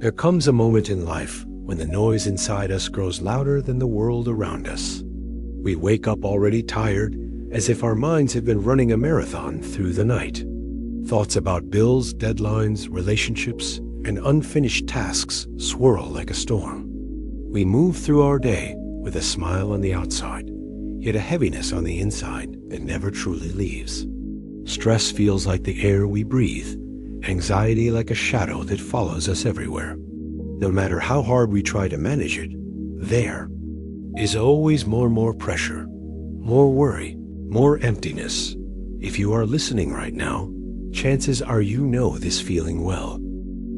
There comes a moment in life when the noise inside us grows louder than the world around us. We wake up already tired, as if our minds have been running a marathon through the night. Thoughts about bills, deadlines, relationships, and unfinished tasks swirl like a storm. We move through our day with a smile on the outside, yet a heaviness on the inside that never truly leaves. Stress feels like the air we breathe, anxiety like a shadow that follows us everywhere. No matter how hard we try to manage it, there is always more pressure, more worry, more emptiness. If you are listening right now, chances are you know this feeling well.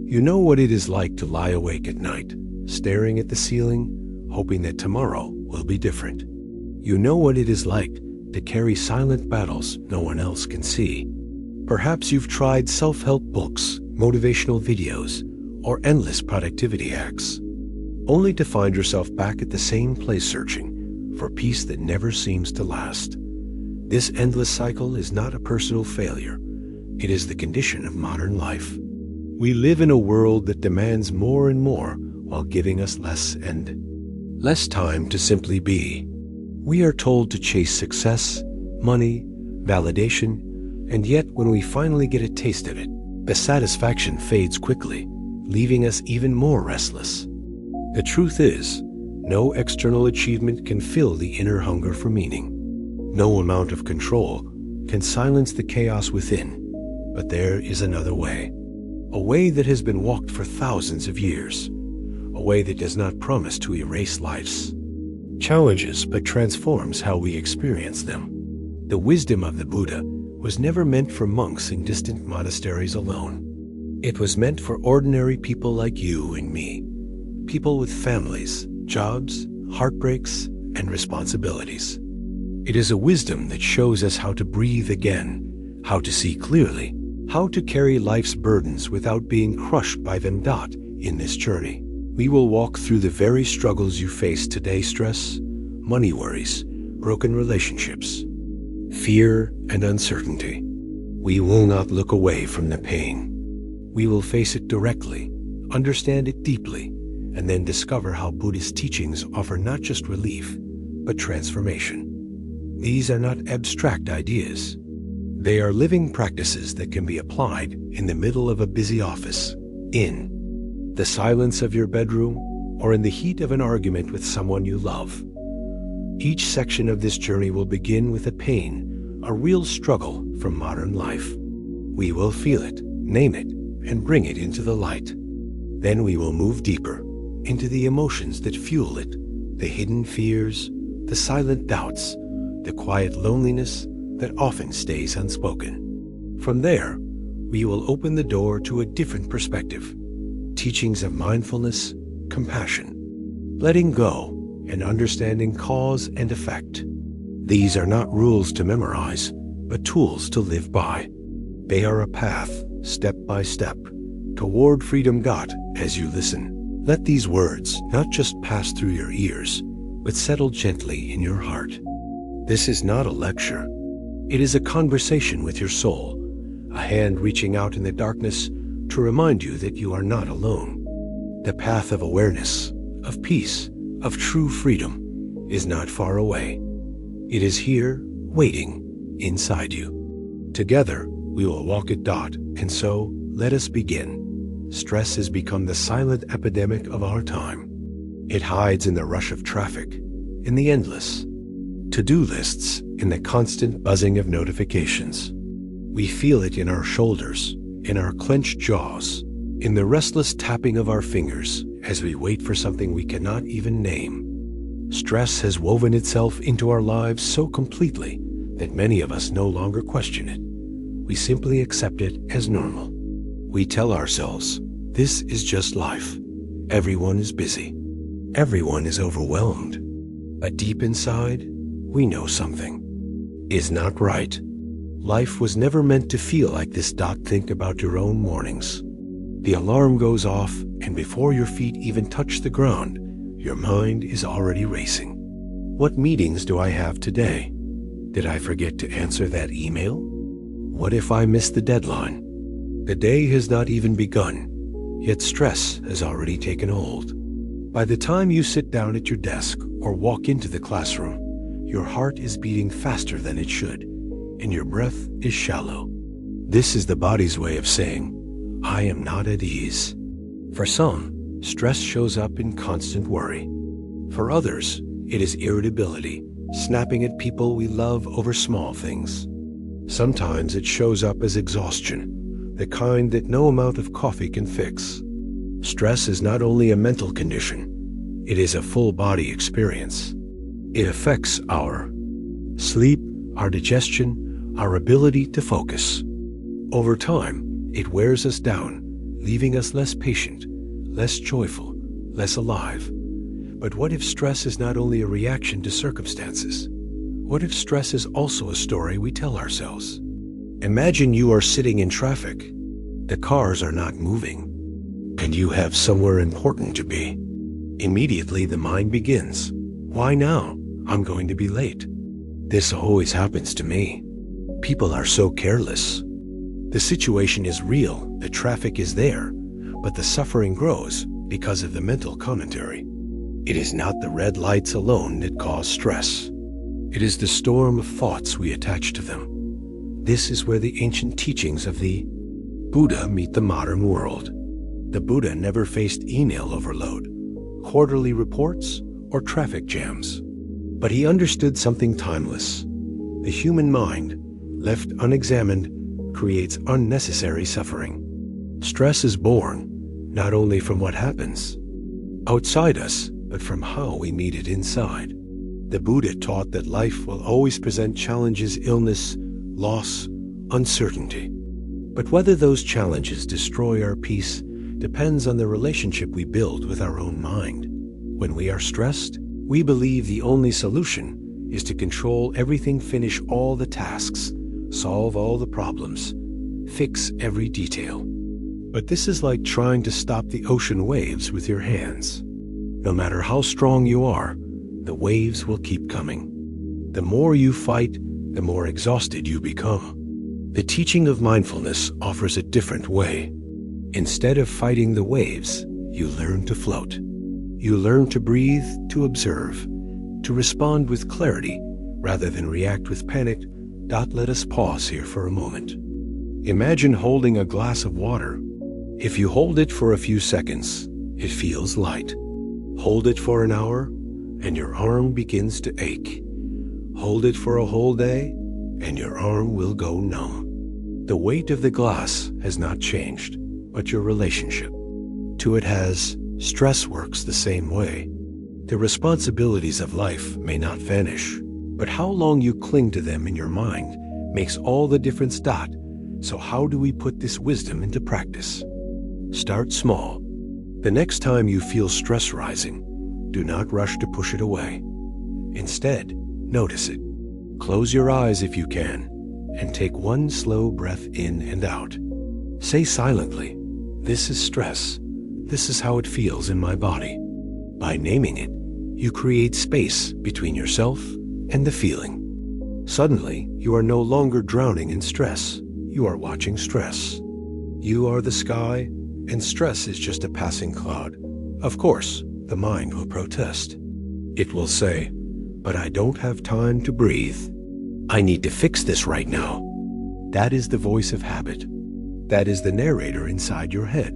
You know what it is like to lie awake at night, staring at the ceiling, hoping that tomorrow will be different. You know what it is like to carry silent battles no one else can see. Perhaps you've tried self-help books, motivational videos, or endless productivity hacks, only to find yourself back at the same place searching for peace that never seems to last. This endless cycle is not a personal failure. It is the condition of modern life. We live in a world that demands more and more while giving us less and less time to simply be. We are told to chase success, money, validation, and yet when we finally get a taste of it, the satisfaction fades quickly, leaving us even more restless. The truth is, no external achievement can fill the inner hunger for meaning. No amount of control can silence the chaos within. But there is another way, a way that has been walked for thousands of years, a way that does not promise to erase life's challenges but transforms how we experience them. The wisdom of the Buddha was never meant for monks in distant monasteries alone. It was meant for ordinary people like you and me, people with families, jobs, heartbreaks, and responsibilities. It is a wisdom that shows us how to breathe again, how to see clearly, how to carry life's burdens without being crushed by them. In this journey, we will walk through the very struggles you face today: stress, money worries, broken relationships, fear, and uncertainty. We will not look away from the pain. We will face it directly, understand it deeply, and then discover how Buddhist teachings offer not just relief, but transformation. These are not abstract ideas. They are living practices that can be applied in the middle of a busy office, in the silence of your bedroom, or in the heat of an argument with someone you love. Each section of this journey will begin with a pain, a real struggle from modern life. We will feel it, name it, and bring it into the light. Then we will move deeper into the emotions that fuel it, the hidden fears, the silent doubts, the quiet loneliness that often stays unspoken. From there, we will open the door to a different perspective, teachings of mindfulness, compassion, letting go, and understanding cause and effect. These are not rules to memorize, but tools to live by. They are a path, step by step, toward freedom. As you listen, let these words not just pass through your ears, but settle gently in your heart. This is not a lecture. It is a conversation with your soul, a hand reaching out in the darkness to remind you that you are not alone. The path of awareness, of peace, of true freedom is not far away. It is here, waiting, inside you. Together, we will walk it. And so, let us begin. Stress has become the silent epidemic of our time. It hides in the rush of traffic, in the endless to-do lists, in the constant buzzing of notifications. We feel it in our shoulders, in our clenched jaws, in the restless tapping of our fingers as we wait for something we cannot even name. Stress has woven itself into our lives so completely that many of us no longer question it. We simply accept it as normal. We tell ourselves, this is just life. Everyone is busy. Everyone is overwhelmed. But deep inside, we know something is not right. Life was never meant to feel like this. Think about your own mornings. The alarm goes off, and before your feet even touch the ground, your mind is already racing. What meetings do I have today? Did I forget to answer that email? What if I miss the deadline? The day has not even begun. Yet stress has already taken hold. By the time you sit down at your desk or walk into the classroom, your heart is beating faster than it should, and your breath is shallow. This is the body's way of saying, I am not at ease. For some, stress shows up in constant worry. For others, it is irritability, snapping at people we love over small things. Sometimes it shows up as exhaustion, the kind that no amount of coffee can fix. Stress is not only a mental condition, it is a full-body experience. It affects our sleep, our digestion, our ability to focus. Over time, it wears us down, leaving us less patient, less joyful, less alive. But what if stress is not only a reaction to circumstances? What if stress is also a story we tell ourselves? Imagine you are sitting in traffic. The cars are not moving, and you have somewhere important to be. Immediately the mind begins, why now? I'm going to be late. This always happens to me. People are so careless. The situation is real, the traffic is there, but the suffering grows because of the mental commentary. It is not the red lights alone that cause stress. It is the storm of thoughts we attach to them. This is where the ancient teachings of the Buddha meet the modern world. The Buddha never faced email overload, quarterly reports, or traffic jams. But he understood something timeless. The human mind, left unexamined, creates unnecessary suffering. Stress is born not only from what happens outside us, but from how we meet it inside. The Buddha taught that life will always present challenges, illness, loss, uncertainty. But whether those challenges destroy our peace depends on the relationship we build with our own mind. When we are stressed, we believe the only solution is to control everything, finish all the tasks, solve all the problems, fix every detail. But this is like trying to stop the ocean waves with your hands. No matter how strong you are, the waves will keep coming. The more you fight, the more exhausted you become. The teaching of mindfulness offers a different way. Instead of fighting the waves, you learn to float. You learn to breathe, to observe, to respond with clarity rather than react with panic. Let us pause here for a moment. Imagine holding a glass of water. If you hold it for a few seconds, it feels light. Hold it for an hour, and your arm begins to ache. Hold it for a whole day, and your arm will go numb. The weight of the glass has not changed, but your relationship to it has. Stress works the same way. The responsibilities of life may not vanish, but how long you cling to them in your mind makes all the difference. So how do we put this wisdom into practice? Start small. The next time you feel stress rising, do not rush to push it away. Instead, notice it. Close your eyes if you can, and take one slow breath in and out. Say silently, this is stress. This is how it feels in my body. By naming it, you create space between yourself and the feeling. Suddenly, you are no longer drowning in stress. You are watching stress. You are the sky, and stress is just a passing cloud. Of course, the mind will protest. It will say, but I don't have time to breathe. I need to fix this right now. That is the voice of habit. That is the narrator inside your head,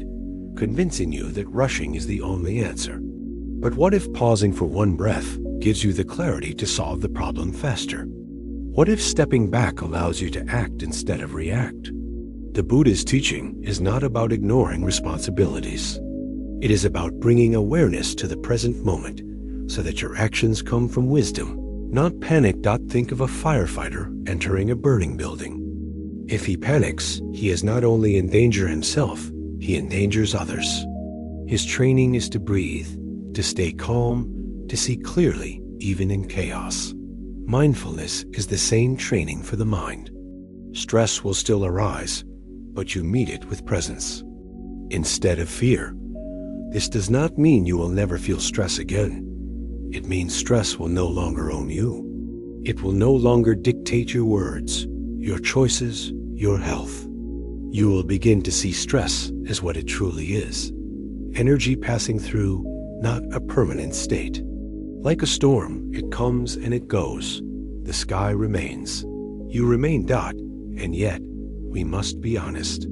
convincing you that rushing is the only answer. But what if pausing for one breath gives you the clarity to solve the problem faster? What if stepping back allows you to act instead of react? The Buddha's teaching is not about ignoring responsibilities. It is about bringing awareness to the present moment so that your actions come from wisdom, not panic. Think of a firefighter entering a burning building. If he panics, he is not only in danger himself, he endangers others. His training is to breathe, to stay calm, to see clearly, even in chaos. Mindfulness is the same training for the mind. Stress will still arise, but you meet it with presence instead of fear. This does not mean you will never feel stress again. It means stress will no longer own you. It will no longer dictate your words, your choices, your health. You will begin to see stress as what it truly is, energy passing through, not a permanent state. Like a storm, it comes and it goes. The sky remains. You remain dot, and yet, we must be honest.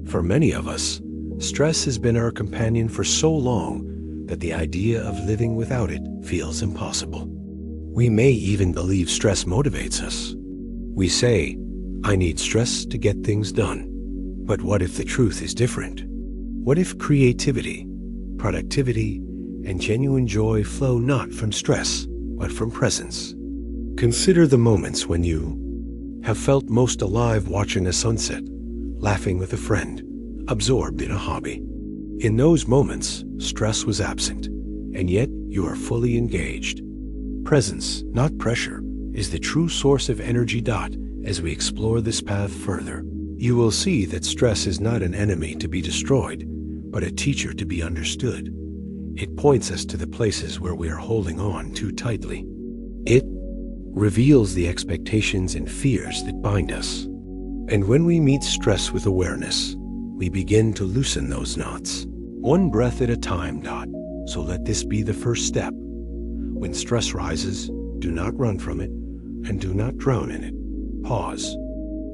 For many of us, stress has been our companion for so long that the idea of living without it feels impossible. We may even believe stress motivates us. We say, I need stress to get things done. But what if the truth is different? What if creativity, productivity, and genuine joy flow not from stress, but from presence? Consider the moments when you have felt most alive watching a sunset, laughing with a friend, absorbed in a hobby. In those moments, stress was absent, and yet you are fully engaged. Presence, not pressure, is the true source of energy. As we explore this path further, you will see that stress is not an enemy to be destroyed, but a teacher to be understood. It points us to the places where we are holding on too tightly. It reveals the expectations and fears that bind us. And when we meet stress with awareness, we begin to loosen those knots, one breath at a time. So let this be the first step. When stress rises, do not run from it, and do not drown in it. Pause.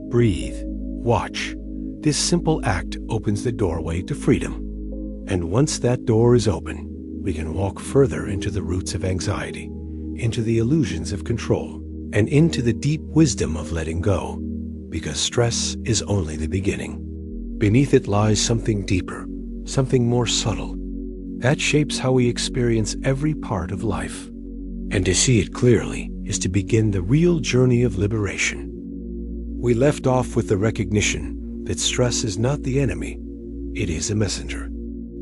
Breathe. Watch. This simple act opens the doorway to freedom. And once that door is open, we can walk further into the roots of anxiety, into the illusions of control, and into the deep wisdom of letting go, because stress is only the beginning. Beneath it lies something deeper, something more subtle, that shapes how we experience every part of life. And to see it clearly is to begin the real journey of liberation. We left off with the recognition that stress is not the enemy, it is a messenger.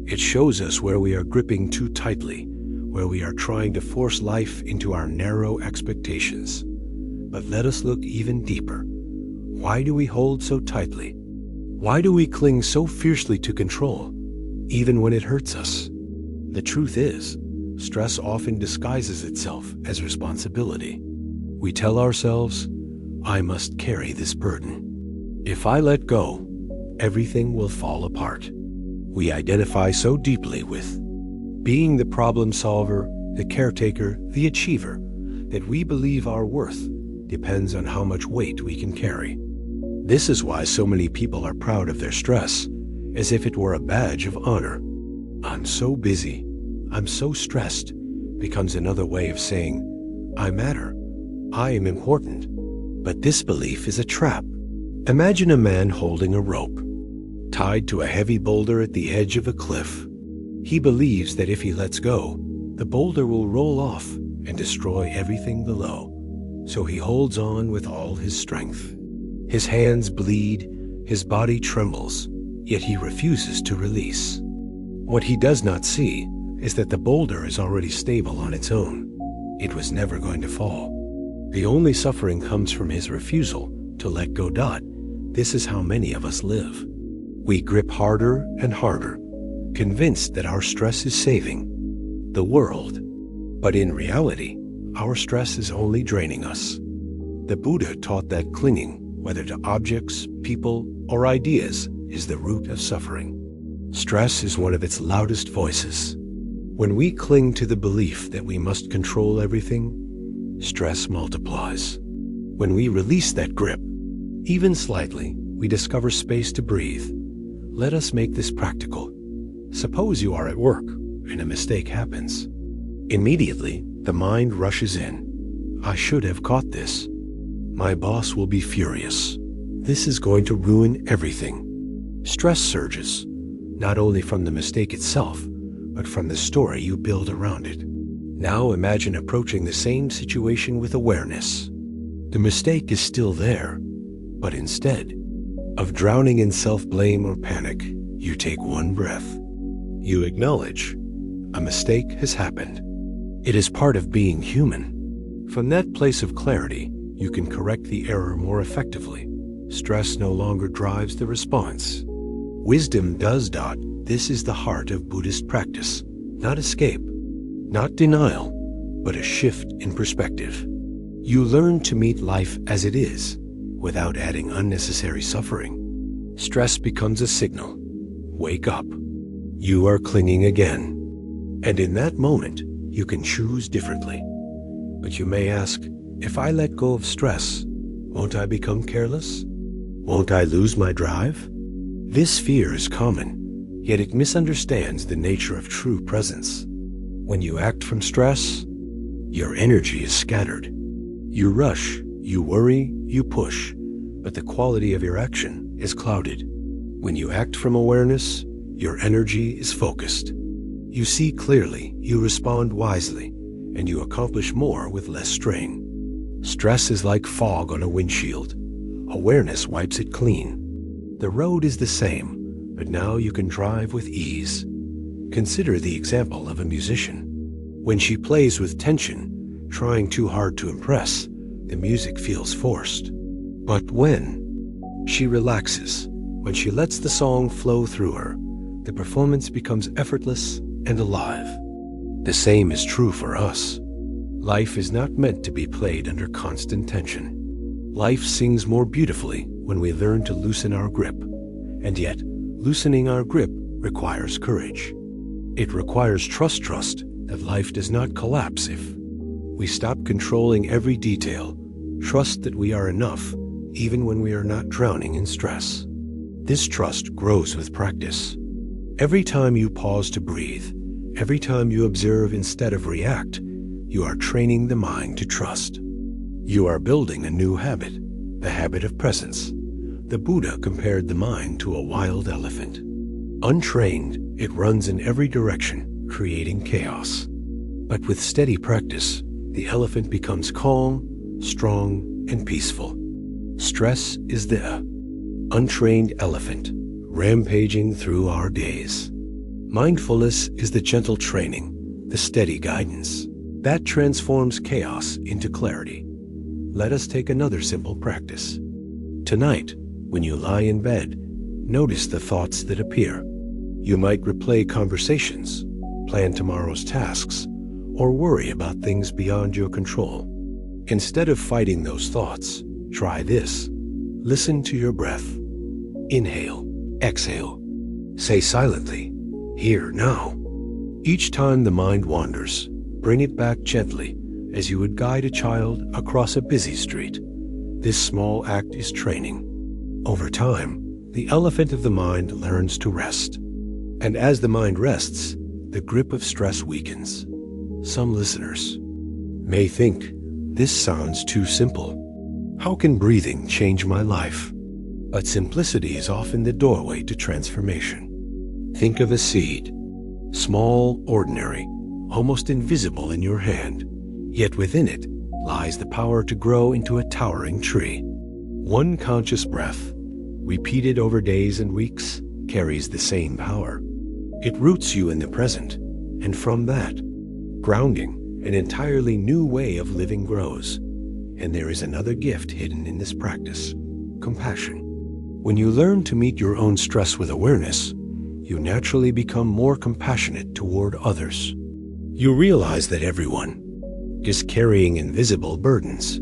It shows us where we are gripping too tightly, where we are trying to force life into our narrow expectations. But let us look even deeper. Why do we hold so tightly? Why do we cling so fiercely to control, even when it hurts us? The truth is, stress often disguises itself as responsibility. We tell ourselves, I must carry this burden. If I let go, everything will fall apart. We identify so deeply with being the problem solver, the caretaker, the achiever, that we believe our worth depends on how much weight we can carry. This is why so many people are proud of their stress, as if it were a badge of honor. I'm so busy, I'm so stressed, becomes another way of saying, I matter, I am important. But this belief is a trap. Imagine a man holding a rope, tied to a heavy boulder at the edge of a cliff. He believes that if he lets go, the boulder will roll off and destroy everything below. So he holds on with all his strength. His hands bleed, his body trembles, yet he refuses to release. What he does not see is that the boulder is already stable on its own. It was never going to fall. The only suffering comes from his refusal to let go. This is how many of us live. We grip harder and harder, convinced that our stress is saving the world. But in reality, our stress is only draining us. The Buddha taught that clinging, whether to objects, people, or ideas, is the root of suffering. Stress is one of its loudest voices. When we cling to the belief that we must control everything, stress multiplies. When we release that grip, even slightly, we discover space to breathe. Let us make this practical. Suppose you are at work and a mistake happens. Immediately, the mind rushes in. I should have caught this. My boss will be furious. This is going to ruin everything. Stress surges, not only from the mistake itself, but from the story you build around it. Now imagine approaching the same situation with awareness. The mistake is still there, but instead of drowning in self-blame or panic, you take one breath. You acknowledge a mistake has happened. It is part of being human. From that place of clarity, you can correct the error more effectively. Stress no longer drives the response. Wisdom does. This is the heart of Buddhist practice. Not escape, not denial, but a shift in perspective. You learn to meet life as it is, without adding unnecessary suffering. Stress becomes a signal. Wake up. You are clinging again. And in that moment, you can choose differently. But you may ask, if I let go of stress, won't I become careless? Won't I lose my drive? This fear is common, yet it misunderstands the nature of true presence. When you act from stress, your energy is scattered. You rush, you worry, you push, but the quality of your action is clouded. When you act from awareness, your energy is focused. You see clearly, you respond wisely, and you accomplish more with less strain. Stress is like fog on a windshield. Awareness wipes it clean. The road is the same, but now you can drive with ease. Consider the example of a musician. When she plays with tension, trying too hard to impress, the music feels forced. But when she relaxes, when she lets the song flow through her, the performance becomes effortless and alive. The same is true for us. Life is not meant to be played under constant tension. Life sings more beautifully when we learn to loosen our grip. And yet, loosening our grip requires courage. It requires trust that life does not collapse if we stop controlling every detail, trust that we are enough even when we are not drowning in stress. This trust grows with practice. Every time you pause to breathe, every time you observe instead of react, you are training the mind to trust. You are building a new habit, the habit of presence. The Buddha compared the mind to a wild elephant. Untrained, it runs in every direction, creating chaos. But with steady practice, the elephant becomes calm, strong, and peaceful. Stress is the untrained elephant, rampaging through our days. Mindfulness is the gentle training, the steady guidance, that transforms chaos into clarity. Let us take another simple practice. Tonight, when you lie in bed, notice the thoughts that appear. You might replay conversations, plan tomorrow's tasks, or worry about things beyond your control. Instead of fighting those thoughts, try this. Listen to your breath. Inhale, exhale. Say silently, here, now. Each time the mind wanders, bring it back gently as you would guide a child across a busy street. This small act is training. Over time, the elephant of the mind learns to rest. And as the mind rests, the grip of stress weakens. Some listeners may think, this sounds too simple. How can breathing change my life? But simplicity is often the doorway to transformation. Think of a seed, small, ordinary, almost invisible in your hand, yet within it lies the power to grow into a towering tree. One conscious breath, repeated over days and weeks, carries the same power. It roots you in the present, and from that, grounding, an entirely new way of living grows. And there is another gift hidden in this practice, compassion. When you learn to meet your own stress with awareness, you naturally become more compassionate toward others. You realize that everyone is carrying invisible burdens.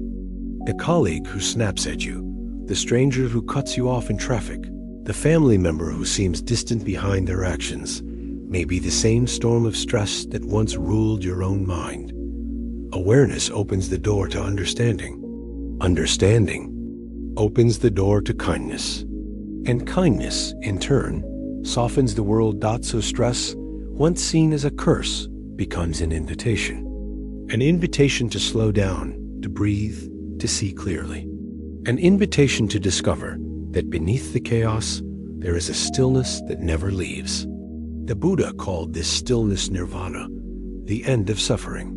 The colleague who snaps at you, the stranger who cuts you off in traffic, the family member who seems distant behind their actions, may be the same storm of stress that once ruled your own mind. Awareness opens the door to understanding. Understanding opens the door to kindness. And kindness, in turn, softens the world. So stress, once seen as a curse, becomes an invitation. An invitation to slow down, to breathe, to see clearly. An invitation to discover that beneath the chaos, there is a stillness that never leaves. The Buddha called this stillness nirvana, the end of suffering.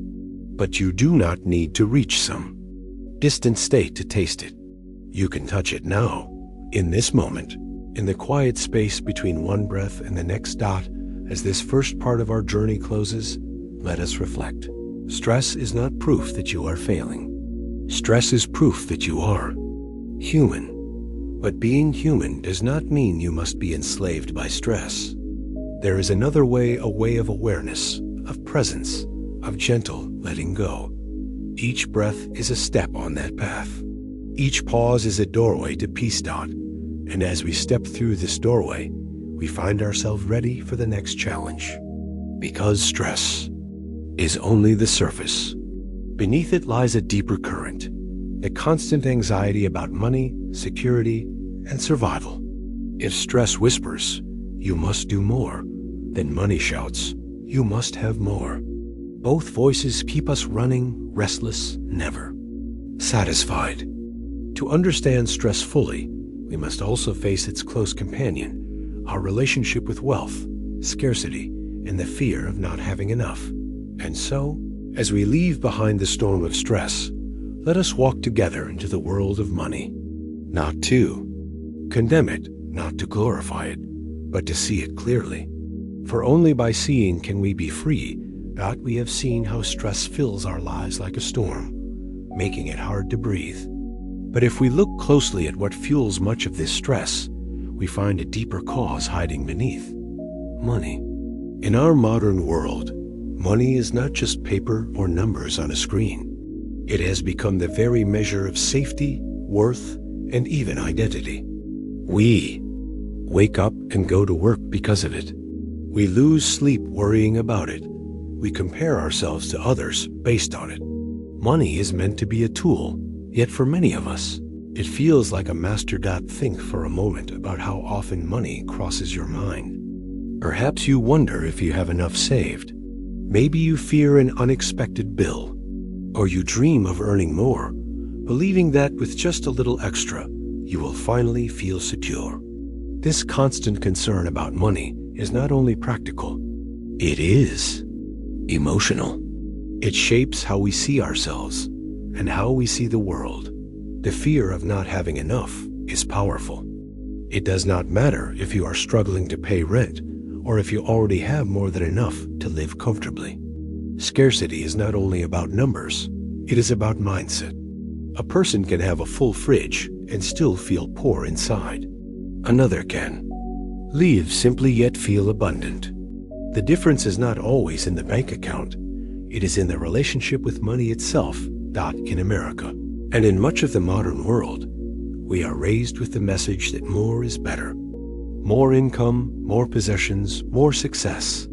But you do not need to reach some distant state to taste it. You can touch it now, in this moment, in the quiet space between one breath and the next dot. As this first part of our journey closes, let us reflect. Stress is not proof that you are failing. Stress is proof that you are human. But being human does not mean you must be enslaved by stress. There is another way, a way of awareness, of presence, of gentle letting go. Each breath is a step on that path. Each pause is a doorway to peace. And as we step through this doorway, we find ourselves ready for the next challenge. Because stress is only the surface. Beneath it lies a deeper current, a constant anxiety about money, security, and survival. If stress whispers, "You must do more," then money shouts, "You must have more." Both voices keep us running, restless, never satisfied. To understand stress fully, we must also face its close companion, our relationship with wealth, scarcity, and the fear of not having enough. And so, as we leave behind the storm of stress, let us walk together into the world of money. Not to condemn it, not to glorify it, but to see it clearly. For only by seeing can we be free. That we have seen how stress fills our lives like a storm, making it hard to breathe. But if we look closely at what fuels much of this stress, we find a deeper cause hiding beneath: money. In our modern world, money is not just paper or numbers on a screen. It has become the very measure of safety, worth, and even identity. We wake up and go to work because of it. We lose sleep worrying about it. We compare ourselves to others based on it. Money is meant to be a tool, yet for many of us, it feels like a master. Think for a moment about how often money crosses your mind. Perhaps you wonder if you have enough saved. Maybe you fear an unexpected bill, or you dream of earning more, believing that with just a little extra, you will finally feel secure. This constant concern about money is not only practical, it is emotional. It shapes how we see ourselves and how we see the world. The fear of not having enough is powerful. It does not matter if you are struggling to pay rent or if you already have more than enough to live comfortably. Scarcity is not only about numbers, it is about mindset. A person can have a full fridge and still feel poor inside. Another can live simply yet feel abundant. The difference is not always in the bank account. It is in the relationship with money itself. In America, and in much of the modern world, we are raised with the message that more is better. More income, more possessions, more success.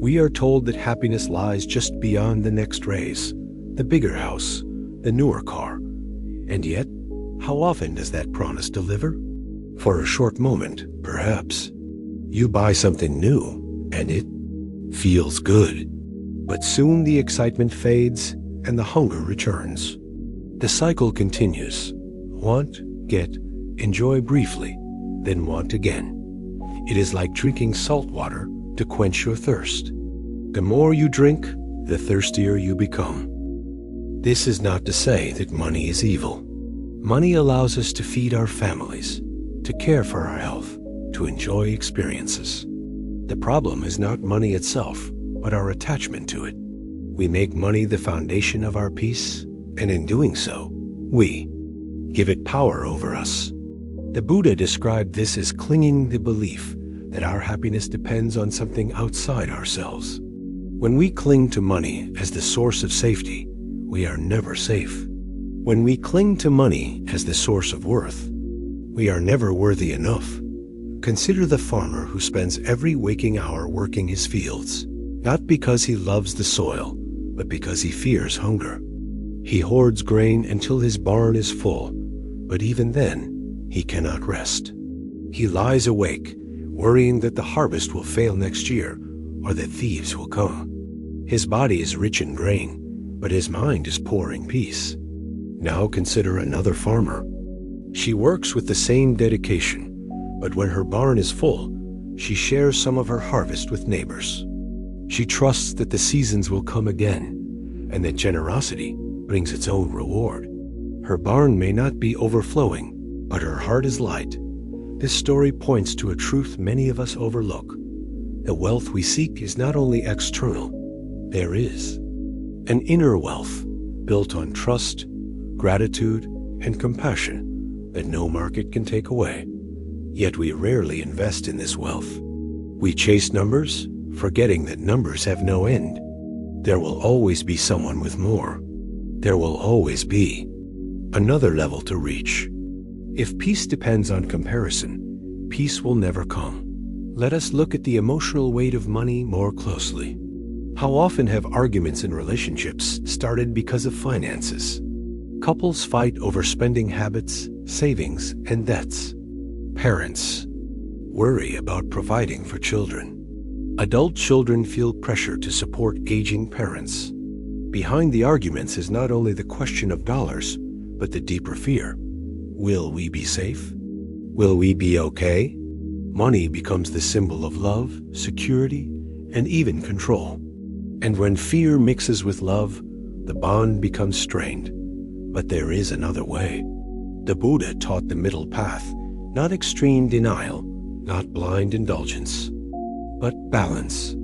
We are told that happiness lies just beyond the next raise, the bigger house, the newer car. And yet, how often does that promise deliver? For a short moment, perhaps. You buy something new, and it feels good. But soon the excitement fades, and the hunger returns. The cycle continues. Want, get, enjoy briefly, then want again. It is like drinking salt water to quench your thirst. The more you drink, the thirstier you become. This is not to say that money is evil. Money allows us to feed our families, to care for our health, to enjoy experiences. The problem is not money itself, but our attachment to it. We make money the foundation of our peace, and in doing so, we give it power over us. The Buddha described this as clinging the belief that our happiness depends on something outside ourselves. When we cling to money as the source of safety, we are never safe. When we cling to money as the source of worth, we are never worthy enough. Consider the farmer who spends every waking hour working his fields, not because he loves the soil, but because he fears hunger. He hoards grain until his barn is full, but even then, he cannot rest. He lies awake, worrying that the harvest will fail next year, or that thieves will come. His body is rich in grain, but his mind is poor in peace. Now consider another farmer. She works with the same dedication, but when her barn is full, she shares some of her harvest with neighbors. She trusts that the seasons will come again, and that generosity brings its own reward. Her barn may not be overflowing, but her heart is light. This story points to a truth many of us overlook. The wealth we seek is not only external, there is an inner wealth built on trust, gratitude, and compassion that no market can take away. Yet we rarely invest in this wealth. We chase numbers, forgetting that numbers have no end. There will always be someone with more. There will always be another level to reach. If peace depends on comparison, peace will never come. let us look at the emotional weight of money more closely. How often have arguments in relationships started because of finances? Couples fight over spending habits, savings, and debts. Parents worry about providing for children. Adult children feel pressure to support aging parents. Behind the arguments is not only the question of dollars, but the deeper fear. Will we be safe? Will we be okay? Money becomes the symbol of love, security, and even control. And when fear mixes with love, the bond becomes strained. But there is another way. The Buddha taught the middle path, not extreme denial, not blind indulgence, but balance.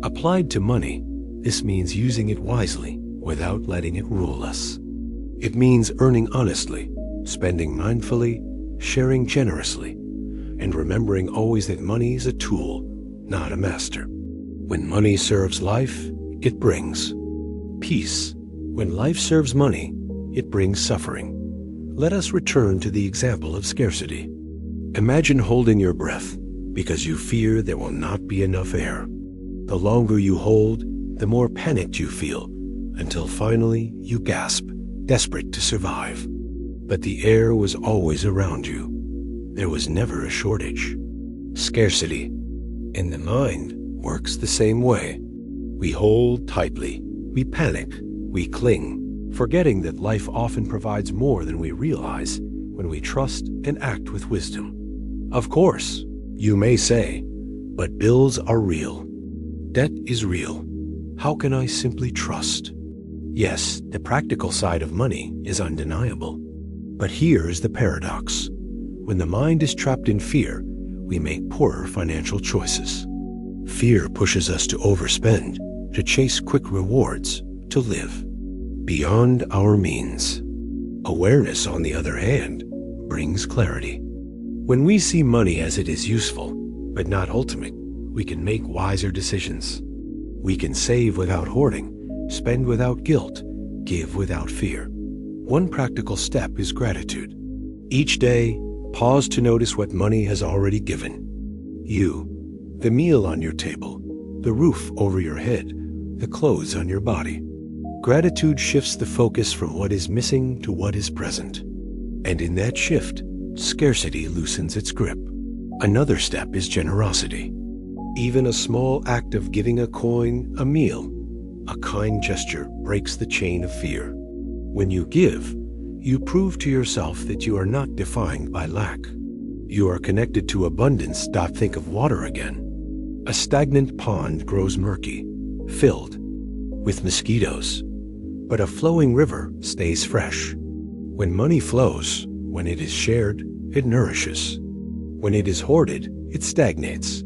Applied to money, this means using it wisely without letting it rule us. It means earning honestly, spending mindfully, sharing generously, and remembering always that money is a tool, not a master. When money serves life, it brings peace. When life serves money, it brings suffering. Let us return to the example of scarcity. Imagine holding your breath because you fear there will not be enough air. The longer you hold, the more panicked you feel, until finally you gasp, desperate to survive. But the air was always around you. There was never a shortage. Scarcity in the mind works the same way. We hold tightly, we panic, we cling, forgetting that life often provides more than we realize when we trust and act with wisdom. Of course, you may say, but bills are real. Debt is real. How can I simply trust? Yes, the practical side of money is undeniable. But here is the paradox. When the mind is trapped in fear, we make poorer financial choices. Fear pushes us to overspend, to chase quick rewards, to live beyond our means. Awareness, on the other hand, brings clarity. When we see money as it is useful, but not ultimate, we can make wiser decisions. We can save without hoarding, spend without guilt, give without fear. One practical step is gratitude. Each day, pause to notice what money has already given. You, the meal on your table, the roof over your head, the clothes on your body. Gratitude shifts the focus from what is missing to what is present. And in that shift, scarcity loosens its grip. Another step is generosity. Even a small act of giving a coin, a meal, a kind gesture breaks the chain of fear. When you give, you prove to yourself that you are not defined by lack. You are connected to abundance. Think of water again. A stagnant pond grows murky, filled with mosquitoes, but a flowing river stays fresh. When money flows, when it is shared, it nourishes. When it is hoarded, it stagnates.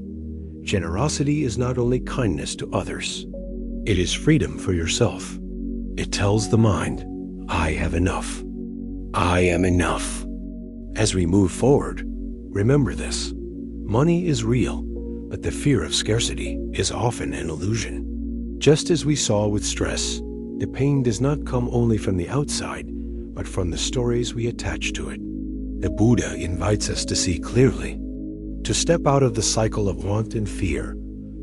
Generosity is not only kindness to others, it is freedom for yourself. It tells the mind, I have enough. I am enough. As we move forward, remember this. Money is real, but the fear of scarcity is often an illusion. Just as we saw with stress, the pain does not come only from the outside, but from the stories we attach to it. The Buddha invites us to see clearly, to step out of the cycle of want and fear,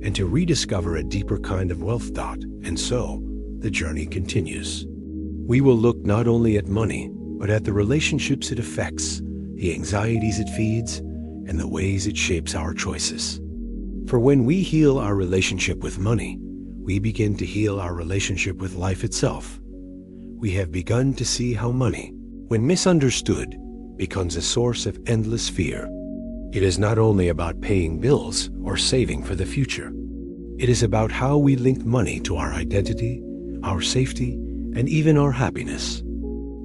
and to rediscover a deeper kind of wealth. And so, the journey continues. We will look not only at money, but at the relationships it affects, the anxieties it feeds, and the ways it shapes our choices. For when we heal our relationship with money, we begin to heal our relationship with life itself. We have begun to see how money, when misunderstood, becomes a source of endless fear. It is not only about paying bills or saving for the future. It is about how we link money to our identity, our safety, and even our happiness.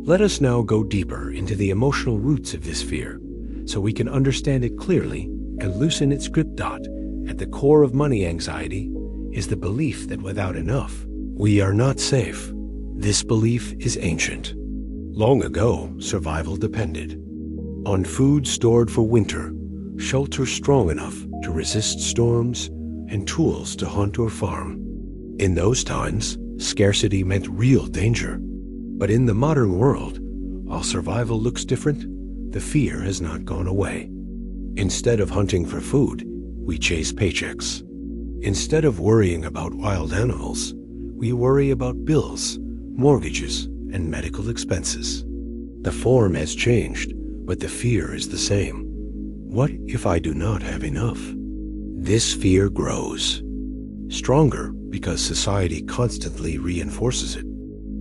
Let us now go deeper into the emotional roots of this fear, so we can understand it clearly and loosen its grip. At the core of money anxiety is the belief that without enough, we are not safe. This belief is ancient. Long ago, survival depended on food stored for winter, shelter strong enough to resist storms, and tools to hunt or farm. In those times, scarcity meant real danger. But in the modern world, while survival looks different, the fear has not gone away. Instead of hunting for food, we chase paychecks. Instead of worrying about wild animals, we worry about bills, mortgages, and medical expenses. The form has changed, but the fear is the same. What if I do not have enough? This fear grows. Stronger because society constantly reinforces it.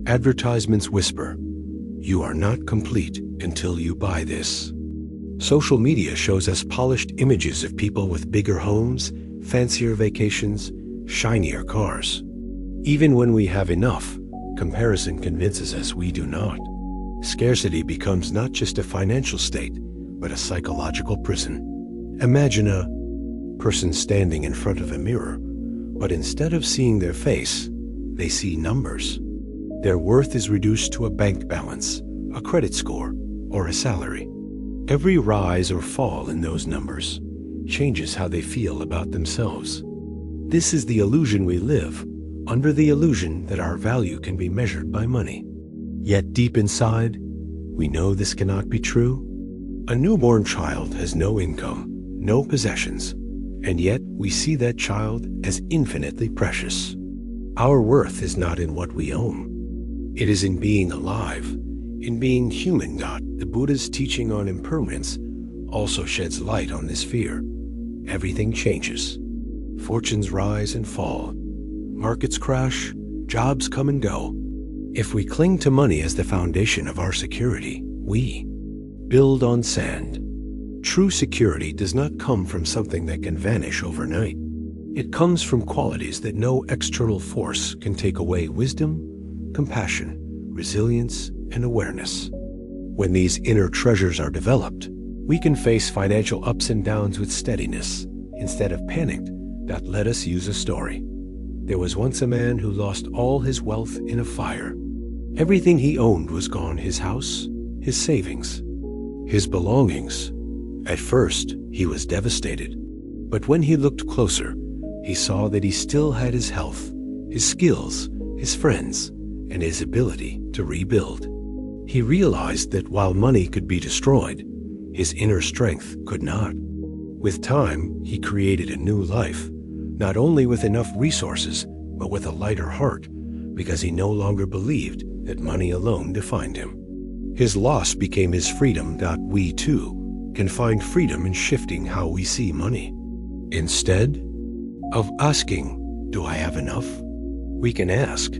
Advertisements whisper, "You are not complete until you buy this." Social media shows us polished images of people with bigger homes, fancier vacations, shinier cars. Even when we have enough, comparison convinces us we do not. Scarcity becomes not just a financial state, but a psychological prison. Imagine a person standing in front of a mirror, but instead of seeing their face, they see numbers. Their worth is reduced to a bank balance, a credit score, or a salary. Every rise or fall in those numbers changes how they feel about themselves. This is the illusion we live, under the illusion that our value can be measured by money. Yet deep inside, we know this cannot be true. A newborn child has no income, no possessions, and yet we see that child as infinitely precious. Our worth is not in what we own. It is in being alive, in being human. The Buddha's teaching on impermanence also sheds light on this fear. Everything changes. Fortunes rise and fall. Markets crash, jobs come and go. If we cling to money as the foundation of our security, we build on sand. True security does not come from something that can vanish overnight. It comes from qualities that no external force can take away: wisdom, compassion, resilience, and awareness. When these inner treasures are developed, we can face financial ups and downs with steadiness, instead of panic. Let us use a story. There was once a man who lost all his wealth in a fire. Everything he owned was gone: his house, his savings, his belongings. At first, he was devastated. But when he looked closer, he saw that he still had his health, his skills, his friends, and his ability to rebuild. He realized that while money could be destroyed, his inner strength could not. With time, he created a new life, not only with enough resources, but with a lighter heart, because he no longer believed that money alone defined him. His loss became his freedom. We too can find freedom in shifting how we see money. Instead of asking, "Do I have enough?" we can ask,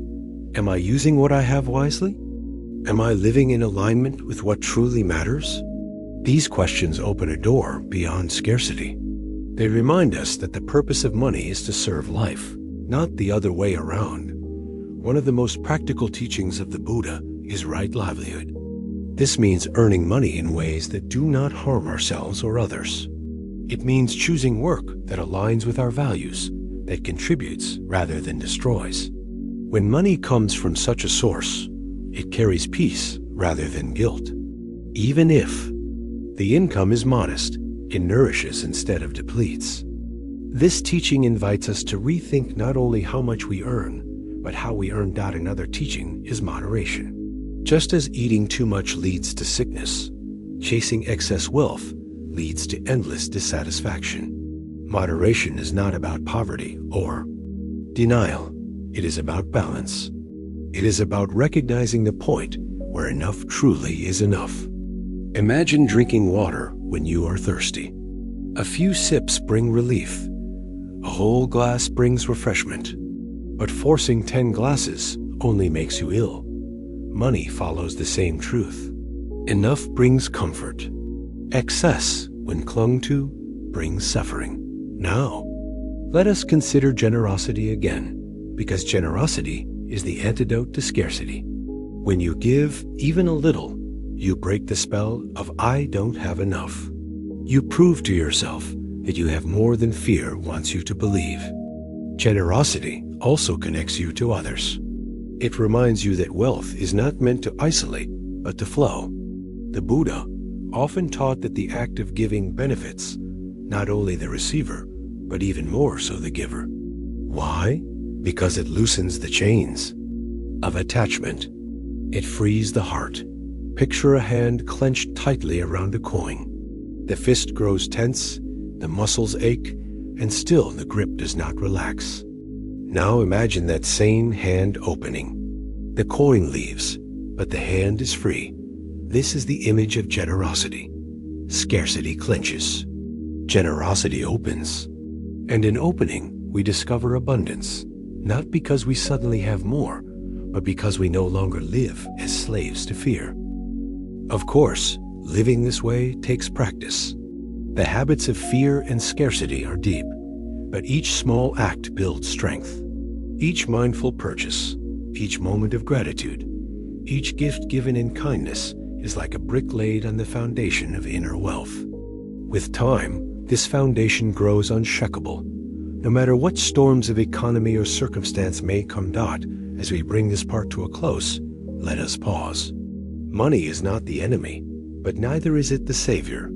"Am I using what I have wisely? Am I living in alignment with what truly matters?" These questions open a door beyond scarcity. They remind us that the purpose of money is to serve life, not the other way around. One of the most practical teachings of the Buddha is right livelihood. This means earning money in ways that do not harm ourselves or others. It means choosing work that aligns with our values, that contributes rather than destroys. When money comes from such a source, it carries peace rather than guilt. Even if the income is modest, it nourishes instead of depletes. This teaching invites us to rethink not only how much we earn, but how we earn. Another teaching is moderation. Just as eating too much leads to sickness, chasing excess wealth leads to endless dissatisfaction. Moderation is not about poverty or denial. It is about balance. It is about recognizing the point where enough truly is enough. Imagine drinking water when you are thirsty. A few sips bring relief. A whole glass brings refreshment. But forcing 10 glasses only makes you ill. Money follows the same truth. Enough brings comfort. Excess, when clung to, brings suffering. Now, let us consider generosity again, because generosity is the antidote to scarcity. When you give even a little, you break the spell of "I don't have enough." You prove to yourself that you have more than fear wants you to believe. Generosity also connects you to others. It reminds you that wealth is not meant to isolate, but to flow. The Buddha often taught that the act of giving benefits not only the receiver, but even more so the giver. Why? Because it loosens the chains of attachment. It frees the heart. Picture a hand clenched tightly around a coin. The fist grows tense, the muscles ache, and still the grip does not relax. Now imagine that same hand opening. The coin leaves, but the hand is free. This is the image of generosity. Scarcity clenches. Generosity opens. And in opening, we discover abundance, not because we suddenly have more, but because we no longer live as slaves to fear. Of course, living this way takes practice. The habits of fear and scarcity are deep, but each small act builds strength. Each mindful purchase, each moment of gratitude, each gift given in kindness is like a brick laid on the foundation of inner wealth. With time, this foundation grows unshakable. No matter what storms of economy or circumstance may come dot, as we bring this part to a close, let us pause. Money is not the enemy, but neither is it the savior.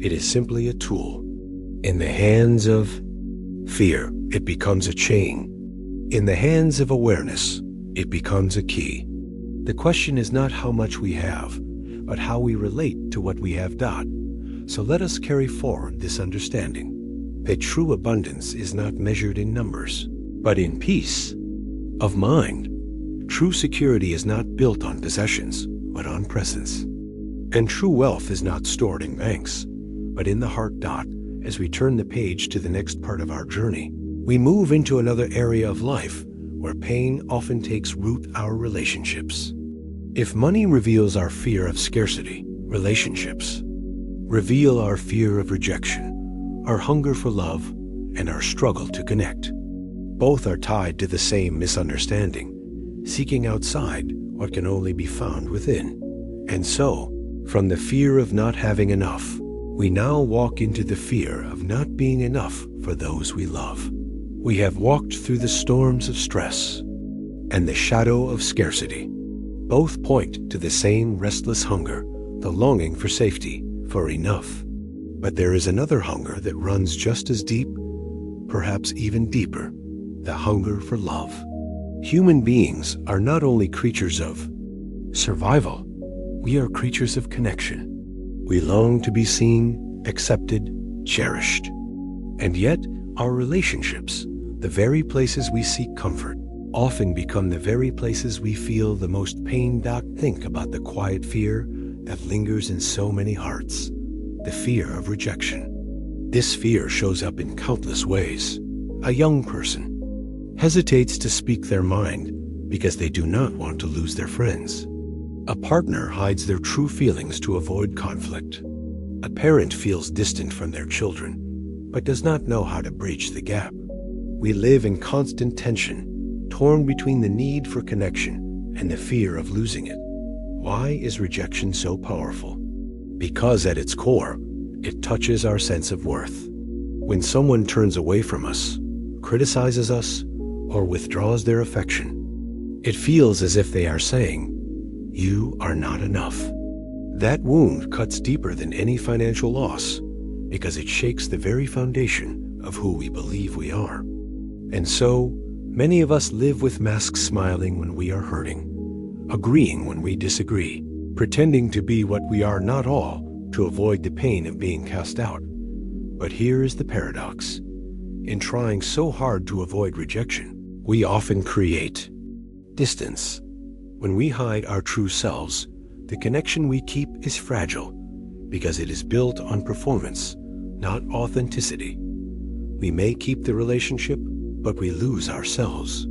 It is simply a tool. In the hands of fear, it becomes a chain. In the hands of awareness, it becomes a key. The question is not how much we have, but how we relate to what we have got. So let us carry forward this understanding that true abundance is not measured in numbers, but in peace of mind. True security is not built on possessions, but on presence. And true wealth is not stored in banks, but in the heart. As we turn the page to the next part of our journey, we move into another area of life where pain often takes root: our relationships. If money reveals our fear of scarcity, relationships reveal our fear of rejection, our hunger for love, and our struggle to connect. Both are tied to the same misunderstanding, seeking outside what can only be found within. And so, from the fear of not having enough, we now walk into the fear of not being enough for those we love. We have walked through the storms of stress and the shadow of scarcity. Both point to the same restless hunger, the longing for safety, for enough. But there is another hunger that runs just as deep, perhaps even deeper: the hunger for love. Human beings are not only creatures of survival, we are creatures of connection. We long to be seen, accepted, cherished. And yet, our relationships, the very places we seek comfort, often become the very places we feel the most pain. Think about the quiet fear that lingers in so many hearts: the fear of rejection. This fear shows up in countless ways. A young person hesitates to speak their mind because they do not want to lose their friends. A partner hides their true feelings to avoid conflict. A parent feels distant from their children, but does not know how to bridge the gap. We live in constant tension, torn between the need for connection and the fear of losing it. Why is rejection so powerful? Because at its core, it touches our sense of worth. When someone turns away from us, criticizes us, or withdraws their affection, it feels as if they are saying, "You are not enough." That wound cuts deeper than any financial loss because it shakes the very foundation of who we believe we are. And so, many of us live with masks, smiling when we are hurting, agreeing when we disagree, pretending to be what we are not all to avoid the pain of being cast out. But here is the paradox. In trying so hard to avoid rejection, we often create distance. When we hide our true selves, the connection we keep is fragile because it is built on performance, not authenticity. We may keep the relationship, but we lose ourselves.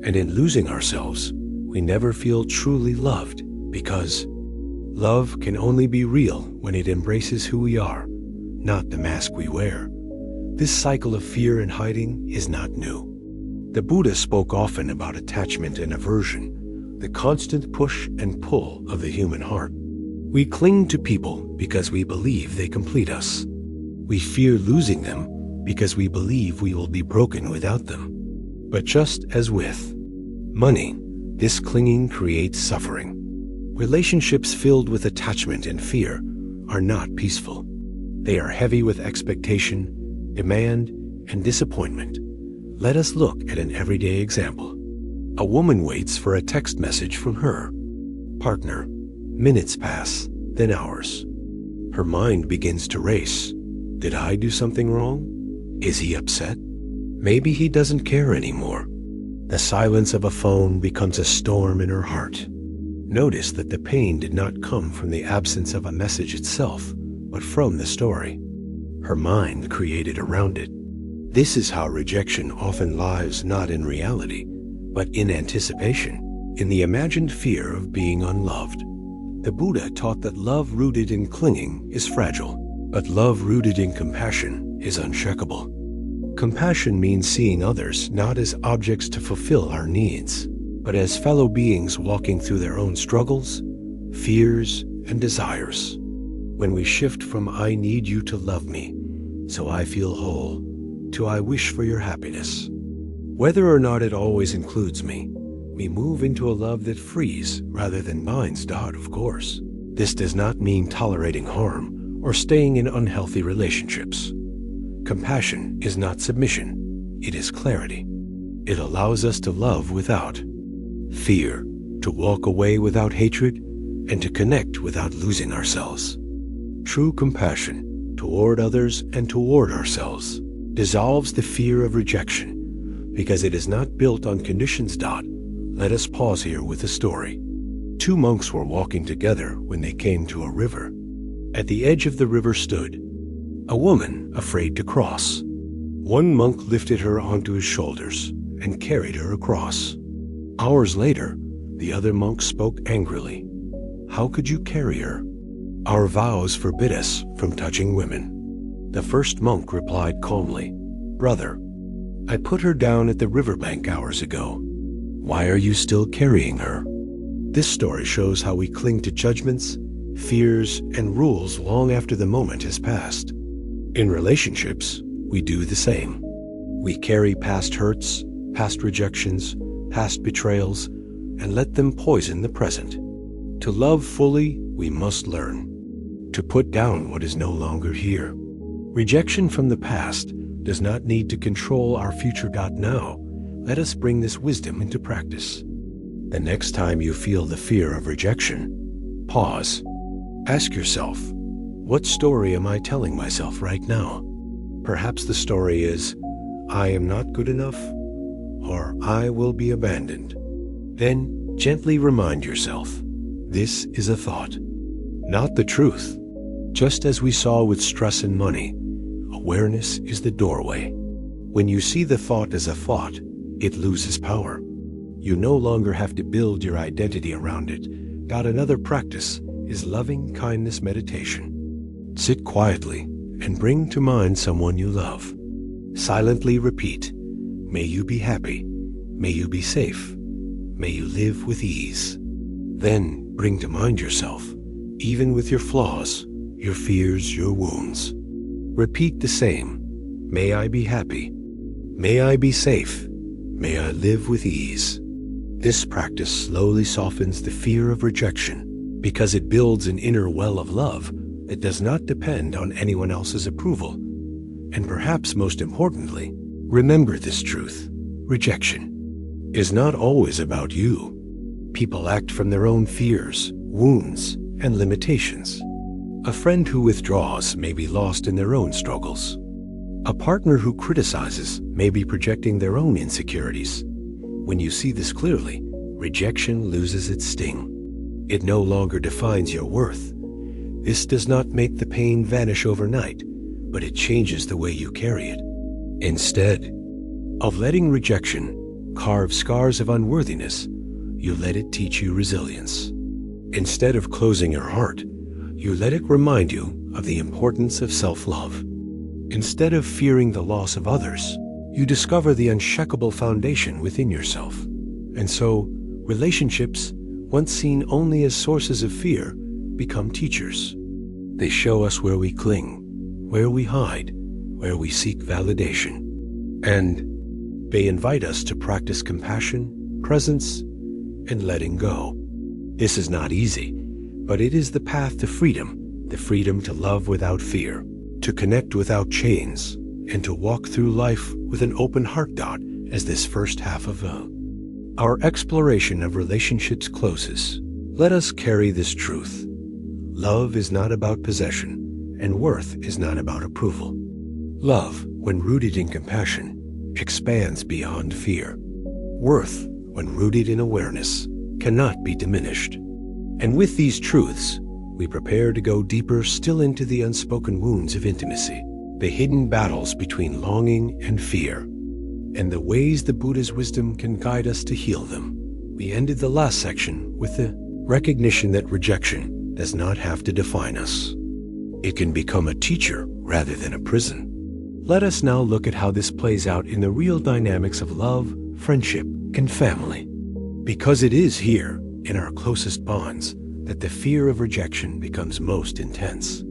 And in losing ourselves, we never feel truly loved because love can only be real when it embraces who we are, not the mask we wear. This cycle of fear and hiding is not new. The Buddha spoke often about attachment and aversion, the constant push and pull of the human heart. We cling to people because we believe they complete us. We fear losing them because we believe we will be broken without them. But just as with money, this clinging creates suffering. Relationships filled with attachment and fear are not peaceful. They are heavy with expectation, demand, and disappointment. Let us look at an everyday example. A woman waits for a text message from her partner. Minutes pass, then hours. Her mind begins to race. Did I do something wrong? Is he upset? Maybe he doesn't care anymore. The silence of a phone becomes a storm in her heart. Notice that the pain did not come from the absence of a message itself, but from the story her mind created around it. This is how rejection often lies not in reality, but in anticipation, in the imagined fear of being unloved. The Buddha taught that love rooted in clinging is fragile, but love rooted in compassion is unshakable. Compassion means seeing others not as objects to fulfill our needs, but as fellow beings walking through their own struggles, fears, and desires. When we shift from "I need you to love me, so I feel whole," to "I wish for your happiness," whether or not it always includes me, we move into a love that frees rather than binds. Of course, this does not mean tolerating harm or staying in unhealthy relationships. Compassion is not submission, it is clarity. It allows us to love without fear, to walk away without hatred, and to connect without losing ourselves. True compassion toward others and toward ourselves dissolves the fear of rejection because it is not built on conditions. Let us pause here with a story. Two monks were walking together when they came to a river. At the edge of the river stood a woman afraid to cross. One monk lifted her onto his shoulders and carried her across. Hours later, the other monk spoke angrily. "How could you carry her? Our vows forbid us from touching women." The first monk replied calmly, "Brother, I put her down at the riverbank hours ago. Why are you still carrying her?" This story shows how we cling to judgments, fears, and rules long after the moment has passed. In relationships, we do the same. We carry past hurts, past rejections, past betrayals, and let them poison the present. To love fully, we must learn to put down what is no longer here. Rejection from the past does not need to control our future. Now, let us bring this wisdom into practice. The next time you feel the fear of rejection, pause. Ask yourself, what story am I telling myself right now? Perhaps the story is, "I am not good enough," or "I will be abandoned." Then gently remind yourself, this is a thought, not the truth. Just as we saw with stress and money, awareness is the doorway. When you see the thought as a thought, it loses power. You no longer have to build your identity around it. Another practice is loving kindness meditation. Sit quietly and bring to mind someone you love. Silently repeat, "May you be happy. May you be safe. May you live with ease." Then bring to mind yourself, even with your flaws, your fears, your wounds. Repeat the same. "May I be happy. May I be safe. May I live with ease." This practice slowly softens the fear of rejection because it builds an inner well of love that does not depend on anyone else's approval. And perhaps most importantly, remember this truth. Rejection is not always about you. People act from their own fears, wounds, and limitations. A friend who withdraws may be lost in their own struggles. A partner who criticizes may be projecting their own insecurities. When you see this clearly, rejection loses its sting. It no longer defines your worth. This does not make the pain vanish overnight, but it changes the way you carry it. Instead of letting rejection carve scars of unworthiness, you let it teach you resilience. Instead of closing your heart, you let it remind you of the importance of self-love. Instead of fearing the loss of others, you discover the unshakable foundation within yourself. And so, relationships, once seen only as sources of fear, become teachers. They show us where we cling, where we hide, where we seek validation. And they invite us to practice compassion, presence, and letting go. This is not easy, but it is the path to freedom, the freedom to love without fear, to connect without chains, and to walk through life with an open heart. As this first half of our exploration of relationships closes, let us carry this truth. Love is not about possession, and worth is not about approval. Love, when rooted in compassion, expands beyond fear. Worth, when rooted in awareness, cannot be diminished. And with these truths, we prepare to go deeper still into the unspoken wounds of intimacy, the hidden battles between longing and fear, and the ways the Buddha's wisdom can guide us to heal them. We ended the last section with the recognition that rejection does not have to define us. It can become a teacher rather than a prison. Let us now look at how this plays out in the real dynamics of love, friendship, and family. Because it is here, in our closest bonds, that the fear of rejection becomes most intense.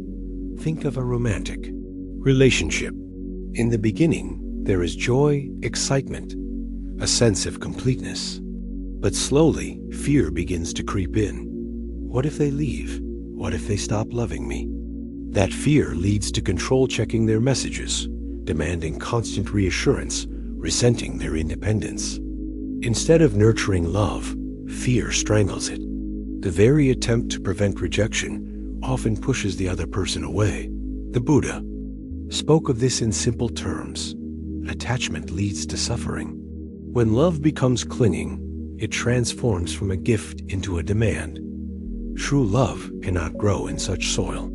Think of a romantic relationship. In the beginning, there is joy, excitement, a sense of completeness. But slowly, fear begins to creep in. What if they leave? What if they stop loving me? That fear leads to control checking their messages, demanding constant reassurance, resenting their independence. Instead of nurturing love, fear strangles it. The very attempt to prevent rejection often pushes the other person away. The Buddha spoke of this in simple terms. Attachment leads to suffering. When love becomes clinging, it transforms from a gift into a demand. True love cannot grow in such soil.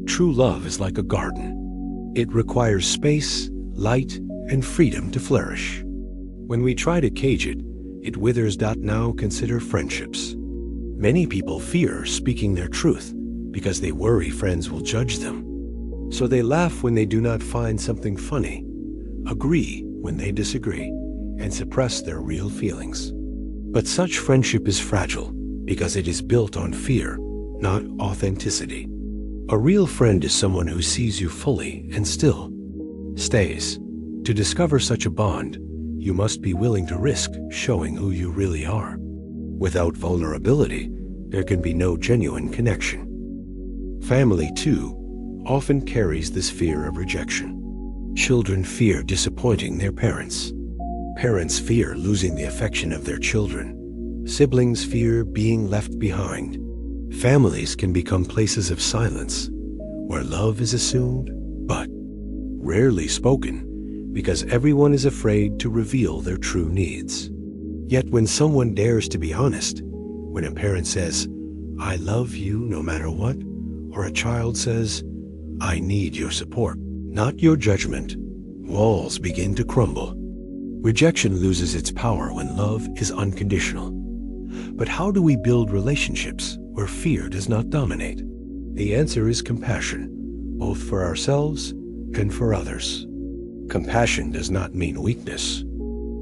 True love is like a garden. It requires space, light, and freedom to flourish. When we try to cage it, it withers. Now consider friendships. Many people fear speaking their truth because they worry friends will judge them. So they laugh when they do not find something funny, agree when they disagree, and suppress their real feelings. But such friendship is fragile because it is built on fear, not authenticity. A real friend is someone who sees you fully and still stays. To discover such a bond, you must be willing to risk showing who you really are. Without vulnerability, there can be no genuine connection. Family, too, often carries this fear of rejection. Children fear disappointing their parents. Parents fear losing the affection of their children. Siblings fear being left behind. Families can become places of silence, where love is assumed, but rarely spoken, because everyone is afraid to reveal their true needs. Yet when someone dares to be honest, when a parent says, "I love you no matter what," or a child says, "I need your support, not your judgment," walls begin to crumble. Rejection loses its power when love is unconditional. But how do we build relationships where fear does not dominate? The answer is compassion, both for ourselves and for others. Compassion does not mean weakness.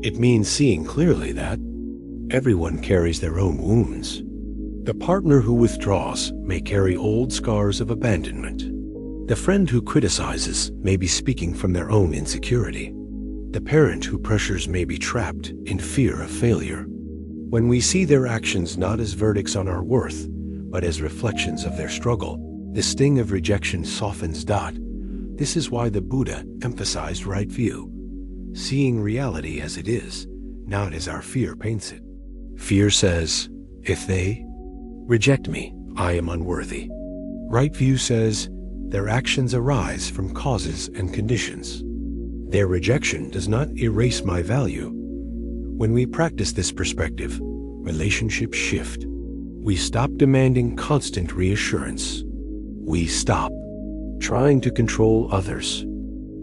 It means seeing clearly that everyone carries their own wounds. The partner who withdraws may carry old scars of abandonment. The friend who criticizes may be speaking from their own insecurity. The parent who pressures may be trapped in fear of failure. When we see their actions not as verdicts on our worth, but as reflections of their struggle, the sting of rejection softens. This is why the Buddha emphasized right view, seeing reality as it is, not as our fear paints it. Fear says, if they reject me, I am unworthy. Right view says, their actions arise from causes and conditions. Their rejection does not erase my value. When we practice this perspective, relationships shift. We stop demanding constant reassurance. We stop trying to control others.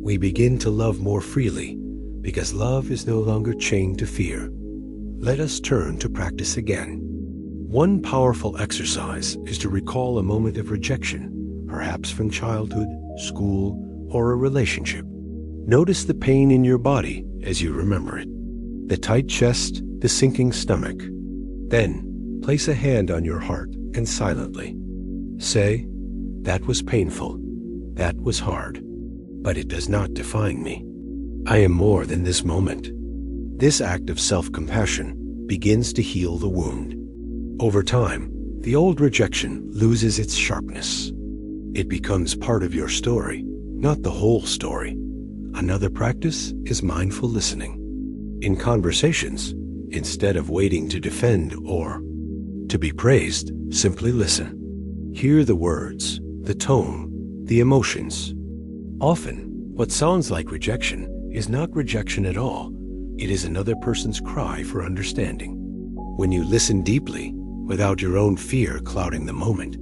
We begin to love more freely because love is no longer chained to fear. Let us turn to practice again. One powerful exercise is to recall a moment of rejection, perhaps from childhood, school, or a relationship. Notice the pain in your body as you remember it. The tight chest, the sinking stomach. Then, place a hand on your heart and silently say, "That was painful. That was hard. But it does not define me. I am more than this moment." This act of self-compassion begins to heal the wound. Over time, the old rejection loses its sharpness. It becomes part of your story, not the whole story. Another practice is mindful listening. In conversations, instead of waiting to defend or to be praised, simply listen. Hear the words, the tone, the emotions. Often, What sounds like rejection is not rejection at all. It is another person's cry for understanding. When you listen deeply, without your own fear clouding the moment,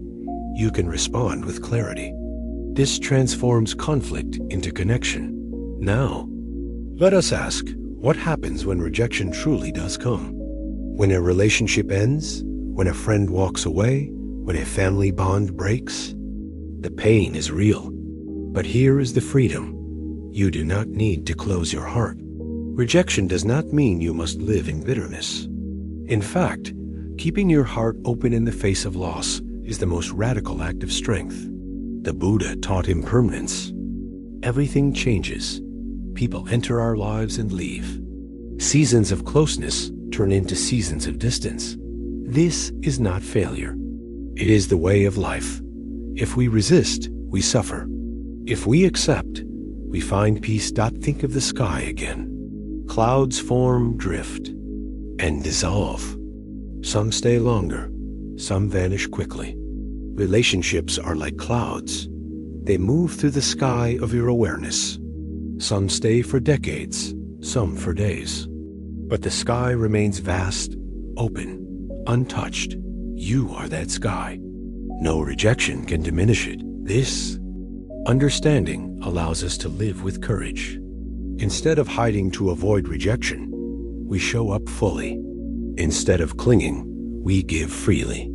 you can respond with clarity. This transforms conflict into connection. Now, let us ask, what happens when rejection truly does come? When a relationship ends, when a friend walks away, when a family bond breaks? The pain is real. But here is the freedom. You do not need to close your heart. Rejection does not mean you must live in bitterness. In fact, keeping your heart open in the face of loss is the most radical act of strength. The Buddha taught impermanence. Everything changes. People enter our lives and leave. Seasons of closeness turn into seasons of distance. This is not failure. It is the way of life. If we resist, we suffer. If we accept, we find peace. Think of the sky again. Clouds form, drift, and dissolve. Some stay longer, some vanish quickly. Relationships are like clouds. They move through the sky of your awareness. Some stay for decades, some for days. But the sky remains vast, open, untouched. You are that sky. No rejection can diminish it. This understanding allows us to live with courage. Instead of hiding to avoid rejection, we show up fully. Instead of clinging, we give freely.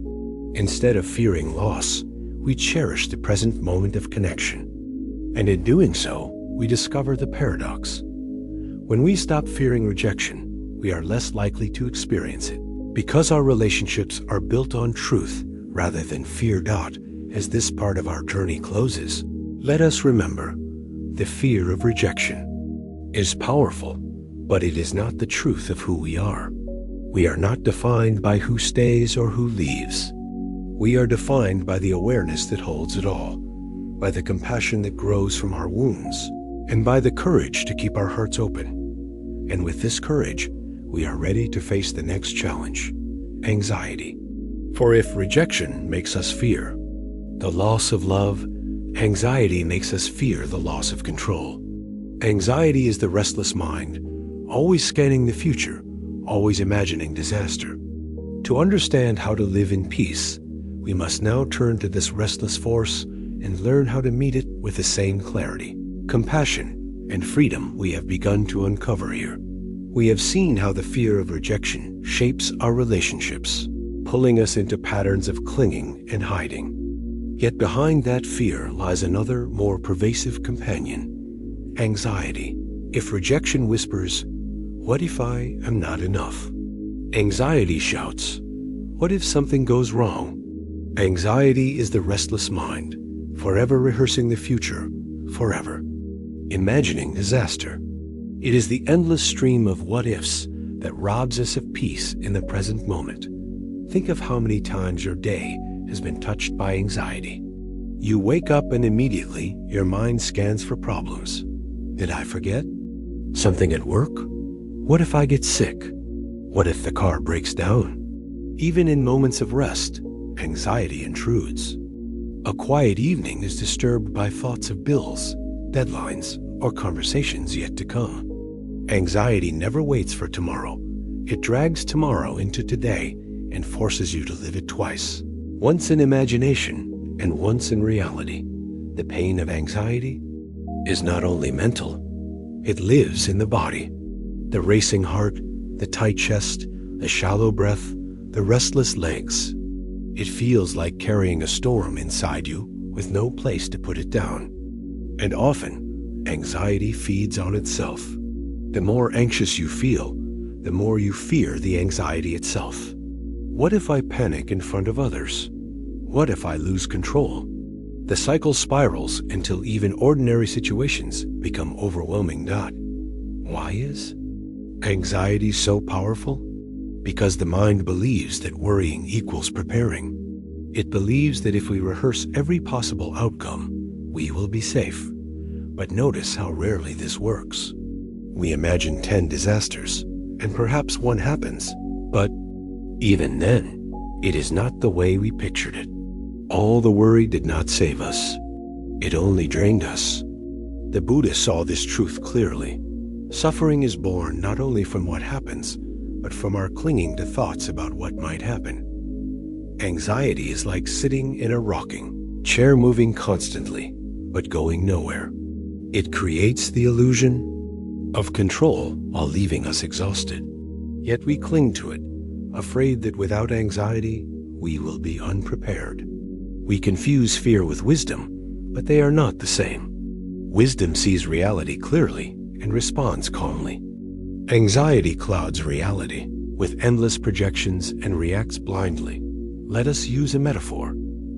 Instead of fearing loss, we cherish the present moment of connection. And in doing so, we discover the paradox. When we stop fearing rejection, we are less likely to experience it. Because our relationships are built on truth rather than fear. As this part of our journey closes, let us remember, the fear of rejection is powerful, but it is not the truth of who we are. We are not defined by who stays or who leaves. We are defined by the awareness that holds it all, by the compassion that grows from our wounds, and by the courage to keep our hearts open. And with this courage, we are ready to face the next challenge, anxiety. For if rejection makes us fear the loss of love, anxiety makes us fear the loss of control. Anxiety is the restless mind, always scanning the future, always imagining disaster. To understand how to live in peace, we must now turn to this restless force and learn how to meet it with the same clarity, compassion, and freedom we have begun to uncover here. We have seen how the fear of rejection shapes our relationships, pulling us into patterns of clinging and hiding. Yet behind that fear lies another, more pervasive companion, anxiety. If rejection whispers, "What if I am not enough?" Anxiety shouts, "What if something goes wrong?" Anxiety is the restless mind, forever rehearsing the future, forever imagining disaster. It is the endless stream of what-ifs that robs us of peace in the present moment. Think of how many times your day has been touched by anxiety. You wake up and immediately your mind scans for problems. Did I forget? Something at work? What if I get sick? What if the car breaks down? Even in moments of rest, anxiety intrudes. A quiet evening is disturbed by thoughts of bills, deadlines, or conversations yet to come. Anxiety never waits for tomorrow. It drags tomorrow into today and forces you to live it twice. Once in imagination and once in reality. The pain of anxiety is not only mental, it lives in the body. The racing heart, the tight chest, the shallow breath, the restless legs. It feels like carrying a storm inside you with no place to put it down. And often, anxiety feeds on itself. The more anxious you feel, the more you fear the anxiety itself. What if I panic in front of others? What if I lose control? The cycle spirals until even ordinary situations become overwhelming. Why is anxiety so powerful? Because the mind believes that worrying equals preparing. It believes that if we rehearse every possible outcome, we will be safe. But notice how rarely this works. We imagine 10 disasters, and perhaps one happens, but even then, it is not the way we pictured it. All the worry did not save us. It only drained us. The Buddha saw this truth clearly. Suffering is born not only from what happens, but from our clinging to thoughts about what might happen. Anxiety is like sitting in a rocking chair, moving constantly, but going nowhere. It creates the illusion of control while leaving us exhausted. Yet we cling to it, afraid that without anxiety, we will be unprepared. We confuse fear with wisdom, but they are not the same. Wisdom sees reality clearly and responds calmly. Anxiety clouds reality with endless projections and reacts blindly. Let us use a metaphor.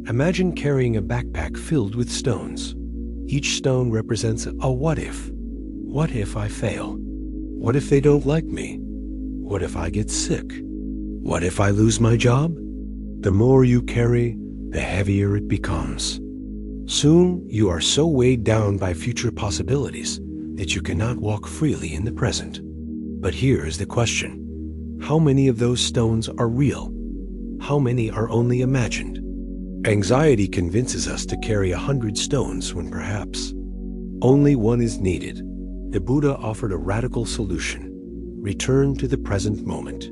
Imagine carrying a backpack filled with stones. Each stone represents a what if. What if I fail? What if they don't like me? What if I get sick? What if I lose my job? The more you carry, the heavier it becomes. Soon, you are so weighed down by future possibilities that you cannot walk freely in the present. But here is the question. How many of those stones are real? How many are only imagined? Anxiety convinces us to carry 100 stones when perhaps only one is needed. The Buddha offered a radical solution. Return to the present moment.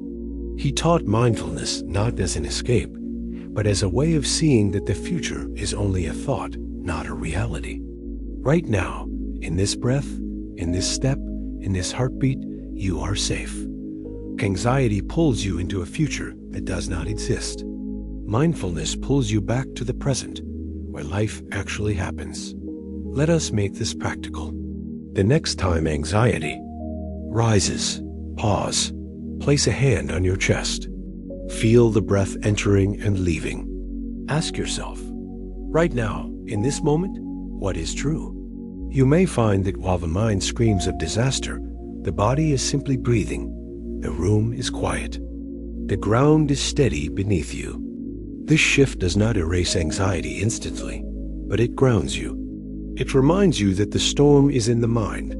He taught mindfulness not as an escape, but as a way of seeing that the future is only a thought, not a reality. Right now, in this breath, in this step, in this heartbeat, you are safe. Anxiety pulls you into a future that does not exist. Mindfulness pulls you back to the present, where life actually happens. Let us make this practical. The next time anxiety rises, pause. Place a hand on your chest. Feel the breath entering and leaving. Ask yourself, right now, in this moment, what is true? You may find that while the mind screams of disaster, the body is simply breathing. The room is quiet. The ground is steady beneath you. This shift does not erase anxiety instantly, but it grounds you. It reminds you that the storm is in the mind,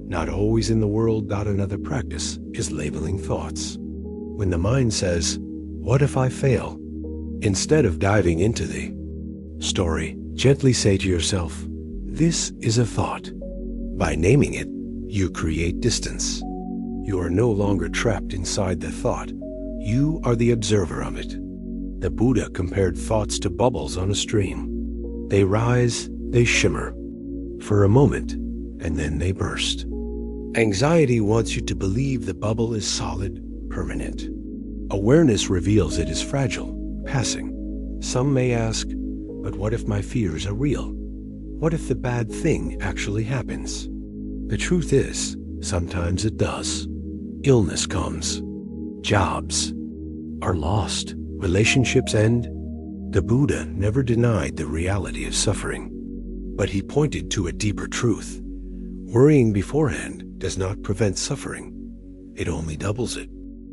not always in the world. Another practice is labeling thoughts. When the mind says, "What if I fail?" instead of diving into the story, gently say to yourself, "This is a thought." By naming it, you create distance. You are no longer trapped inside the thought. You are the observer of it. The Buddha compared thoughts to bubbles on a stream. They rise, they shimmer for a moment, and then they burst. Anxiety wants you to believe the bubble is solid, permanent. Awareness reveals it is fragile, passing. Some may ask, but what if my fears are real? What if the bad thing actually happens? The truth is, sometimes it does. Illness comes. Jobs are lost. Relationships end. The Buddha never denied the reality of suffering, but he pointed to a deeper truth. Worrying beforehand does not prevent suffering. It only doubles it.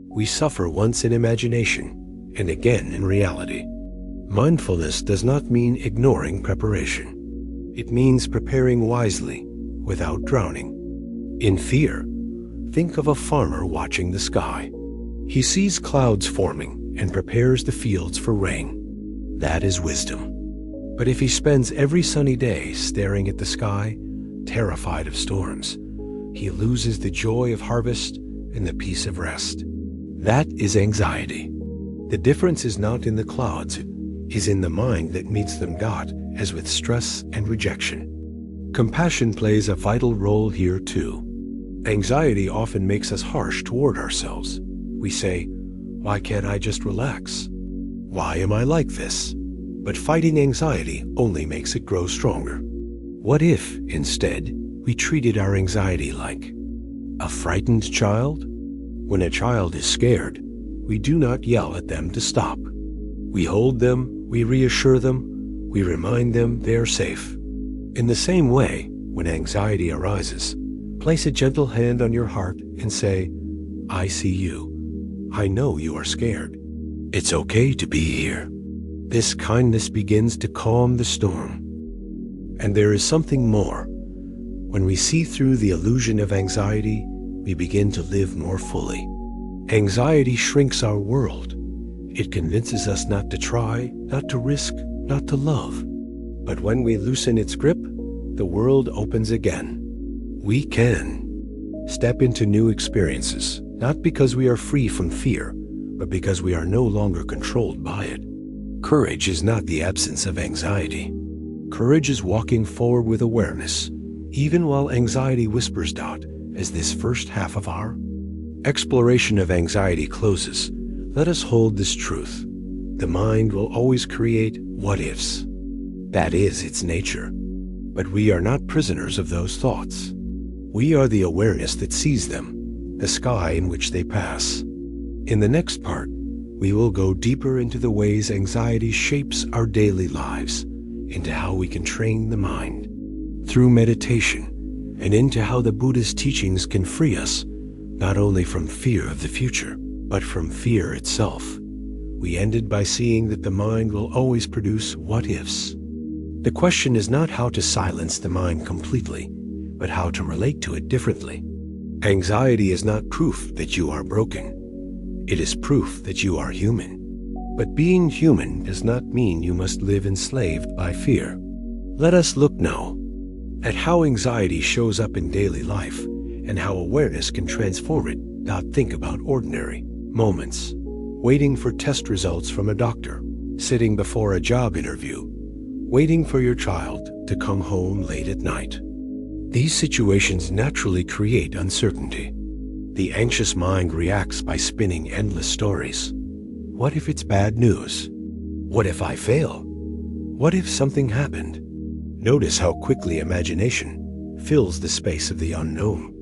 We suffer once in imagination and again in reality. Mindfulness does not mean ignoring preparation. It means preparing wisely without drowning. In fear, think of a farmer watching the sky. He sees clouds forming and prepares the fields for rain. That is wisdom. But if he spends every sunny day staring at the sky, terrified of storms, he loses the joy of harvest and the peace of rest. That is anxiety. The difference is not in the clouds, it is in the mind that meets them, as with stress and rejection. Compassion plays a vital role here too. Anxiety often makes us harsh toward ourselves. We say, "Why can't I just relax? Why am I like this?" But fighting anxiety only makes it grow stronger. What if, instead, we treated our anxiety like a frightened child? When a child is scared, we do not yell at them to stop. We hold them, we reassure them, we remind them they are safe. In the same way, when anxiety arises, place a gentle hand on your heart and say, "I see you. I know you are scared. It's okay to be here." This kindness begins to calm the storm. And there is something more. When we see through the illusion of anxiety, we begin to live more fully. Anxiety shrinks our world. It convinces us not to try, not to risk, not to love. But when we loosen its grip, the world opens again. We can step into new experiences, not because we are free from fear, but because we are no longer controlled by it. Courage is not the absence of anxiety. Courage is walking forward with awareness, even while anxiety whispers doubt, as this first half of our exploration of anxiety closes. Let us hold this truth. The mind will always create what-ifs. That is its nature. But we are not prisoners of those thoughts. We are the awareness that sees them, the sky in which they pass. In the next part, we will go deeper into the ways anxiety shapes our daily lives, into how we can train the mind through meditation, and into how the Buddhist teachings can free us, not only from fear of the future, but from fear itself. We ended by seeing that the mind will always produce what-ifs. The question is not how to silence the mind completely, but how to relate to it differently. Anxiety is not proof that you are broken. It is proof that you are human. But being human does not mean you must live enslaved by fear. Let us look now at how anxiety shows up in daily life and how awareness can transform it. Think about ordinary moments. Waiting for test results from a doctor, sitting before a job interview, waiting for your child to come home late at night. These situations naturally create uncertainty. The anxious mind reacts by spinning endless stories. What if it's bad news? What if I fail? What if something happened? Notice how quickly imagination fills the space of the unknown.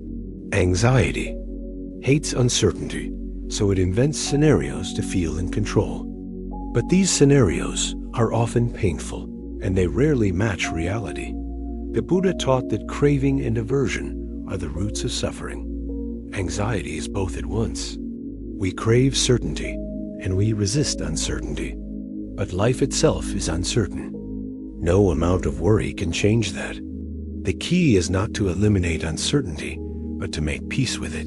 Anxiety hates uncertainty, so it invents scenarios to feel in control. But these scenarios are often painful, and they rarely match reality. The Buddha taught that craving and aversion are the roots of suffering. Anxiety is both at once. We crave certainty, and we resist uncertainty. But life itself is uncertain. No amount of worry can change that. The key is not to eliminate uncertainty, but to make peace with it.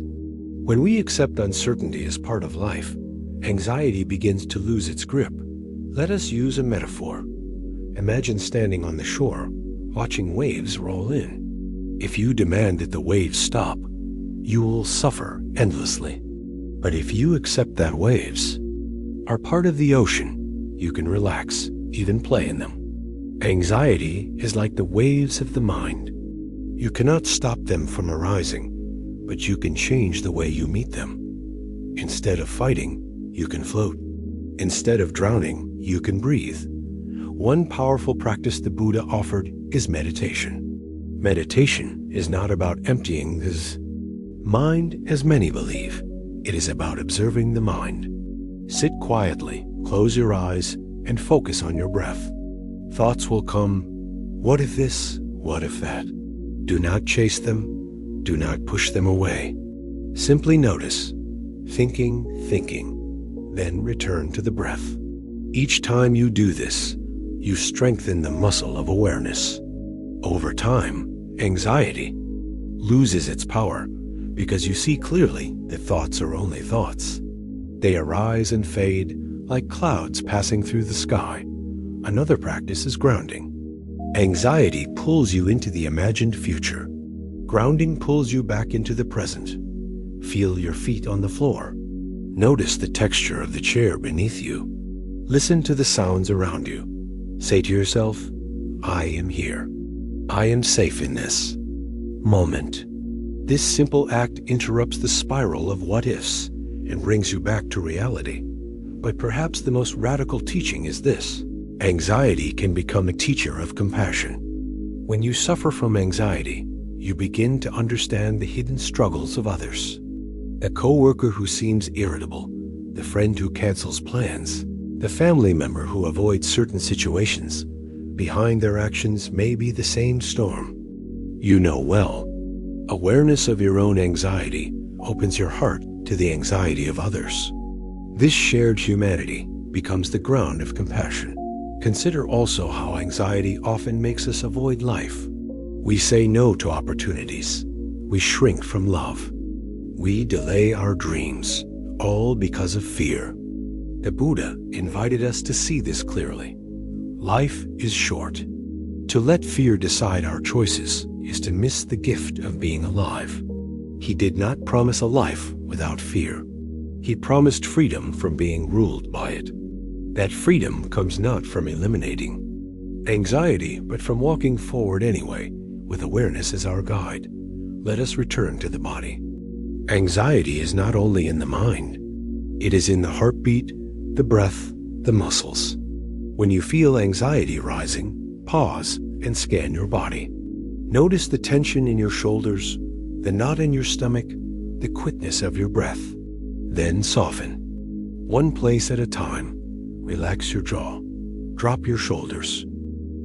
When we accept uncertainty as part of life, anxiety begins to lose its grip. Let us use a metaphor. Imagine standing on the shore, watching waves roll in. If you demand that the waves stop, you will suffer endlessly. But if you accept that waves are part of the ocean, you can relax, even play in them. Anxiety is like the waves of the mind. You cannot stop them from arising, but you can change the way you meet them. Instead of fighting, you can float. Instead of drowning, you can breathe. One powerful practice the Buddha offered is meditation. Meditation is not about emptying this mind, as many believe. It is about observing the mind. Sit quietly, close your eyes, and focus on your breath. Thoughts will come. What if this? What if that? Do not chase them. Do not push them away. Simply notice, thinking, then return to the breath. Each time you do this, you strengthen the muscle of awareness. Over time, anxiety loses its power because you see clearly that thoughts are only thoughts. They arise and fade like clouds passing through the sky. Another practice is grounding. Anxiety pulls you into the imagined future. Grounding pulls you back into the present. Feel your feet on the floor. Notice the texture of the chair beneath you. Listen to the sounds around you. Say to yourself, I am here. I am safe in this moment. This simple act interrupts the spiral of what-ifs and brings you back to reality. But perhaps the most radical teaching is this. Anxiety can become a teacher of compassion. When you suffer from anxiety, you begin to understand the hidden struggles of others. The coworker who seems irritable, the friend who cancels plans, the family member who avoids certain situations. Behind their actions may be the same storm. You know well. Awareness of your own anxiety opens your heart to the anxiety of others. This shared humanity becomes the ground of compassion. Consider also how anxiety often makes us avoid life. We say no to opportunities. We shrink from love. We delay our dreams, all because of fear. The Buddha invited us to see this clearly. Life is short. To let fear decide our choices is to miss the gift of being alive. He did not promise a life without fear. He promised freedom from being ruled by it. That freedom comes not from eliminating anxiety, but from walking forward anyway, with awareness as our guide. Let us return to the body. Anxiety is not only in the mind. It is in the heartbeat, the breath, the muscles. When you feel anxiety rising, pause and scan your body. Notice the tension in your shoulders, the knot in your stomach, the quickness of your breath. Then soften. One place at a time. Relax your jaw. Drop your shoulders.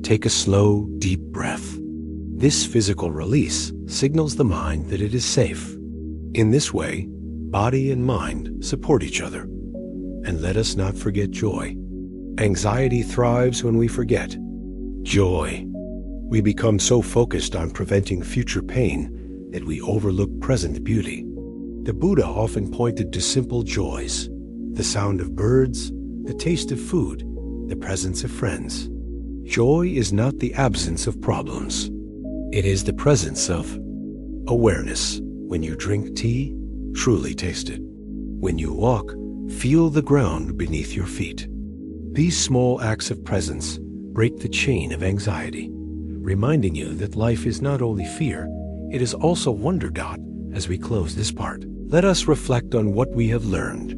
Take a slow, deep breath. This physical release signals the mind that it is safe. In this way, body and mind support each other. And let us not forget joy. Anxiety thrives when we forget joy. We become so focused on preventing future pain that we overlook present beauty. The Buddha often pointed to simple joys, the sound of birds, the taste of food, the presence of friends. Joy is not the absence of problems. It is the presence of awareness. When you drink tea, truly taste it. When you walk, feel the ground beneath your feet. These small acts of presence break the chain of anxiety, reminding you that life is not only fear, it is also wonder. As we close this part, let us reflect on what we have learned.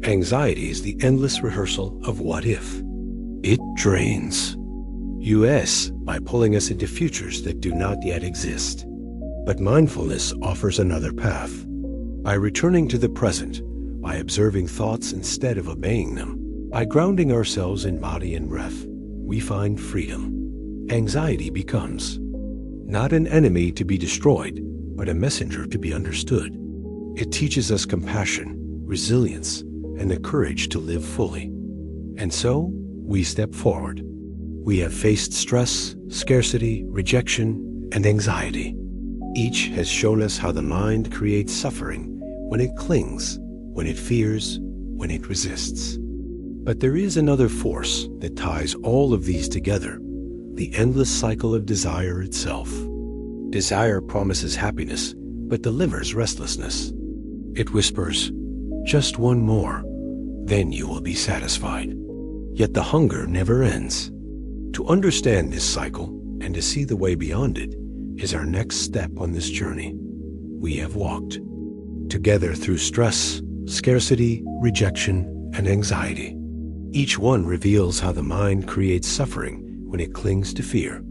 Anxiety is the endless rehearsal of what if. It drains us by pulling us into futures that do not yet exist. But mindfulness offers another path. By returning to the present, by observing thoughts instead of obeying them, by grounding ourselves in body and breath, we find freedom. Anxiety becomes not an enemy to be destroyed, but a messenger to be understood. It teaches us compassion, resilience, and the courage to live fully. And so, we step forward. We have faced stress, scarcity, rejection, and anxiety. Each has shown us how the mind creates suffering when it clings, when it fears, when it resists. But there is another force that ties all of these together, the endless cycle of desire itself. Desire promises happiness, but delivers restlessness. It whispers, "Just one more, then you will be satisfied." Yet the hunger never ends. To understand this cycle and to see the way beyond it is our next step on this journey. We have walked together through stress, scarcity, rejection, and anxiety. Each one reveals how the mind creates suffering when it clings to fear.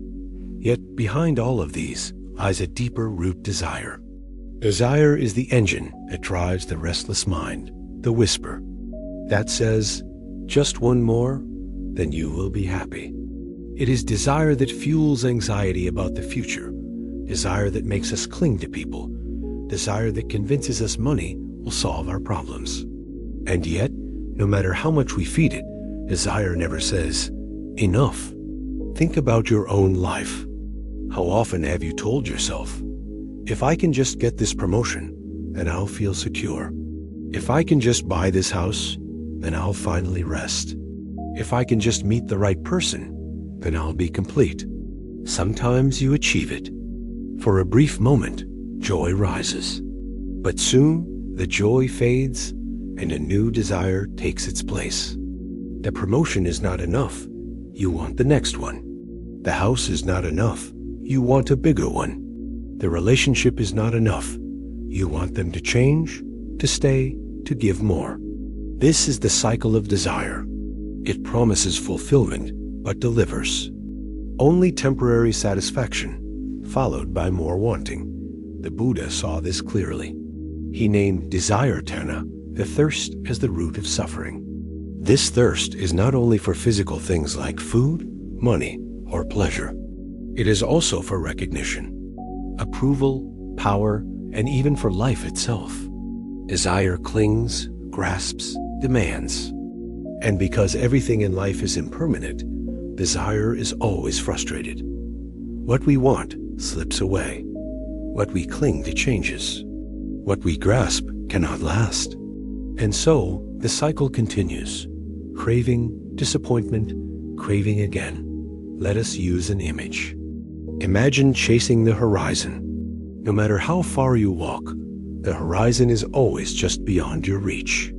Yet behind all of these lies a deeper root desire. Desire is the engine that drives the restless mind, the whisper that says, "Just one more, then you will be happy." It is desire that fuels anxiety about the future, desire that makes us cling to people, desire that convinces us money will solve our problems. And yet, no matter how much we feed it, desire never says, "Enough." Think about your own life. How often have you told yourself, "If I can just get this promotion, then I'll feel secure. If I can just buy this house, then I'll finally rest. If I can just meet the right person, then I'll be complete." Sometimes you achieve it. For a brief moment, joy rises. But soon, the joy fades and a new desire takes its place. The promotion is not enough. You want the next one. The house is not enough. You want a bigger one. The relationship is not enough. You want them to change, to stay, to give more. This is the cycle of desire. It promises fulfillment, but delivers only temporary satisfaction, followed by more wanting. The Buddha saw this clearly. He named desire tanha, the thirst, as the root of suffering. This thirst is not only for physical things like food, money, or pleasure. It is also for recognition, approval, power, and even for life itself. Desire clings, grasps, demands. And because everything in life is impermanent, desire is always frustrated. What we want slips away. What we cling to changes. What we grasp cannot last. And so the cycle continues. Craving, disappointment, craving again. Let us use an image. Imagine chasing the horizon. No matter how far you walk, the horizon is always just beyond your reach.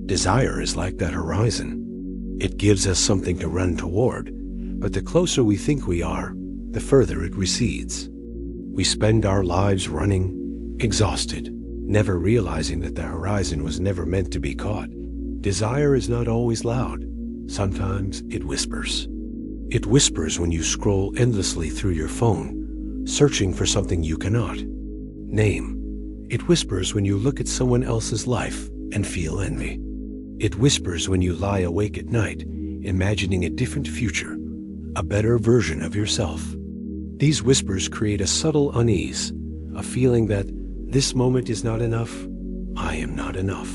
Desire is like that horizon. It gives us something to run toward, but the closer we think we are, the further it recedes. We spend our lives running, exhausted, never realizing that the horizon was never meant to be caught. Desire is not always loud. Sometimes it whispers. It whispers when you scroll endlessly through your phone, searching for something you cannot name. It whispers when you look at someone else's life and feel envy. It whispers when you lie awake at night, imagining a different future, a better version of yourself. These whispers create a subtle unease, a feeling that this moment is not enough, I am not enough.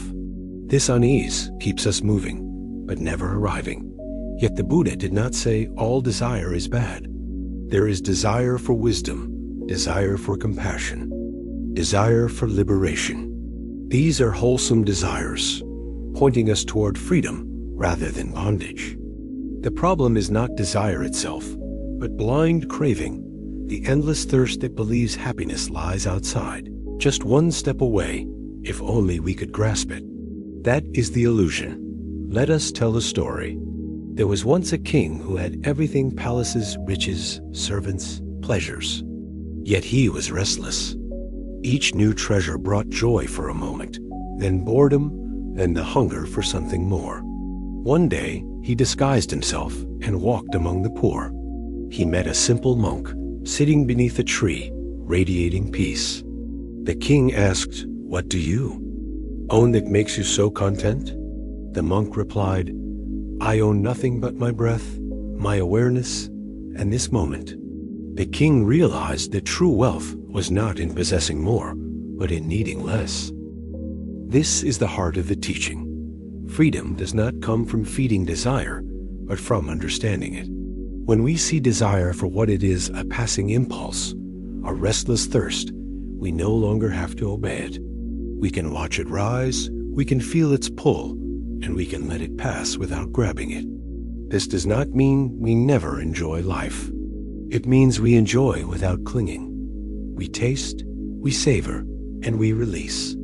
This unease keeps us moving, but never arriving. Yet the Buddha did not say all desire is bad. There is desire for wisdom, desire for compassion, desire for liberation. These are wholesome desires, pointing us toward freedom rather than bondage. The problem is not desire itself, but blind craving, the endless thirst that believes happiness lies outside, just one step away, if only we could grasp it. That is the illusion. Let us tell a story. There was once a king who had everything: palaces, riches, servants, pleasures. Yet he was restless. Each new treasure brought joy for a moment, then boredom, then the hunger for something more. One day, he disguised himself and walked among the poor. He met a simple monk, sitting beneath a tree, radiating peace. The king asked, "What do you own that makes you so content?" The monk replied, "I own nothing but my breath, my awareness, and this moment." The king realized that true wealth was not in possessing more, but in needing less. This is the heart of the teaching. Freedom does not come from feeding desire, but from understanding it. When we see desire for what it is, a passing impulse, a restless thirst, we no longer have to obey it. We can watch it rise, we can feel its pull, and we can let it pass without grabbing it. This does not mean we never enjoy life. It means we enjoy without clinging. We taste, we savor, and we release.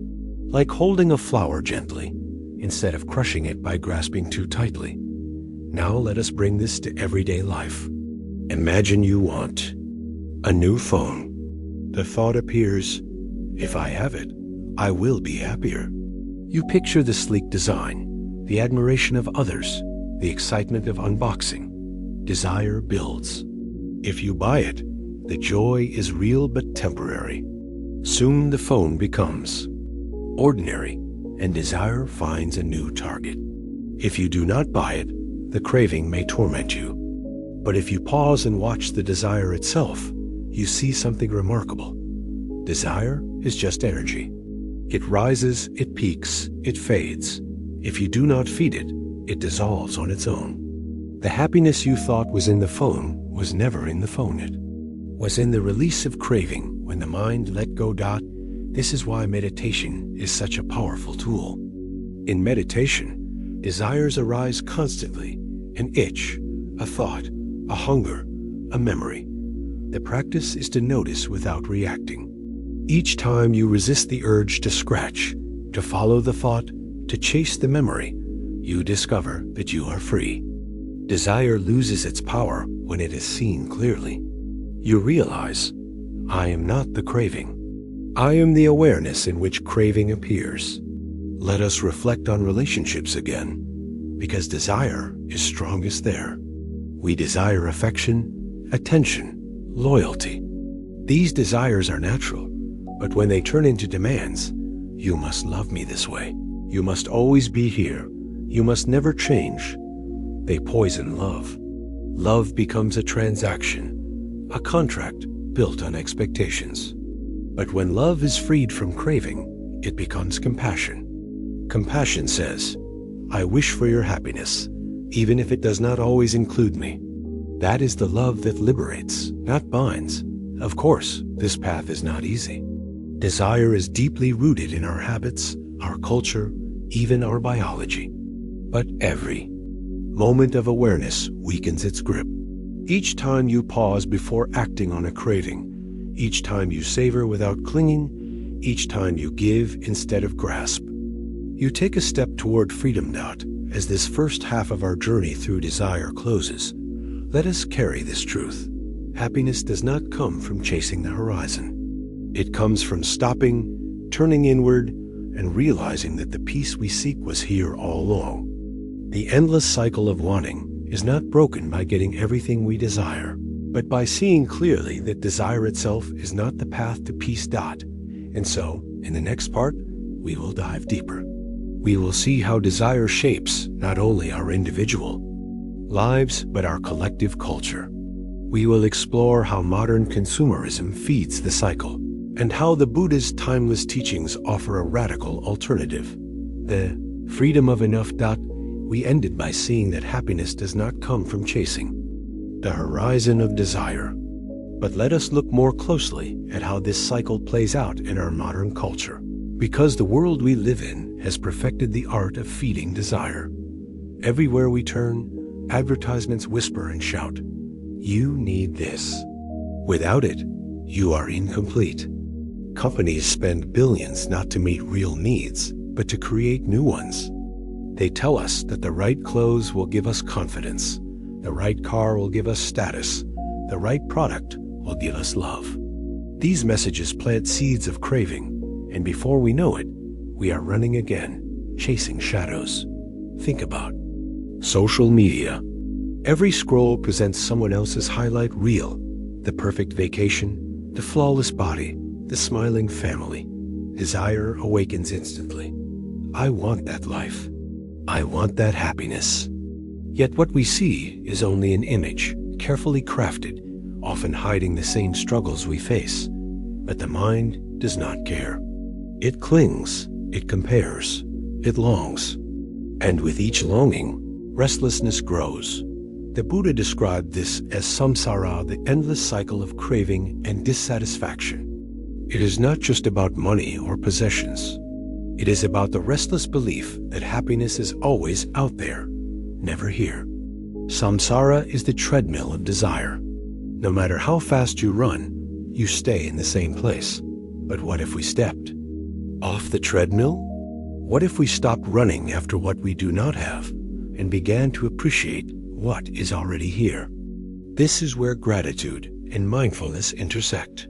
Like holding a flower gently, instead of crushing it by grasping too tightly. Now let us bring this to everyday life. Imagine you want a new phone. The thought appears, if I have it, I will be happier. You picture the sleek design, the admiration of others, the excitement of unboxing. Desire builds. If you buy it, the joy is real but temporary. Soon the phone becomes ordinary, and desire finds a new target. If you do not buy it, the craving may torment you. But if you pause and watch the desire itself, you see something remarkable. Desire is just energy. It rises, it peaks, it fades. If you do not feed it, it dissolves on its own. The happiness you thought was in the phone was never in the phone. It was in the release of craving when the mind let go. This is why meditation is such a powerful tool. In meditation, desires arise constantly, an itch, a thought, a hunger, a memory. The practice is to notice without reacting. Each time you resist the urge to scratch, to follow the thought, to chase the memory, you discover that you are free. Desire loses its power when it is seen clearly. You realize, I am not the craving. I am the awareness in which craving appears. Let us reflect on relationships again, because desire is strongest there. We desire affection, attention, loyalty. These desires are natural, but when they turn into demands, you must love me this way. You must always be here. You must never change. They poison love. Love becomes a transaction, a contract built on expectations. But when love is freed from craving, it becomes compassion. Compassion says, I wish for your happiness, even if it does not always include me. That is the love that liberates, not binds. Of course, this path is not easy. Desire is deeply rooted in our habits, our culture, even our biology. But every moment of awareness weakens its grip. Each time you pause before acting on a craving, each time you savor without clinging, each time you give instead of grasp, you take a step toward freedom. As this first half of our journey through desire closes, let us carry this truth. Happiness does not come from chasing the horizon. It comes from stopping, turning inward, and realizing that the peace we seek was here all along. The endless cycle of wanting is not broken by getting everything we desire, but by seeing clearly that desire itself is not the path to peace. And so, in the next part, we will dive deeper. We will see how desire shapes not only our individual lives, but our collective culture. We will explore how modern consumerism feeds the cycle, and how the Buddha's timeless teachings offer a radical alternative. The freedom of enough. We ended by seeing that happiness does not come from chasing the horizon of desire. But let us look more closely at how this cycle plays out in our modern culture. Because the world we live in has perfected the art of feeding desire. Everywhere we turn, advertisements whisper and shout, "You need this. Without it, you are incomplete." Companies spend billions not to meet real needs, but to create new ones. They tell us that the right clothes will give us confidence, the right car will give us status, the right product will give us love. These messages plant seeds of craving, and before we know it, we are running again, chasing shadows. Think about social media. Every scroll presents someone else's highlight reel, the perfect vacation, the flawless body, the smiling family. Desire awakens instantly. I want that life. I want that happiness. Yet what we see is only an image, carefully crafted, often hiding the same struggles we face. But the mind does not care. It clings, it compares, it longs. And with each longing, restlessness grows. The Buddha described this as samsara, the endless cycle of craving and dissatisfaction. It is not just about money or possessions. It is about the restless belief that happiness is always out there, never here. Samsara is the treadmill of desire. No matter how fast you run, you stay in the same place. But what if we stepped off the treadmill? What if we stopped running after what we do not have and began to appreciate what is already here? This is where gratitude and mindfulness intersect.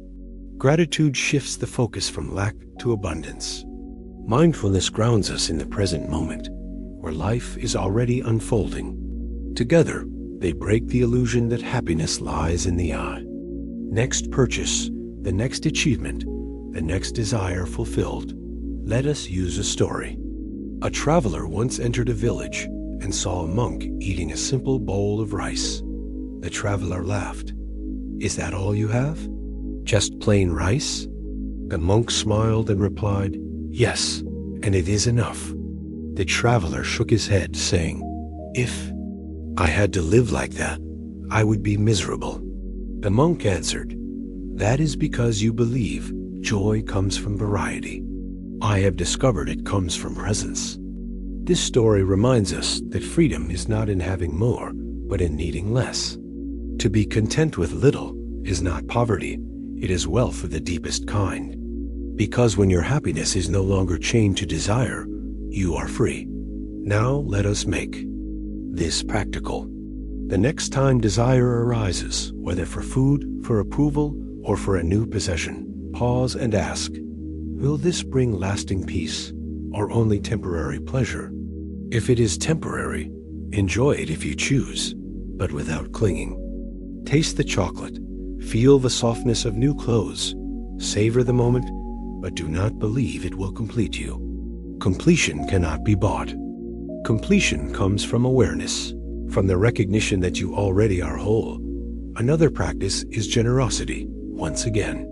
Gratitude shifts the focus from lack to abundance. Mindfulness grounds us in the present moment, where life is already unfolding. Together, they break the illusion that happiness lies in the eye. Next purchase, the next achievement, the next desire fulfilled. Let us use a story. A traveler once entered a village and saw a monk eating a simple bowl of rice. The traveler laughed. "Is that all you have? Just plain rice?" The monk smiled and replied, "Yes, and it is enough." The traveler shook his head, saying, "If I had to live like that, I would be miserable." The monk answered, "That is because you believe joy comes from variety. I have discovered it comes from presence." This story reminds us that freedom is not in having more, but in needing less. To be content with little is not poverty, it is wealth of the deepest kind. Because when your happiness is no longer chained to desire, you are free. Now let us make this practical. The next time desire arises, whether for food, for approval, or for a new possession, pause and ask, will this bring lasting peace or only temporary pleasure? If it is temporary, enjoy it if you choose, but without clinging. Taste the chocolate, feel the softness of new clothes, savor the moment, but do not believe it will complete you. Completion cannot be bought. Completion comes from awareness, from the recognition that you already are whole. Another practice is generosity, once again.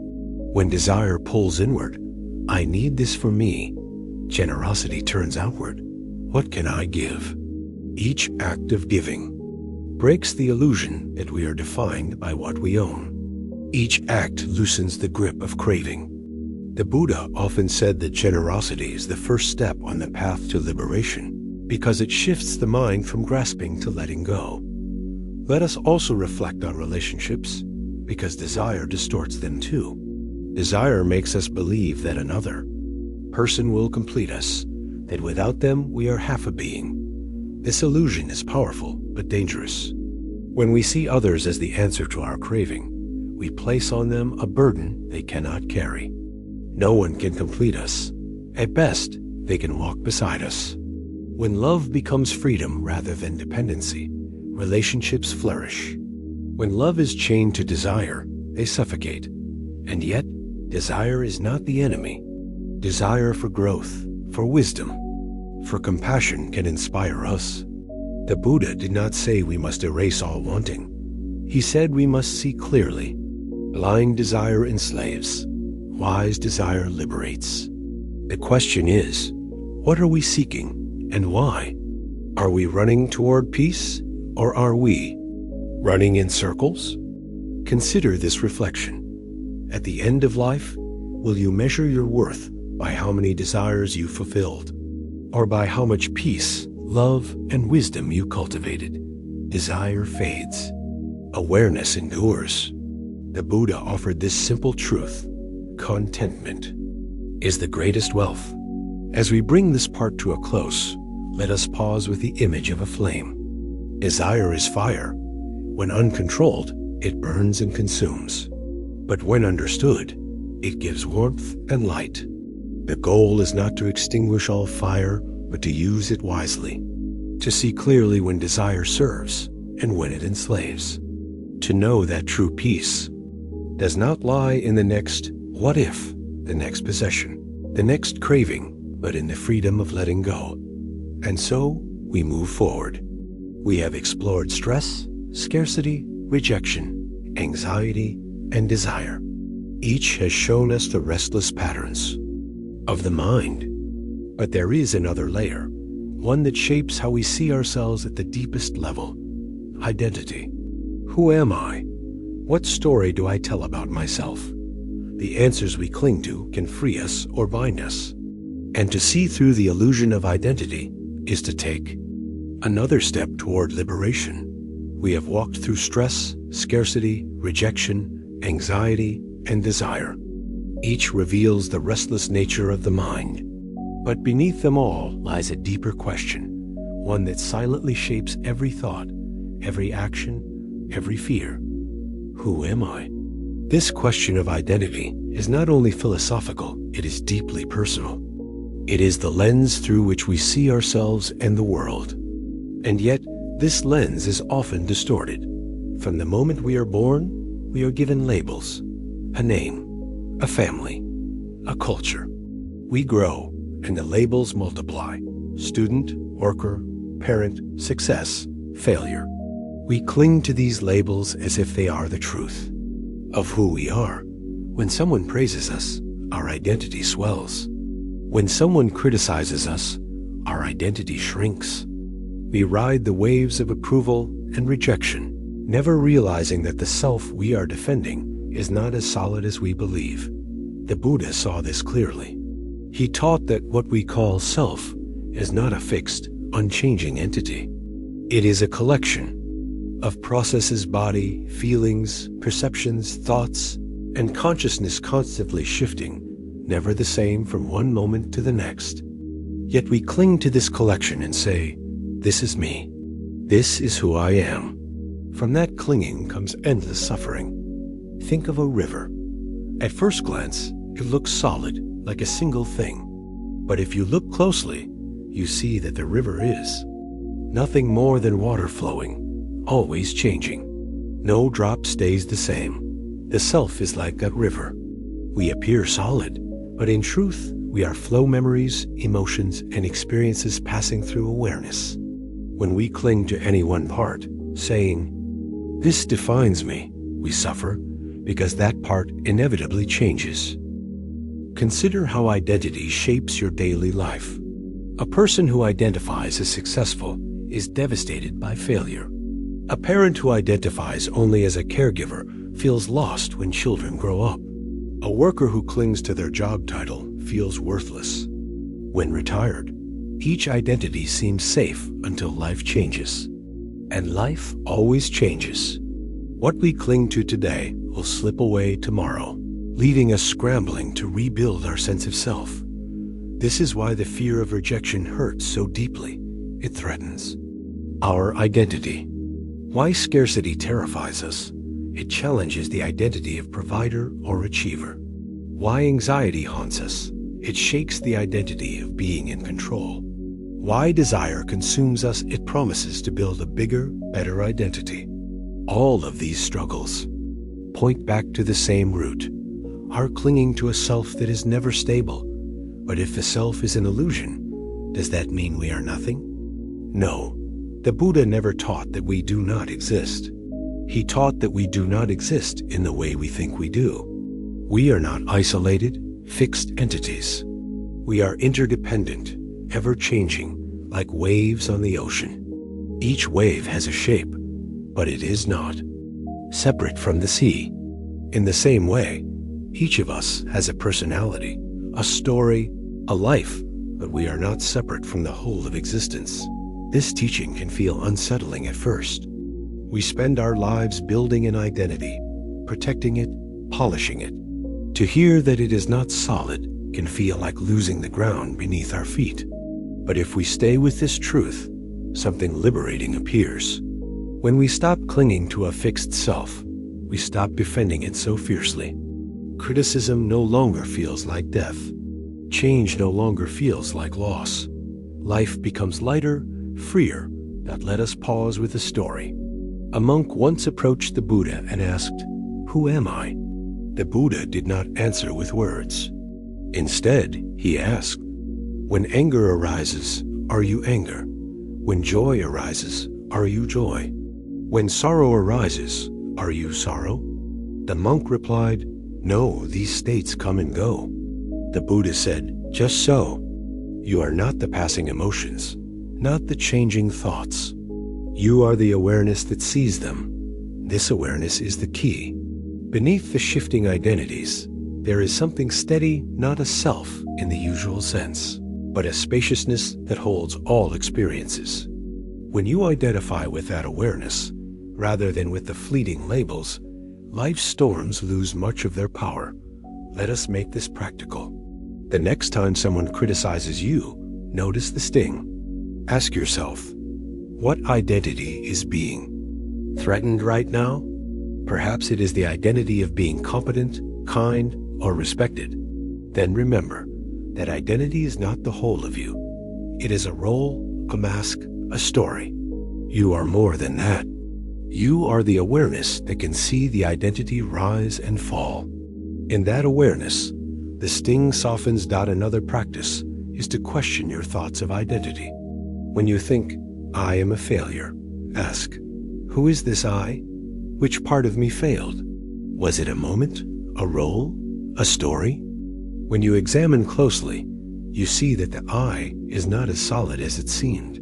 When desire pulls inward, I need this for me, generosity turns outward. What can I give? Each act of giving breaks the illusion that we are defined by what we own. Each act loosens the grip of craving. The Buddha often said that generosity is the first step on the path to liberation, because it shifts the mind from grasping to letting go. Let us also reflect on relationships, because desire distorts them too. Desire makes us believe that another person will complete us, that without them we are half a being. This illusion is powerful but dangerous. When we see others as the answer to our craving, we place on them a burden they cannot carry. No one can complete us. At best, they can walk beside us. When love becomes freedom rather than dependency, relationships flourish. When love is chained to desire, they suffocate. And yet, desire is not the enemy. Desire for growth, for wisdom, for compassion can inspire us. The Buddha did not say we must erase all wanting. He said we must see clearly. Blind desire enslaves. Wise desire liberates. The question is, what are we seeking and why? Are we running toward peace, or are we running in circles? Consider this reflection. At the end of life, will you measure your worth by how many desires you fulfilled, or by how much peace, love, and wisdom you cultivated? Desire fades. Awareness endures. The Buddha offered this simple truth: contentment is the greatest wealth. As we bring this part to a close, let us pause with the image of a flame. Desire is fire. When uncontrolled, it burns and consumes. But when understood, it gives warmth and light. The goal is not to extinguish all fire, but to use it wisely. To see clearly when desire serves and when it enslaves. To know that true peace does not lie in the next what if, the next possession, the next craving, but in the freedom of letting go. And so we move forward. We have explored stress, scarcity, rejection, anxiety, and desire. Each has shown us the restless patterns of the mind. But there is another layer, one that shapes how we see ourselves at the deepest level: identity. Who am I? What story do I tell about myself? The answers we cling to can free us or bind us. And to see through the illusion of identity is to take another step toward liberation. We have walked through stress, scarcity, rejection, anxiety, and desire. Each reveals the restless nature of the mind. But beneath them all lies a deeper question, one that silently shapes every thought, every action, every fear. Who am I? This question of identity is not only philosophical, it is deeply personal. It is the lens through which we see ourselves and the world. And yet, this lens is often distorted. From the moment we are born, we are given labels: a name, a family, a culture. We grow, and the labels multiply: student, worker, parent, success, failure. We cling to these labels as if they are the truth of who we are. When someone praises us, our identity swells. When someone criticizes us, our identity shrinks. We ride the waves of approval and rejection, never realizing that the self we are defending is not as solid as we believe. The Buddha saw this clearly. He taught that what we call self is not a fixed, unchanging entity. It is a collection of processes, body, feelings, perceptions, thoughts, and consciousness constantly shifting, never the same from one moment to the next. Yet we cling to this collection and say, "This is me. This is who I am." From that clinging comes endless suffering. Think of a river. At first glance, it looks solid, like a single thing. But if you look closely, you see that the river is nothing more than water flowing, always changing. No drop stays the same. The self is like that river. We appear solid, but in truth, we are flow memories, emotions, and experiences passing through awareness. When we cling to any one part, saying, "This defines me," we suffer because that part inevitably changes. Consider how identity shapes your daily life. A person who identifies as successful is devastated by failure. A parent who identifies only as a caregiver feels lost when children grow up. A worker who clings to their job title feels worthless when retired. Each identity seems safe until life changes. And life always changes. What we cling to today will slip away tomorrow, leaving us scrambling to rebuild our sense of self. This is why the fear of rejection hurts so deeply. It threatens our identity. Why scarcity terrifies us? It challenges the identity of provider or achiever. Why anxiety haunts us? It shakes the identity of being in control. Why desire consumes us? It promises to build a bigger, better identity. All of these struggles point back to the same root, our clinging to a self that is never stable. But if the self is an illusion, does that mean we are nothing? No. The Buddha never taught that we do not exist. He taught that we do not exist in the way we think we do. We are not isolated, fixed entities. We are interdependent, ever-changing, like waves on the ocean. Each wave has a shape, but it is not separate from the sea. In the same way, each of us has a personality, a story, a life, but we are not separate from the whole of existence. This teaching can feel unsettling at first. We spend our lives building an identity, protecting it, polishing it. To hear that it is not solid can feel like losing the ground beneath our feet. But if we stay with this truth, something liberating appears. When we stop clinging to a fixed self, we stop defending it so fiercely. Criticism no longer feels like death. Change no longer feels like loss. Life becomes lighter, freer. That let us pause with a story. A monk once approached the Buddha and asked, "Who am I?" The Buddha did not answer with words. Instead, he asked, "When anger arises, are you anger? When joy arises, are you joy? When sorrow arises, are you sorrow?" The monk replied, "No, these states come and go." The Buddha said, "Just so. You are not the passing emotions, not the changing thoughts. You are the awareness that sees them. This awareness is the key. Beneath the shifting identities, there is something steady, not a self in the usual sense, but a spaciousness that holds all experiences. When you identify with that awareness, rather than with the fleeting labels, life's storms lose much of their power. Let us make this practical. The next time someone criticizes you, notice the sting. Ask yourself, what identity is being threatened right now? Perhaps it is the identity of being competent, kind, or respected. Then remember that identity is not the whole of you. It is a role, a mask, a story. You are more than that. You are the awareness that can see the identity rise and fall. In that awareness, the sting softens. Another practice is to question your thoughts of identity. When you think, "I am a failure," ask, "Who is this I? Which part of me failed? Was it a moment, a role, a story?" When you examine closely, you see that the I is not as solid as it seemed.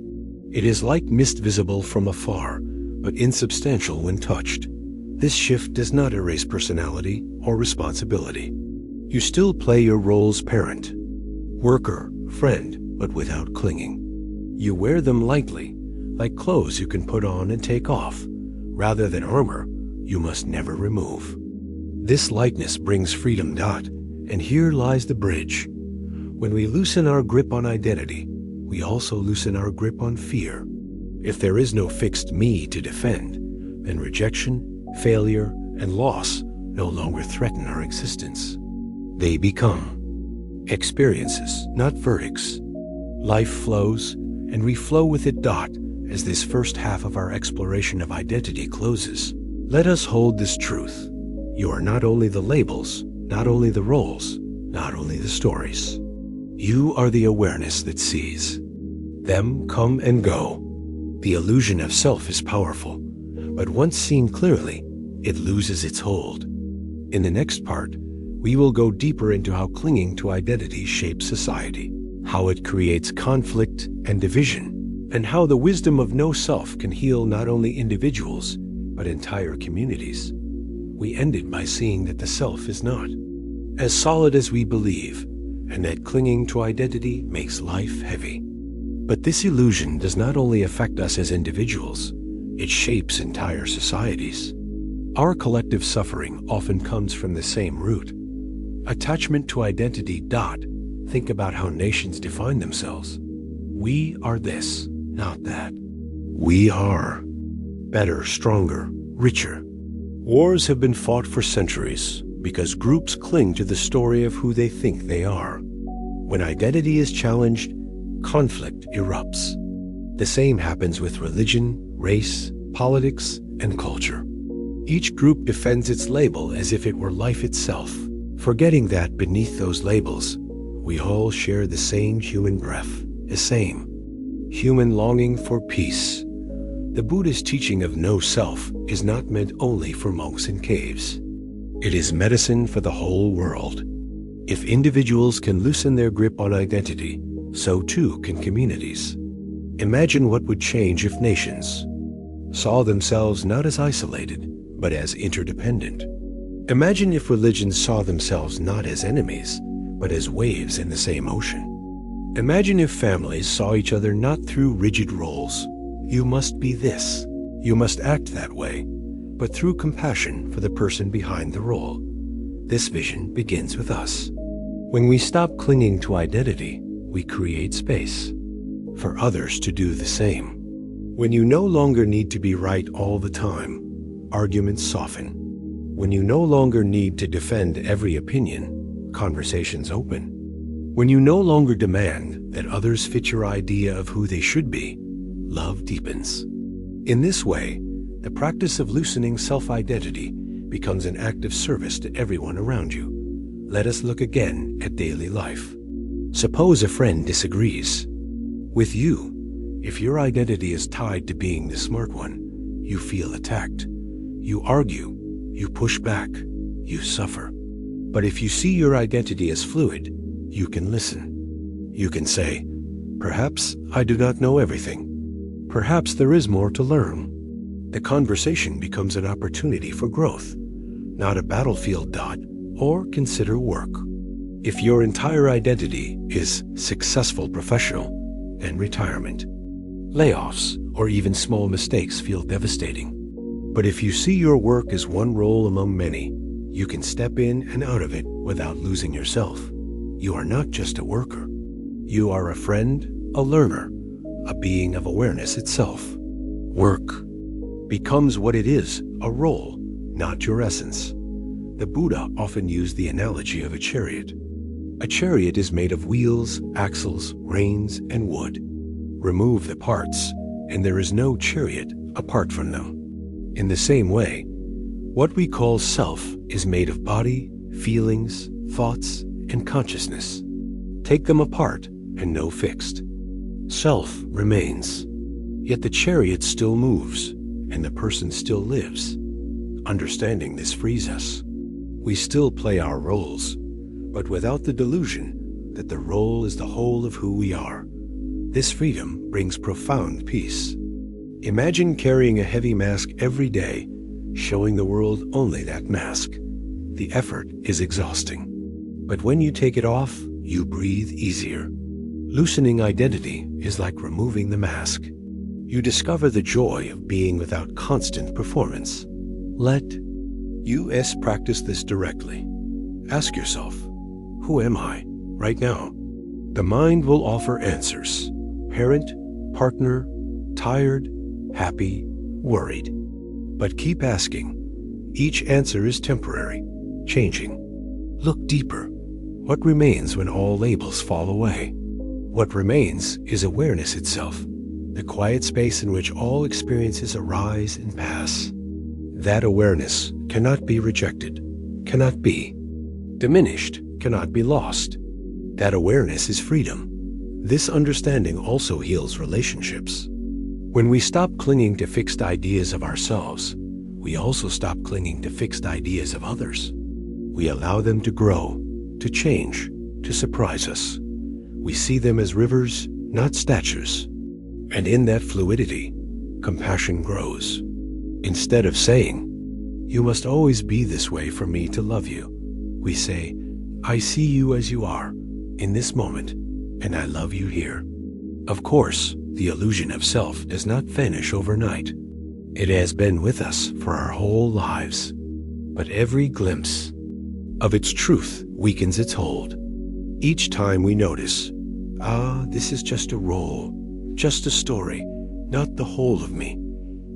It is like mist visible from afar, but insubstantial when touched. This shift does not erase personality or responsibility. You still play your roles: parent, worker, friend, but without clinging. You wear them lightly, like clothes you can put on and take off, rather than armor you must never remove. This lightness brings freedom. And here lies the bridge. When we loosen our grip on identity, we also loosen our grip on fear. If there is no fixed me to defend, then rejection, failure, and loss no longer threaten our existence. They become experiences, not verdicts. Life flows, and we flow with it. As this first half of our exploration of identity closes, let us hold this truth. You are not only the labels, not only the roles, not only the stories. You are the awareness that sees. Them come and go. The illusion of self is powerful, but once seen clearly, it loses its hold. In the next part, we will go deeper into how clinging to identity shapes society, how it creates conflict and division, and how the wisdom of no self can heal not only individuals, but entire communities. We ended by seeing that the self is not as solid as we believe, and that clinging to identity makes life heavy. But this illusion does not only affect us as individuals, It shapes entire societies. Our collective suffering often comes from the same root. Attachment to identity. Think about how nations define themselves. We are this, not that. We are better, stronger, richer. Wars have been fought for centuries because groups cling to the story of who they think they are. When identity is challenged, conflict erupts. The same happens with religion, race, politics, and culture. Each group defends its label as if it were life itself, forgetting that beneath those labels, we all share the same human breath, the same human longing for peace. The Buddhist teaching of no self is not meant only for monks in caves. It is medicine for the whole world. If individuals can loosen their grip on identity, so too can communities. Imagine what would change if nations saw themselves not as isolated, but as interdependent. Imagine if religions saw themselves not as enemies, but as waves in the same ocean. Imagine if families saw each other not through rigid roles. You must be this, you must act that way, but through compassion for the person behind the role. This vision begins with us. When we stop clinging to identity, we create space for others to do the same. When you no longer need to be right all the time, arguments soften. When you no longer need to defend every opinion, conversations open. When you no longer demand that others fit your idea of who they should be, love deepens. In this way, the practice of loosening self-identity becomes an act of service to everyone around you. Let us look again at daily life. Suppose a friend disagrees with you. If your identity is tied to being the smart one, you feel attacked. You argue, you push back, you suffer. But if you see your identity as fluid, you can listen. You can say, perhaps I do not know everything. Perhaps there is more to learn. The conversation becomes an opportunity for growth, not a battlefield. Or consider work. If your entire identity is successful professional, then retirement, layoffs, or even small mistakes feel devastating. But if you see your work as one role among many, you can step in and out of it without losing yourself. You are not just a worker. You are a friend, a learner, a being of awareness itself. Work becomes what it is, a role, not your essence. The Buddha often used the analogy of a chariot. A chariot is made of wheels, axles, reins, and wood. Remove the parts, and there is no chariot apart from them. In the same way, what we call self is made of body, feelings, thoughts, and consciousness. Take them apart, and no fixed. Self remains, yet the chariot still moves, and the person still lives. Understanding this frees us. We still play our roles, but without the delusion that the role is the whole of who we are. This freedom brings profound peace. Imagine carrying a heavy mask every day, showing the world only that mask. The effort is exhausting. But when you take it off, you breathe easier. Loosening identity is like removing the mask. You discover the joy of being without constant performance. Let us practice this directly. Ask yourself, who am I right now? The mind will offer answers. Parent, partner, tired, happy, worried. But keep asking. Each answer is temporary, changing. Look deeper. What remains when all labels fall away? What remains is awareness itself, the quiet space in which all experiences arise and pass. That awareness cannot be rejected, cannot be diminished, cannot be lost. That awareness is freedom. This understanding also heals relationships. When we stop clinging to fixed ideas of ourselves, we also stop clinging to fixed ideas of others. We allow them to grow, to change, to surprise us. We see them as rivers, not statues. And in that fluidity, compassion grows. Instead of saying, "You must always be this way for me to love you," we say, "I see you as you are, in this moment, and I love you here." Of course, the illusion of self does not vanish overnight. It has been with us for our whole lives, but every glimpse of its truth weakens its hold. Each time we notice, this is just a role, just a story, not the whole of me,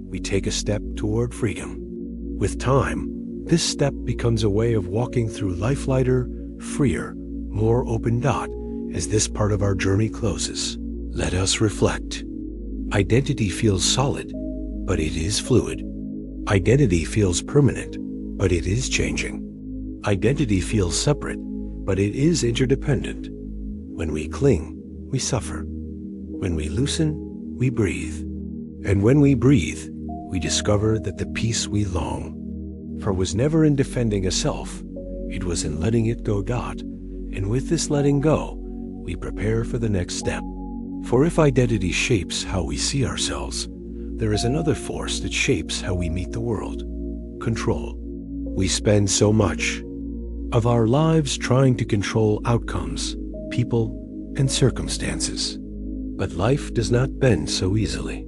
we take a step toward freedom. With time, this step becomes a way of walking through life lighter, freer, more open dot as this part of our journey closes. Let us reflect. Identity feels solid, but it is fluid. Identity feels permanent, but it is changing. Identity feels separate, but it is interdependent. When we cling, we suffer. When we loosen, we breathe. And when we breathe, we discover that the peace we long for was never in defending a self, it was in letting it go dot. And with this letting go, we prepare for the next step. For if identity shapes how we see ourselves, there is another force that shapes how we meet the world: control. We spend so much of our lives trying to control outcomes, people, and circumstances. But life does not bend so easily.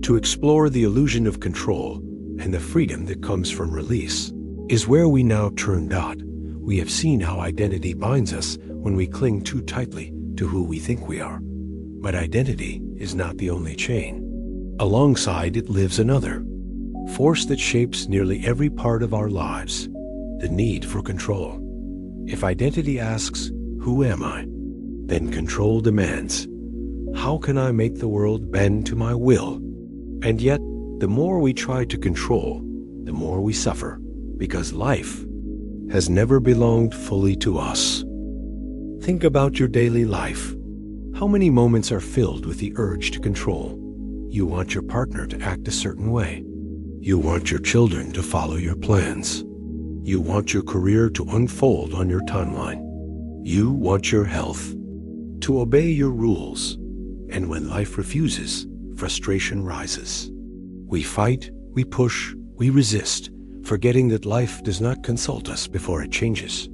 To explore the illusion of control and the freedom that comes from release is where we now turn dot. We have seen how identity binds us when we cling too tightly to who we think we are. But identity is not the only chain. Alongside it lives another force that shapes nearly every part of our lives: the need for control. If identity asks, "Who am I?" then control demands, "How can I make the world bend to my will?" And yet, the more we try to control, the more we suffer, because life has never belonged fully to us. Think about your daily life. How many moments are filled with the urge to control? You want your partner to act a certain way. You want your children to follow your plans. You want your career to unfold on your timeline. You want your health to obey your rules. And when life refuses, frustration rises. We fight, we push, we resist, forgetting that life does not consult us before it changes.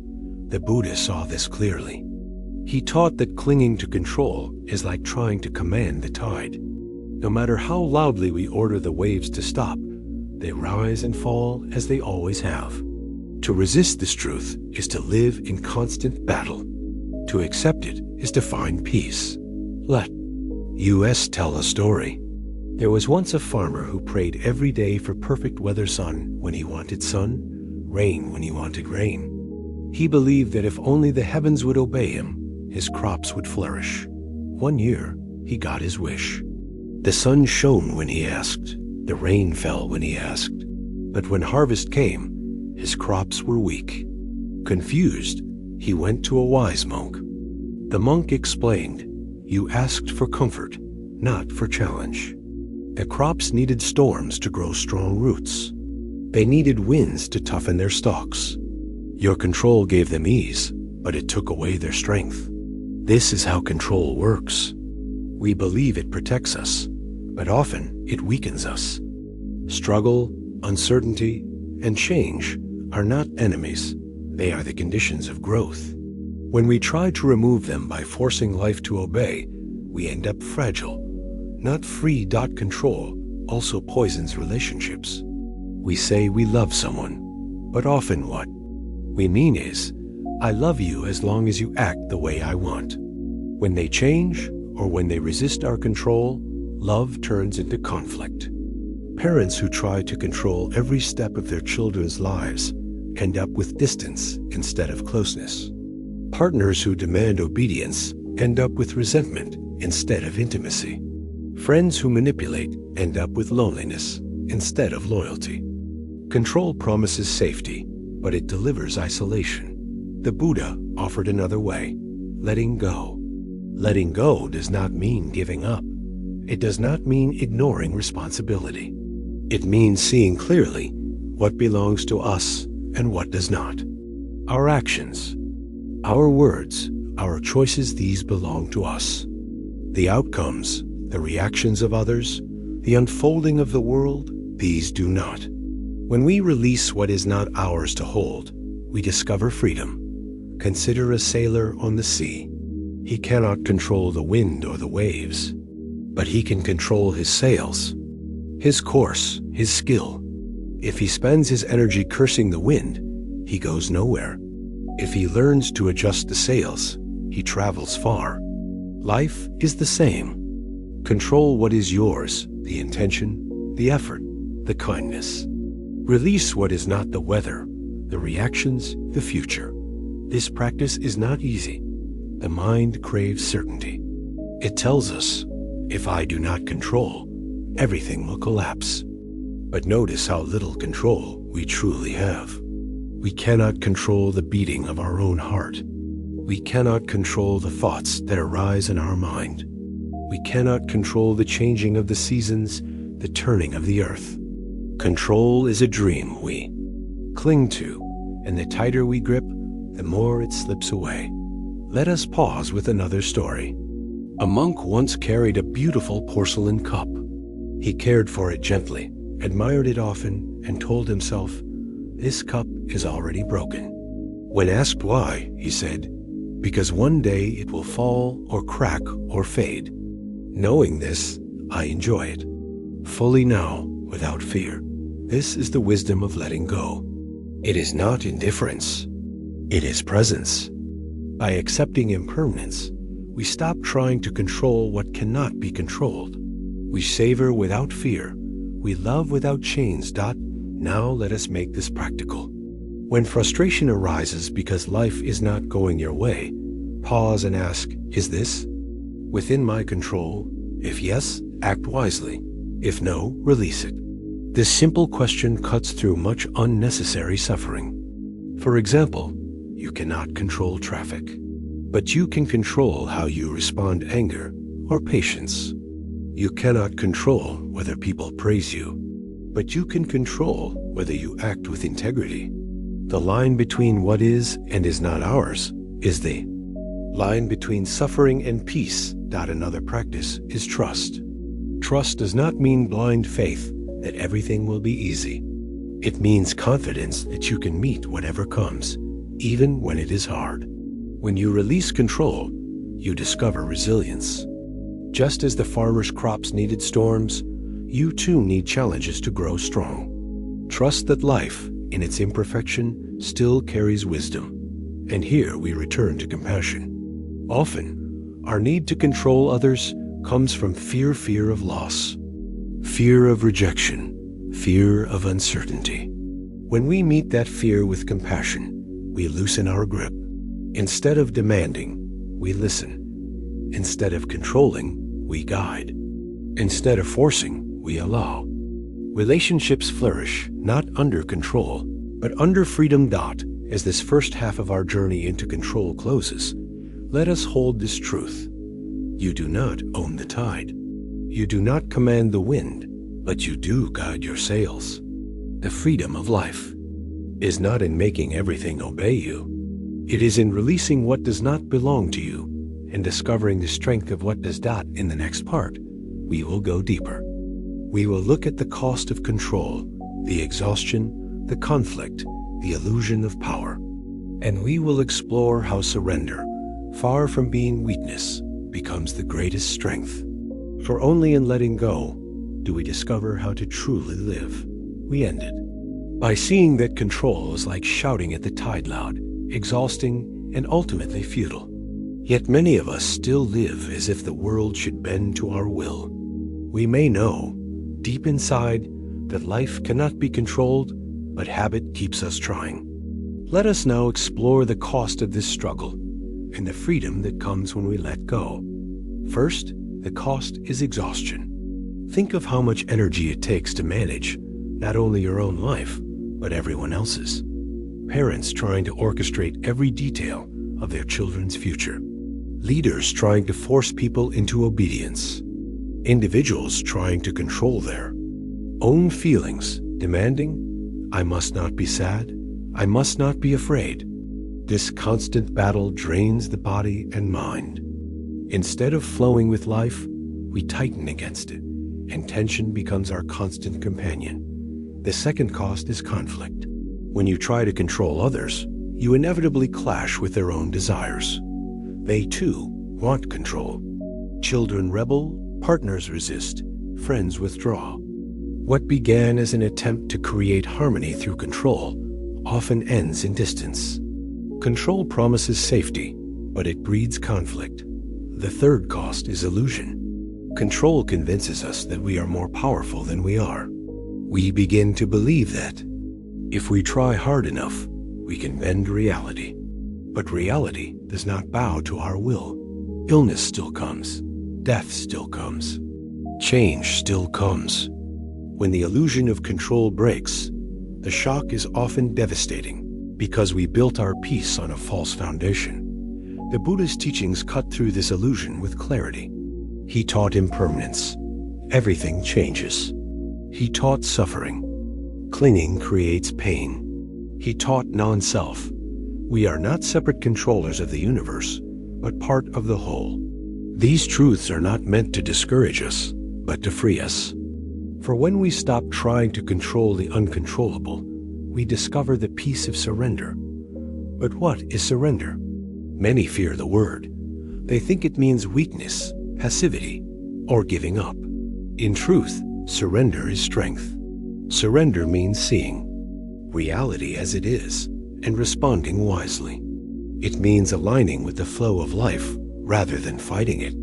The Buddha saw this clearly. He taught that clinging to control is like trying to command the tide. No matter how loudly we order the waves to stop, they rise and fall as they always have. To resist this truth is to live in constant battle. To accept it is to find peace. Let us tell a story. There was once a farmer who prayed every day for perfect weather, sun when he wanted sun, rain when he wanted rain. He believed that if only the heavens would obey him, his crops would flourish. One year, he got his wish. The sun shone when he asked, the rain fell when he asked. But when harvest came, his crops were weak. Confused, he went to a wise monk. The monk explained, "You asked for comfort, not for challenge." The crops needed storms to grow strong roots. They needed winds to toughen their stalks. Your control gave them ease, but it took away their strength. This is how control works. We believe it protects us, but often it weakens us. Struggle, uncertainty, and change are not enemies. They are the conditions of growth. When we try to remove them by forcing life to obey, we end up fragile. Not free. Control also poisons relationships. We say we love someone, but often what we mean is, "I love you as long as you act the way I want." When they change or when they resist our control, love turns into conflict. Parents who try to control every step of their children's lives end up with distance instead of closeness. Partners who demand obedience end up with resentment instead of intimacy. Friends who manipulate end up with loneliness instead of loyalty. Control promises safety, but it delivers isolation. The Buddha offered another way: letting go. Letting go does not mean giving up. It does not mean ignoring responsibility. It means seeing clearly what belongs to us and what does not. Our actions, our words, our choices, these belong to us. The outcomes, the reactions of others, the unfolding of the world, these do not. When we release what is not ours to hold, we discover freedom. Consider a sailor on the sea. He cannot control the wind or the waves, but he can control his sails. his course, his skill. If he spends his energy cursing the wind, he goes nowhere. If he learns to adjust the sails, he travels far. Life is the same. Control what is yours, the intention, the effort, the kindness. Release what is not the weather, the reactions, the future. This practice is not easy. The mind craves certainty. It tells us, if I do not control, everything will collapse. But notice how little control we truly have. We cannot control the beating of our own heart. We cannot control the thoughts that arise in our mind. We cannot control the changing of the seasons, the turning of the earth. Control is a dream we cling to, and the tighter we grip, the more it slips away. Let us pause with another story. A monk once carried a beautiful porcelain cup. He cared for it gently, admired it often, and told himself, "This cup is already broken." When asked why, he said, "Because one day it will fall or crack or fade. Knowing this, I enjoy it fully now, without fear." This is the wisdom of letting go. It is not indifference. It is presence. By accepting impermanence, we stop trying to control what cannot be controlled. We savor without fear. We love without chains. Now let us make this practical. When frustration arises because life is not going your way, pause and ask, is this within my control? If yes, act wisely. If no, release it. This simple question cuts through much unnecessary suffering. For example, you cannot control traffic, but you can control how you respond to anger or patience. You cannot control whether people praise you, but you can control whether you act with integrity. The line between what is and is not ours is the line between suffering and peace. Another practice is trust. Trust does not mean blind faith that everything will be easy. It means confidence that you can meet whatever comes, even when it is hard. When you release control, you discover resilience. Just as the farmer's crops needed storms, you too need challenges to grow strong. Trust that life, in its imperfection, still carries wisdom. And here we return to compassion. Often, our need to control others comes from fear of loss, fear of rejection, fear of uncertainty. When we meet that fear with compassion, we loosen our grip. Instead of demanding, we listen. Instead of controlling, we guide. Instead of forcing, we allow. Relationships flourish not under control, but under freedom. As this first half of our journey into control closes, let us hold this truth. You do not own the tide. You do not command the wind, but you do guide your sails. The freedom of life is not in making everything obey you. It is in releasing what does not belong to you and discovering the strength of what does. In the next part, we will go deeper. We will look at the cost of control, the exhaustion, the conflict, the illusion of power. And we will explore how surrender, far from being weakness, becomes the greatest strength. For only in letting go do we discover how to truly live. We ended by seeing that control is like shouting at the tide loud, exhausting, and ultimately futile. Yet many of us still live as if the world should bend to our will. We may know, deep inside, that life cannot be controlled, but habit keeps us trying. Let us now explore the cost of this struggle and the freedom that comes when we let go. First, the cost is exhaustion. Think of how much energy it takes to manage not only your own life, but everyone else's. Parents trying to orchestrate every detail of their children's future. Leaders trying to force people into obedience. Individuals trying to control their own feelings, demanding, I must not be sad, I must not be afraid. This constant battle drains the body and mind. Instead of flowing with life, we tighten against it, and tension becomes our constant companion. The second cost is conflict. When you try to control others, you inevitably clash with their own desires. They too want control. Children rebel, partners resist, friends withdraw. What began as an attempt to create harmony through control often ends in distance. Control promises safety, but it breeds conflict. The third cost is illusion. Control convinces us that we are more powerful than we are. We begin to believe that if we try hard enough, we can bend reality. But reality does not bow to our will. Illness still comes. Death still comes. Change still comes. When the illusion of control breaks, the shock is often devastating because we built our peace on a false foundation. The Buddha's teachings cut through this illusion with clarity. He taught impermanence. Everything changes. He taught suffering. Clinging creates pain. He taught non-self. We are not separate controllers of the universe, but part of the whole. These truths are not meant to discourage us, but to free us. For when we stop trying to control the uncontrollable, we discover the peace of surrender. But what is surrender? Many fear the word. They think it means weakness, passivity, or giving up. In truth, surrender is strength. Surrender means seeing reality as it is and responding wisely. It means aligning with the flow of life rather than fighting it.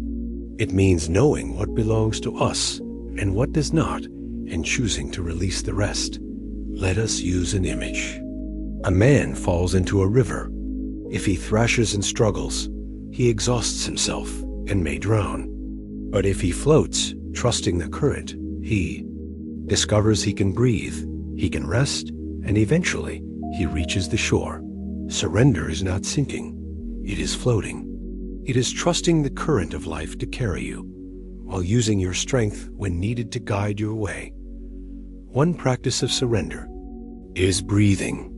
It means knowing what belongs to us and what does not, and choosing to release the rest. Let us use an image. A man falls into a river. If he thrashes and struggles, he exhausts himself and may drown. But if he floats, trusting the current, he discovers he can breathe, he can rest, and eventually he reaches the shore. Surrender is not sinking, it is floating. It is trusting the current of life to carry you, while using your strength when needed to guide your way. One practice of surrender is breathing.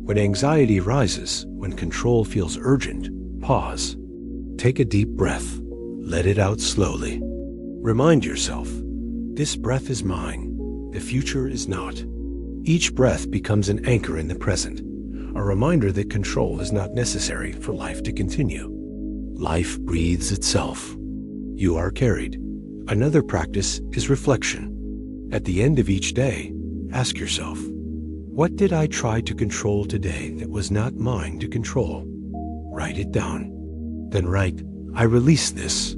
When anxiety rises, when control feels urgent, pause. Take a deep breath. Let it out slowly. Remind yourself, this breath is mine. The future is not. Each breath becomes an anchor in the present, a reminder that control is not necessary for life to continue. Life breathes itself. You are carried. Another practice is reflection. At the end of each day, ask yourself, what did I try to control today that was not mine to control? Write it down. Then write, I release this.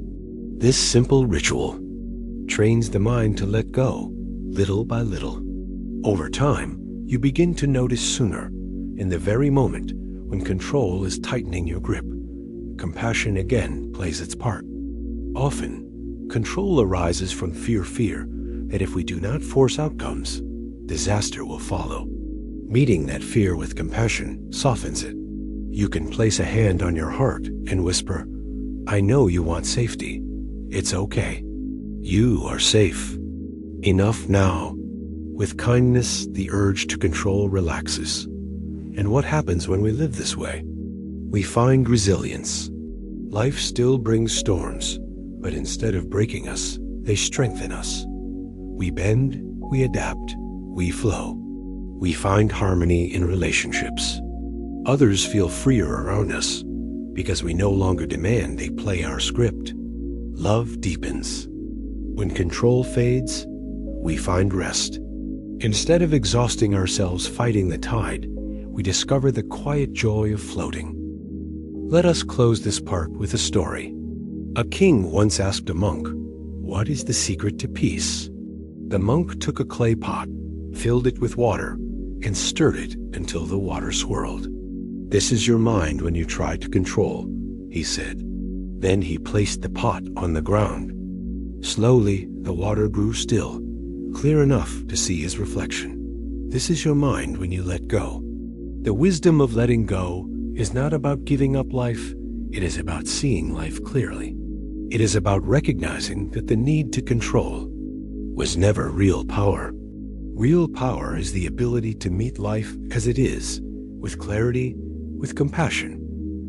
This simple ritual trains the mind to let go, little by little. Over time, you begin to notice sooner, in the very moment when control is tightening your grip, compassion again plays its part. Often, control arises from fear that if we do not force outcomes, disaster will follow. Meeting that fear with compassion softens it. You can place a hand on your heart and whisper, I know you want safety. It's okay. You are safe. Enough now. With kindness, the urge to control relaxes. And what happens when we live this way? We find resilience. Life still brings storms, but instead of breaking us, they strengthen us. We bend, we adapt, we flow. We find harmony in relationships. Others feel freer around us because we no longer demand they play our script. Love deepens. When control fades, we find rest. Instead of exhausting ourselves fighting the tide, we discover the quiet joy of floating. Let us close this part with a story. A king once asked a monk, what is the secret to peace? The monk took a clay pot, filled it with water, and stirred it until the water swirled. This is your mind when you try to control, he said. Then he placed the pot on the ground. Slowly, the water grew still, clear enough to see his reflection. This is your mind when you let go. The wisdom of letting go is not about giving up life, it is about seeing life clearly. It is about recognizing that the need to control was never real power. Real power is the ability to meet life as it is, with clarity, with compassion,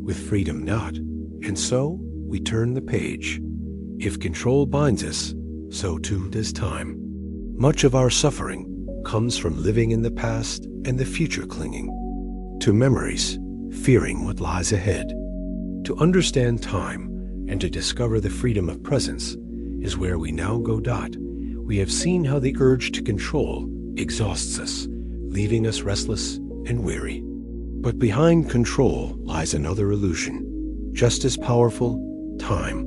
with freedom not. And so, we turn the page. If control binds us, so too does time. Much of our suffering comes from living in the past and the future clinging to memories, fearing what lies ahead. To understand time and to discover the freedom of presence is where we now go. we have seen how the urge to control exhausts us, leaving us restless and weary. But behind control lies another illusion, just as powerful: time.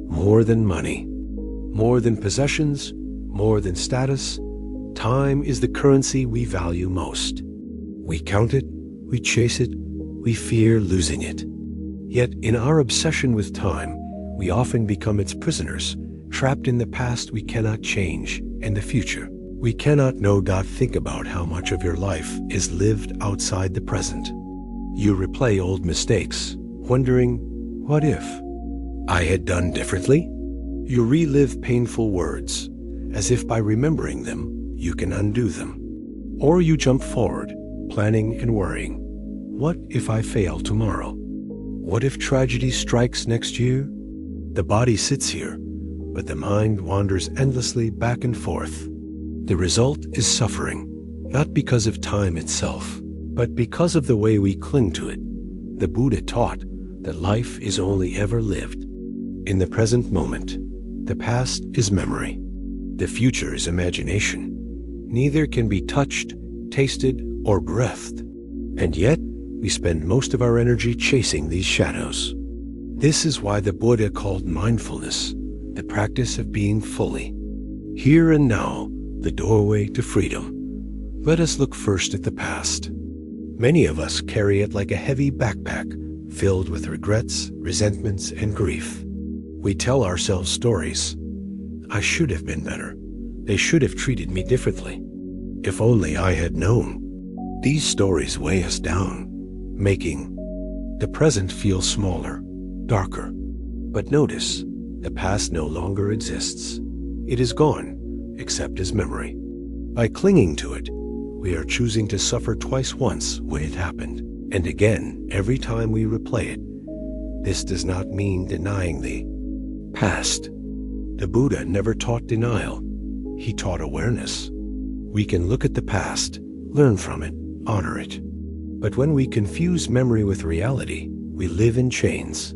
More than money, more than possessions, more than status, time is the currency we value most. We count it, we chase it, we fear losing it. Yet in our obsession with time, we often become its prisoners, trapped in the past we cannot change and the future we cannot know. Think about how much of your life is lived outside the present. You replay old mistakes, wondering, what if I had done differently? You relive painful words, as if by remembering them, you can undo them. Or you jump forward, planning and worrying. What if I fail tomorrow? What if tragedy strikes next year? The body sits here, but the mind wanders endlessly back and forth. The result is suffering, not because of time itself, but because of the way we cling to it. The Buddha taught that life is only ever lived in the present moment. The past is memory. The future is imagination. Neither can be touched, tasted, or breathed. And yet, we spend most of our energy chasing these shadows. This is why the Buddha called mindfulness the practice of being fully here and now, the doorway to freedom. Let us look first at the past. Many of us carry it like a heavy backpack filled with regrets, resentments, and grief. We tell ourselves stories. I should have been better. They should have treated me differently. If only I had known. These stories weigh us down, making the present feel smaller, darker. But notice, the past no longer exists. It is gone, except as memory. By clinging to it, we are choosing to suffer twice: once when it happened, and again every time we replay it. This does not mean denying the past. The Buddha never taught denial. He taught awareness. We can look at the past, learn from it, honor it. But when we confuse memory with reality, we live in chains.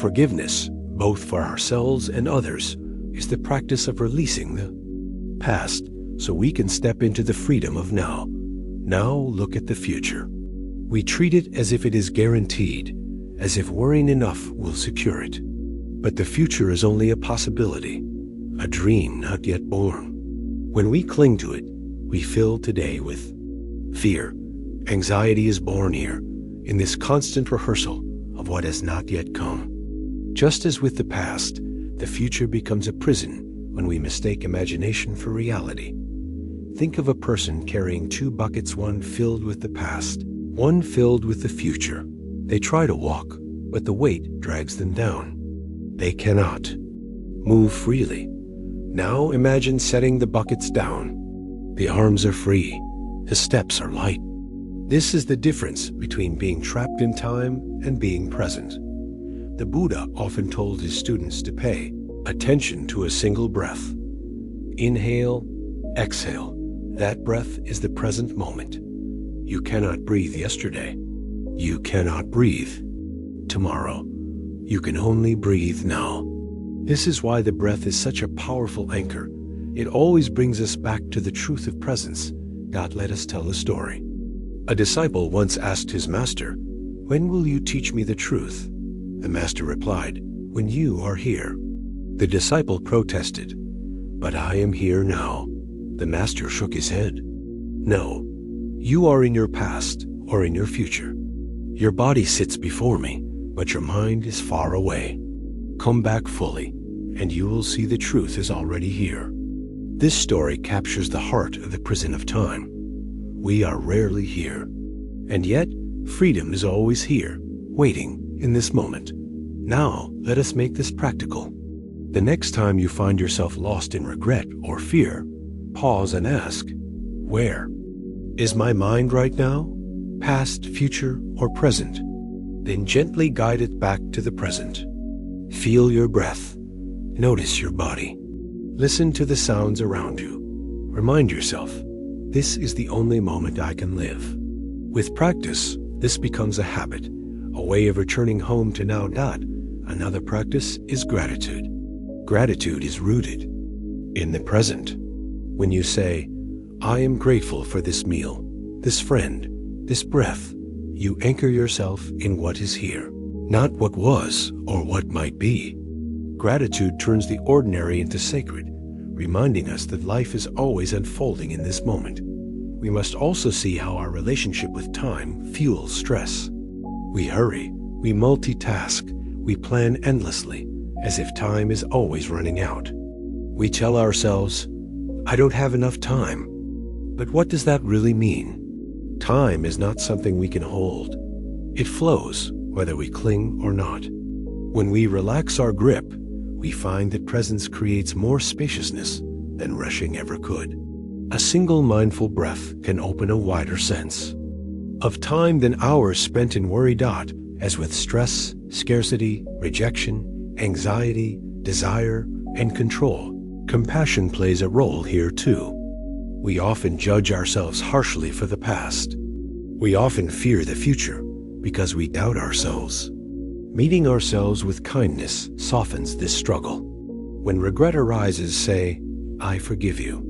Forgiveness, both for ourselves and others, is the practice of releasing the past so we can step into the freedom of now. Now look at the future. We treat it as if it is guaranteed, as if worrying enough will secure it. But the future is only a possibility, a dream not yet born. When we cling to it, we fill today with fear. Anxiety is born here, in this constant rehearsal of what has not yet come. Just as with the past, the future becomes a prison when we mistake imagination for reality. Think of a person carrying two buckets, one filled with the past, one filled with the future. They try to walk, but the weight drags them down. They cannot move freely. Now imagine setting the buckets down. The arms are free. The steps are light. This is the difference between being trapped in time and being present. The Buddha often told his students to pay attention to a single breath. Inhale, exhale. That breath is the present moment. You cannot breathe yesterday. You cannot breathe tomorrow. You can only breathe now. This is why the breath is such a powerful anchor. It always brings us back to the truth of presence. God, let us tell a story. A disciple once asked his master, "When will you teach me the truth?" The master replied, "When you are here." The disciple protested, "But I am here now." The master shook his head. "No, you are in your past or in your future. Your body sits before me, but your mind is far away. Come back fully, and you will see the truth is already here." This story captures the heart of the prison of time. We are rarely here, and yet freedom is always here, waiting in this moment. Now, let us make this practical. The next time you find yourself lost in regret or fear, pause and ask, where is my mind right now? Past, future, or present? Then gently guide it back to the present. Feel your breath. Notice your body. Listen to the sounds around you. Remind yourself, this is the only moment I can live. With practice, this becomes a habit, a way of returning home to now. Another practice is gratitude. Gratitude is rooted in the present. When you say, I am grateful for this meal, this friend, this breath, you anchor yourself in what is here, not what was or what might be. Gratitude turns the ordinary into sacred, reminding us that life is always unfolding in this moment. We must also see how our relationship with time fuels stress. We hurry, we multitask, we plan endlessly, as if time is always running out. We tell ourselves, I don't have enough time. But what does that really mean? Time is not something we can hold. It flows, whether we cling or not. When we relax our grip, we find that presence creates more spaciousness than rushing ever could. A single mindful breath can open a wider sense of time than hours spent in worried as with stress, scarcity, rejection, anxiety, desire, and control. Compassion plays a role here too. We often judge ourselves harshly for the past. We often fear the future because we doubt ourselves. Meeting ourselves with kindness softens this struggle. When regret arises, say, I forgive you.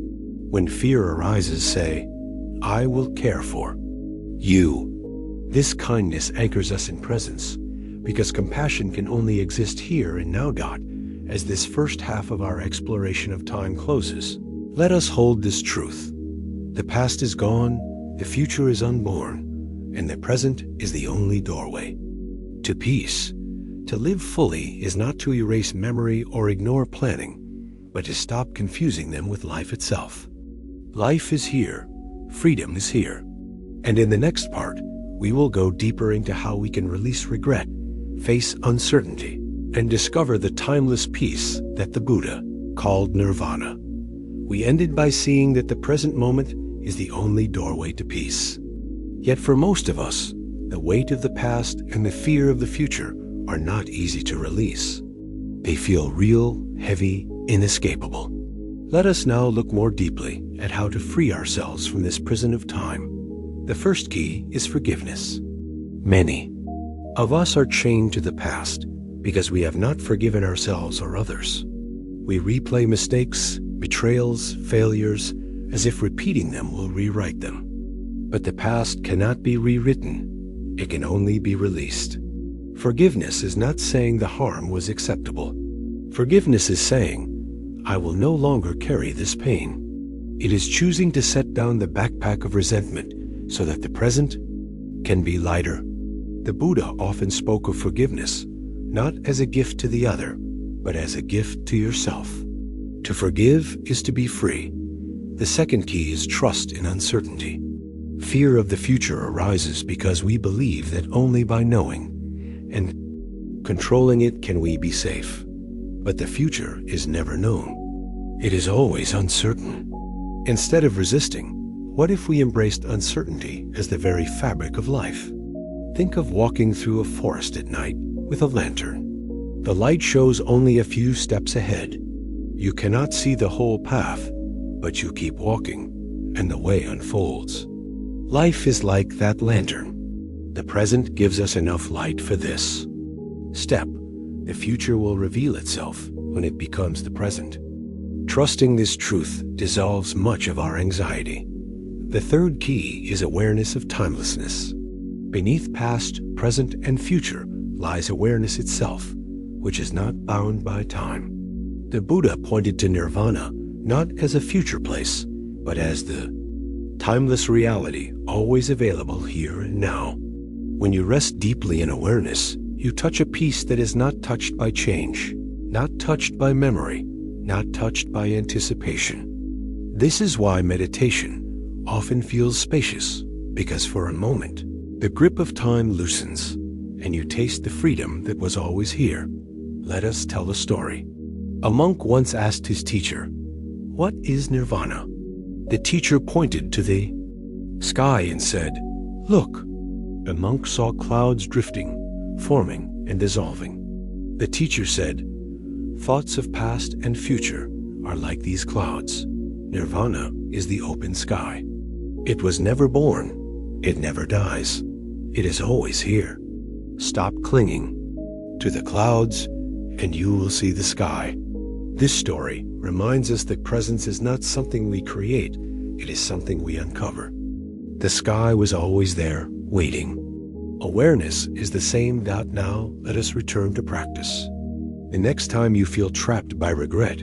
When fear arises, say, I will care for you. This kindness anchors us in presence because compassion can only exist here and now. As this first half of our exploration of time closes, let us hold this truth. The past is gone, the future is unborn, and the present is the only doorway to peace. To live fully is not to erase memory or ignore planning, but to stop confusing them with life itself. Life is here, freedom is here. And in the next part, we will go deeper into how we can release regret, face uncertainty, and discover the timeless peace that the Buddha called nirvana. We ended by seeing that the present moment is the only doorway to peace. Yet for most of us, the weight of the past and the fear of the future are not easy to release. They feel real, heavy, inescapable. Let us now look more deeply at how to free ourselves from this prison of time. The first key is forgiveness. Many of us are chained to the past because we have not forgiven ourselves or others. We replay mistakes, betrayals, failures, as if repeating them will rewrite them. But the past cannot be rewritten. It can only be released. Forgiveness is not saying the harm was acceptable. Forgiveness is saying, I will no longer carry this pain. It is choosing to set down the backpack of resentment so that the present can be lighter. The Buddha often spoke of forgiveness not as a gift to the other, but as a gift to yourself. To forgive is to be free. The second key is trust in uncertainty. Fear of the future arises because we believe that only by knowing and controlling it can we be safe. But the future is never known. It is always uncertain. Instead of resisting, what if we embraced uncertainty as the very fabric of life? Think of walking through a forest at night with a lantern. The light shows only a few steps ahead. You cannot see the whole path, but you keep walking, and the way unfolds. Life is like that lantern. The present gives us enough light for this step. The future will reveal itself when it becomes the present. Trusting this truth dissolves much of our anxiety. The third key is awareness of timelessness. Beneath past, present, and future lies awareness itself, which is not bound by time. The Buddha pointed to nirvana not as a future place, but as the timeless reality always available here and now. When you rest deeply in awareness, you touch a peace that is not touched by change, not touched by memory, not touched by anticipation. This is why meditation often feels spacious, because for a moment, the grip of time loosens, and you taste the freedom that was always here. Let us tell the story. A monk once asked his teacher, "What is nirvana?" The teacher pointed to the sky and said, "Look." The monk saw clouds drifting, forming and dissolving. The teacher said, "Thoughts of past and future are like these clouds. Nirvana is the open sky. It was never born. It never dies. It is always here. Stop clinging to the clouds and you will see the sky." This story reminds us that presence is not something we create, it is something we uncover. The sky was always there, waiting. Awareness is the same. Now, let us return to practice. The next time you feel trapped by regret,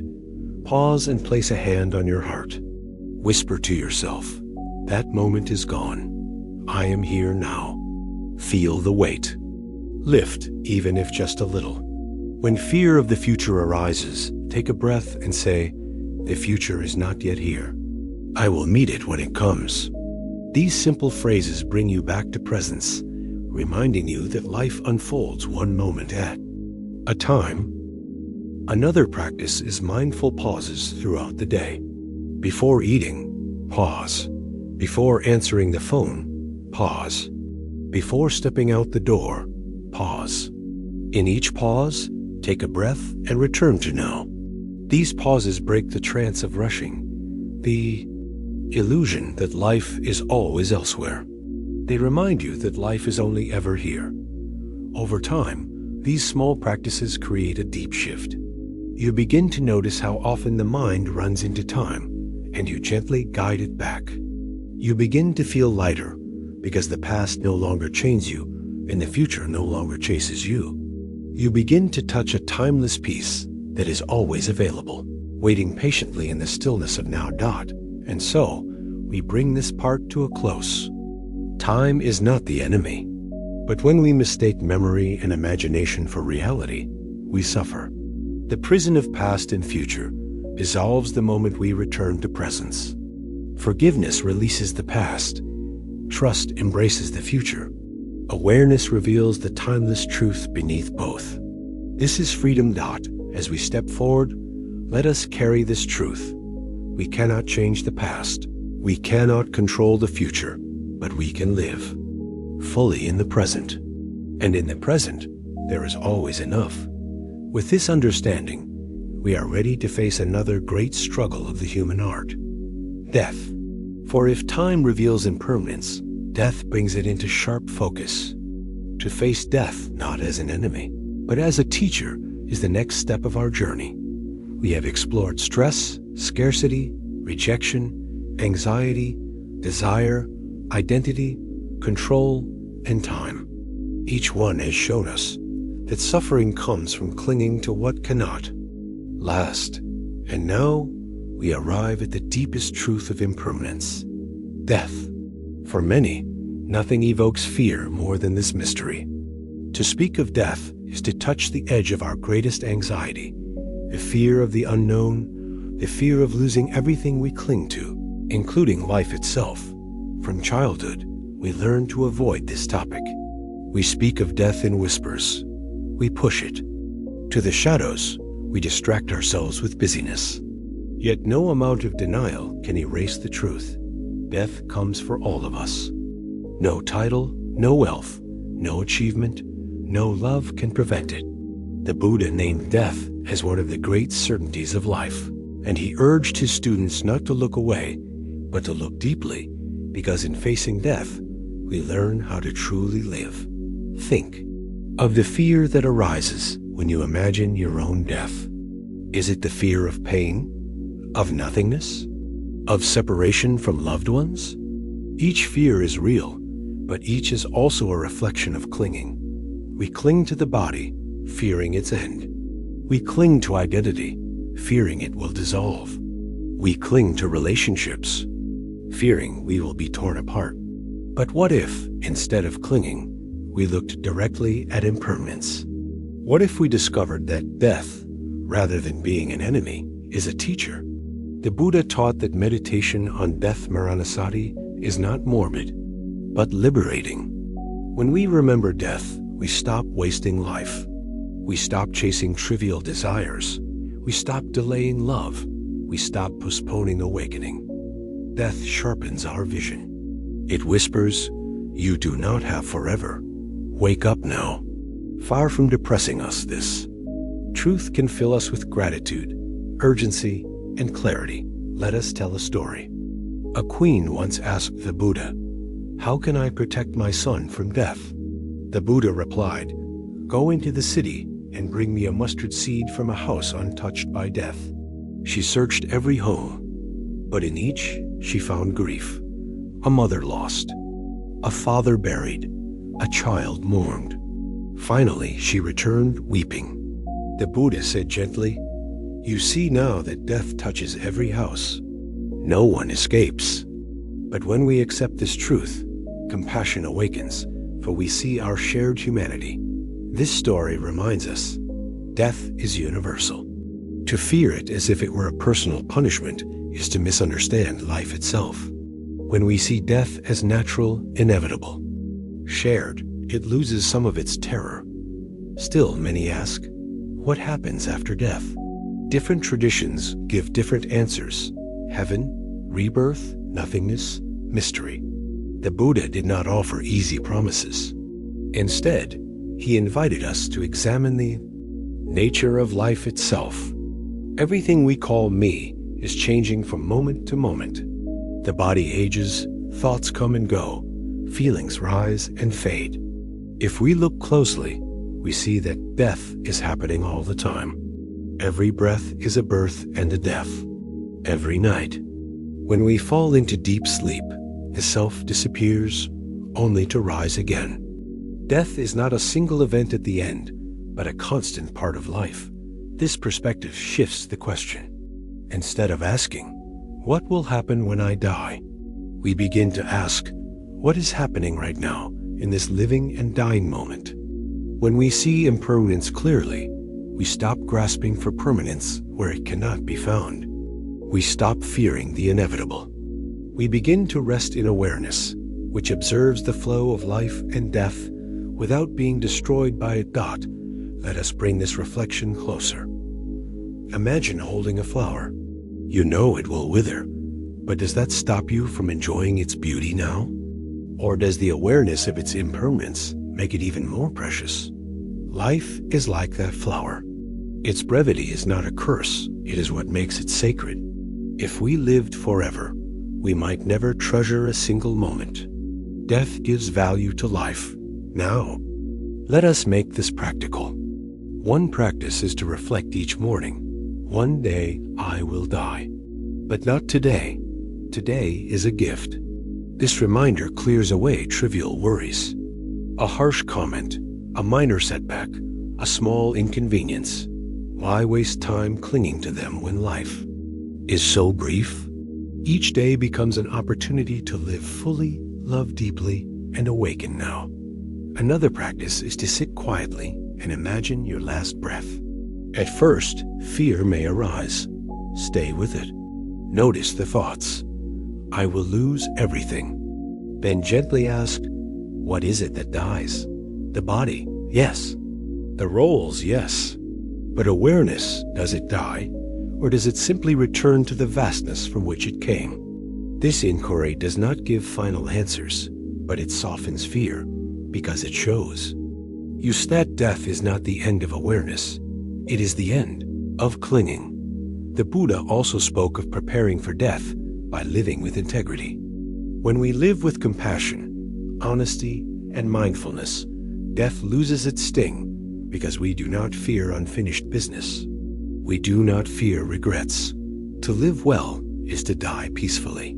pause and place a hand on your heart. Whisper to yourself, that moment is gone. I am here now. Feel the weight. Lift, even if just a little. When fear of the future arises, take a breath and say, the future is not yet here. I will meet it when it comes. These simple phrases bring you back to presence, reminding you that life unfolds one moment at a time. Another practice is mindful pauses throughout the day. Before eating, pause. Before answering the phone, pause. Before stepping out the door, pause. In each pause, take a breath and return to now. These pauses break the trance of rushing, the illusion that life is always elsewhere. They remind you that life is only ever here. Over time, these small practices create a deep shift. You begin to notice how often the mind runs into time, and you gently guide it back. You begin to feel lighter, because the past no longer chains you, and the future no longer chases you. You begin to touch a timeless peace that is always available, waiting patiently in the stillness of now. And so, we bring this part to a close. Time is not the enemy, but when we mistake memory and imagination for reality, we suffer. The prison of past and future dissolves the moment we return to presence. Forgiveness releases the past. Trust embraces the future. Awareness reveals the timeless truth beneath both. This is freedom. As we step forward, let us carry this truth. We cannot change the past. We cannot control the future, but we can live fully in the present. And in the present, there is always enough. With this understanding, we are ready to face another great struggle of the human art: death. For if time reveals impermanence, death brings it into sharp focus. To face death not as an enemy, but as a teacher is the next step of our journey. We have explored stress, scarcity, rejection, anxiety, desire, identity, control, and time. Each one has shown us that suffering comes from clinging to what cannot last. And now we arrive at the deepest truth of impermanence: death. For many, nothing evokes fear more than this mystery. To speak of death is to touch the edge of our greatest anxiety, the fear of the unknown, the fear of losing everything we cling to, including life itself. From childhood, we learn to avoid this topic. We speak of death in whispers. We push it to the shadows. We distract ourselves with busyness. Yet no amount of denial can erase the truth. Death comes for all of us. No title, no wealth, no achievement, no love can prevent it. The Buddha named death as one of the great certainties of life, and he urged his students not to look away, but to look deeply, because in facing death, we learn how to truly live. Think of the fear that arises when you imagine your own death. Is it the fear of pain, of nothingness, of separation from loved ones? Each fear is real, but each is also a reflection of clinging. We cling to the body, fearing its end. We cling to identity, fearing it will dissolve. We cling to relationships, fearing we will be torn apart. But what if, instead of clinging, we looked directly at impermanence? What if we discovered that death, rather than being an enemy, is a teacher? The Buddha taught that meditation on death Maranasati is not morbid, but liberating. When we remember death, we stop wasting life. We stop chasing trivial desires. We stop delaying love. We stop postponing awakening. Death sharpens our vision. It whispers, "You do not have forever. Wake up now." Far from depressing us, this truth can fill us with gratitude, urgency, and clarity. Let us tell a story. A queen once asked the Buddha, "How can I protect my son from death?" The Buddha replied, "Go into the city and bring me a mustard seed from a house untouched by death. She searched every home, but in each she found grief. A mother lost, a father buried, a child mourned. Finally, she returned weeping. The Buddha said gently, "You see now that death touches every house. No one escapes. But when we accept this truth, compassion awakens, for we see our shared humanity." This story reminds us, death is universal. To fear it as if it were a personal punishment is to misunderstand life itself. When we see death as natural, inevitable, shared, it loses some of its terror. Still, many ask, what happens after death? Different traditions give different answers. Heaven, rebirth, nothingness, mystery. The Buddha did not offer easy promises. Instead, he invited us to examine the nature of life itself. Everything we call me is changing from moment to moment. The body ages, thoughts come and go, feelings rise and fade. If we look closely, we see that death is happening all the time. Every breath is a birth and a death. Every night. When we fall into deep sleep, the self disappears, only to rise again. Death is not a single event at the end, but a constant part of life. This perspective shifts the question. Instead of asking, what will happen when I die? We begin to ask, what is happening right now in this living and dying moment? When we see impermanence clearly, we stop grasping for permanence where it cannot be found. We stop fearing the inevitable. We begin to rest in awareness, which observes the flow of life and death without being destroyed by a dot. Let us bring this reflection closer. Imagine holding a flower. You know it will wither, but does that stop you from enjoying its beauty now? Or does the awareness of its impermanence make it even more precious? Life is like that flower. Its brevity is not a curse, it is what makes it sacred. If we lived forever, we might never treasure a single moment. Death gives value to life. Now, let us make this practical. One practice is to reflect each morning. One day I will die. But not today. Today is a gift. This reminder clears away trivial worries. A harsh comment, a minor setback, a small inconvenience. Why waste time clinging to them when life is so brief? Each day becomes an opportunity to live fully, love deeply, and awaken now. Another practice is to sit quietly and imagine your last breath. At first, fear may arise. Stay with it. Notice the thoughts. I will lose everything. Then gently ask, what is it that dies? The body, yes. The roles, yes. But awareness, does it die? Or does it simply return to the vastness from which it came? This inquiry does not give final answers, but it softens fear, because it shows. That death is not the end of awareness. It is the end of clinging. The Buddha also spoke of preparing for death by living with integrity. When we live with compassion, honesty, and mindfulness, death loses its sting because we do not fear unfinished business. We do not fear regrets. To live well is to die peacefully.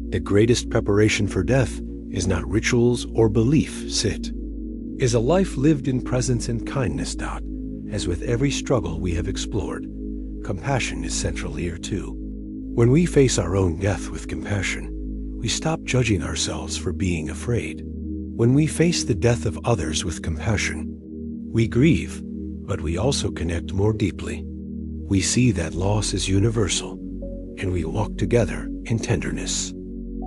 The greatest preparation for death is not rituals or belief, is a life lived in presence and kindness. As with every struggle we have explored, compassion is central here too. When we face our own death with compassion, we stop judging ourselves for being afraid. When we face the death of others with compassion, we grieve, but we also connect more deeply. We see that loss is universal, and we walk together in tenderness.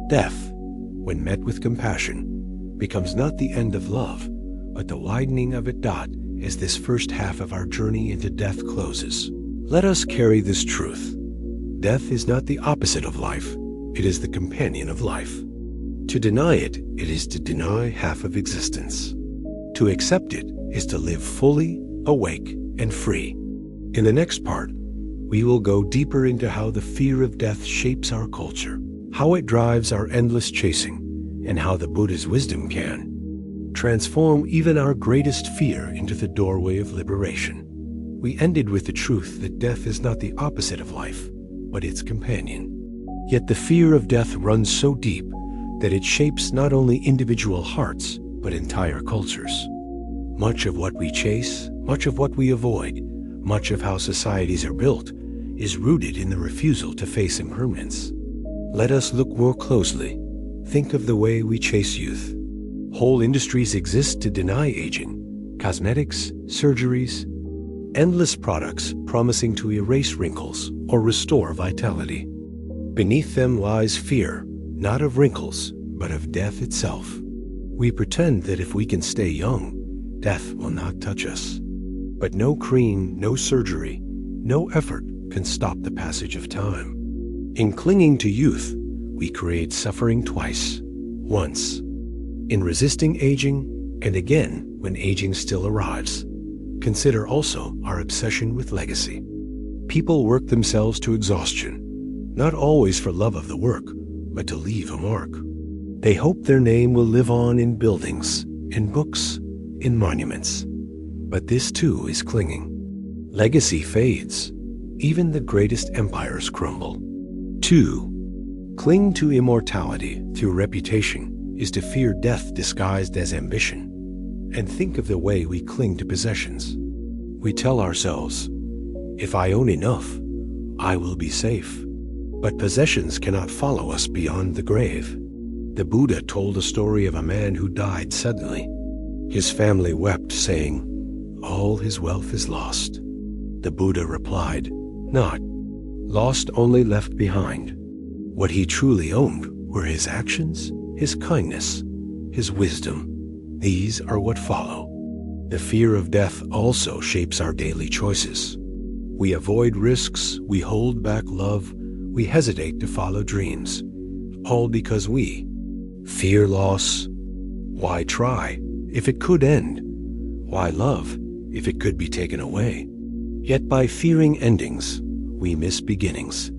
Death, when met with compassion, becomes not the end of love, but the widening of it. As this first half of our journey into death closes, let us carry this truth. Death is not the opposite of life, it is the companion of life. To deny it, it is to deny half of existence. To accept it is to live fully, awake, and free. In the next part, we will go deeper into how the fear of death shapes our culture, how it drives our endless chasing, and how the Buddha's wisdom can transform even our greatest fear into the doorway of liberation. We ended with the truth that death is not the opposite of life, but its companion. Yet the fear of death runs so deep that it shapes not only individual hearts, but entire cultures. Much of what we chase, much of what we avoid, much of how societies are built, is rooted in the refusal to face impermanence. Let us look more closely. Think of the way we chase youth. Whole industries exist to deny aging. Cosmetics, surgeries, endless products promising to erase wrinkles or restore vitality. Beneath them lies fear, not of wrinkles, but of death itself. We pretend that if we can stay young, death will not touch us. But no cream, no surgery, no effort can stop the passage of time. In clinging to youth, we create suffering twice. Once, in resisting aging, and again when aging still arrives. Consider also our obsession with legacy. People work themselves to exhaustion, not always for love of the work, but to leave a mark. They hope their name will live on in buildings, in books, in monuments. But this too is clinging. Legacy fades. Even the greatest empires crumble. 2. Cling to immortality through reputation is to fear death disguised as ambition. And think of the way we cling to possessions. We tell ourselves, if I own enough, I will be safe. But possessions cannot follow us beyond the grave. The Buddha told a story of a man who died suddenly. His family wept, saying, "All his wealth is lost." The Buddha replied, "Not. Lost, only left behind. What he truly owned were his actions, his kindness, his wisdom. These are what follow." The fear of death also shapes our daily choices. We avoid risks, we hold back love, we hesitate to follow dreams, all because we fear loss. Why try if it could end? Why love if it could be taken away? Yet by fearing endings, we miss beginnings.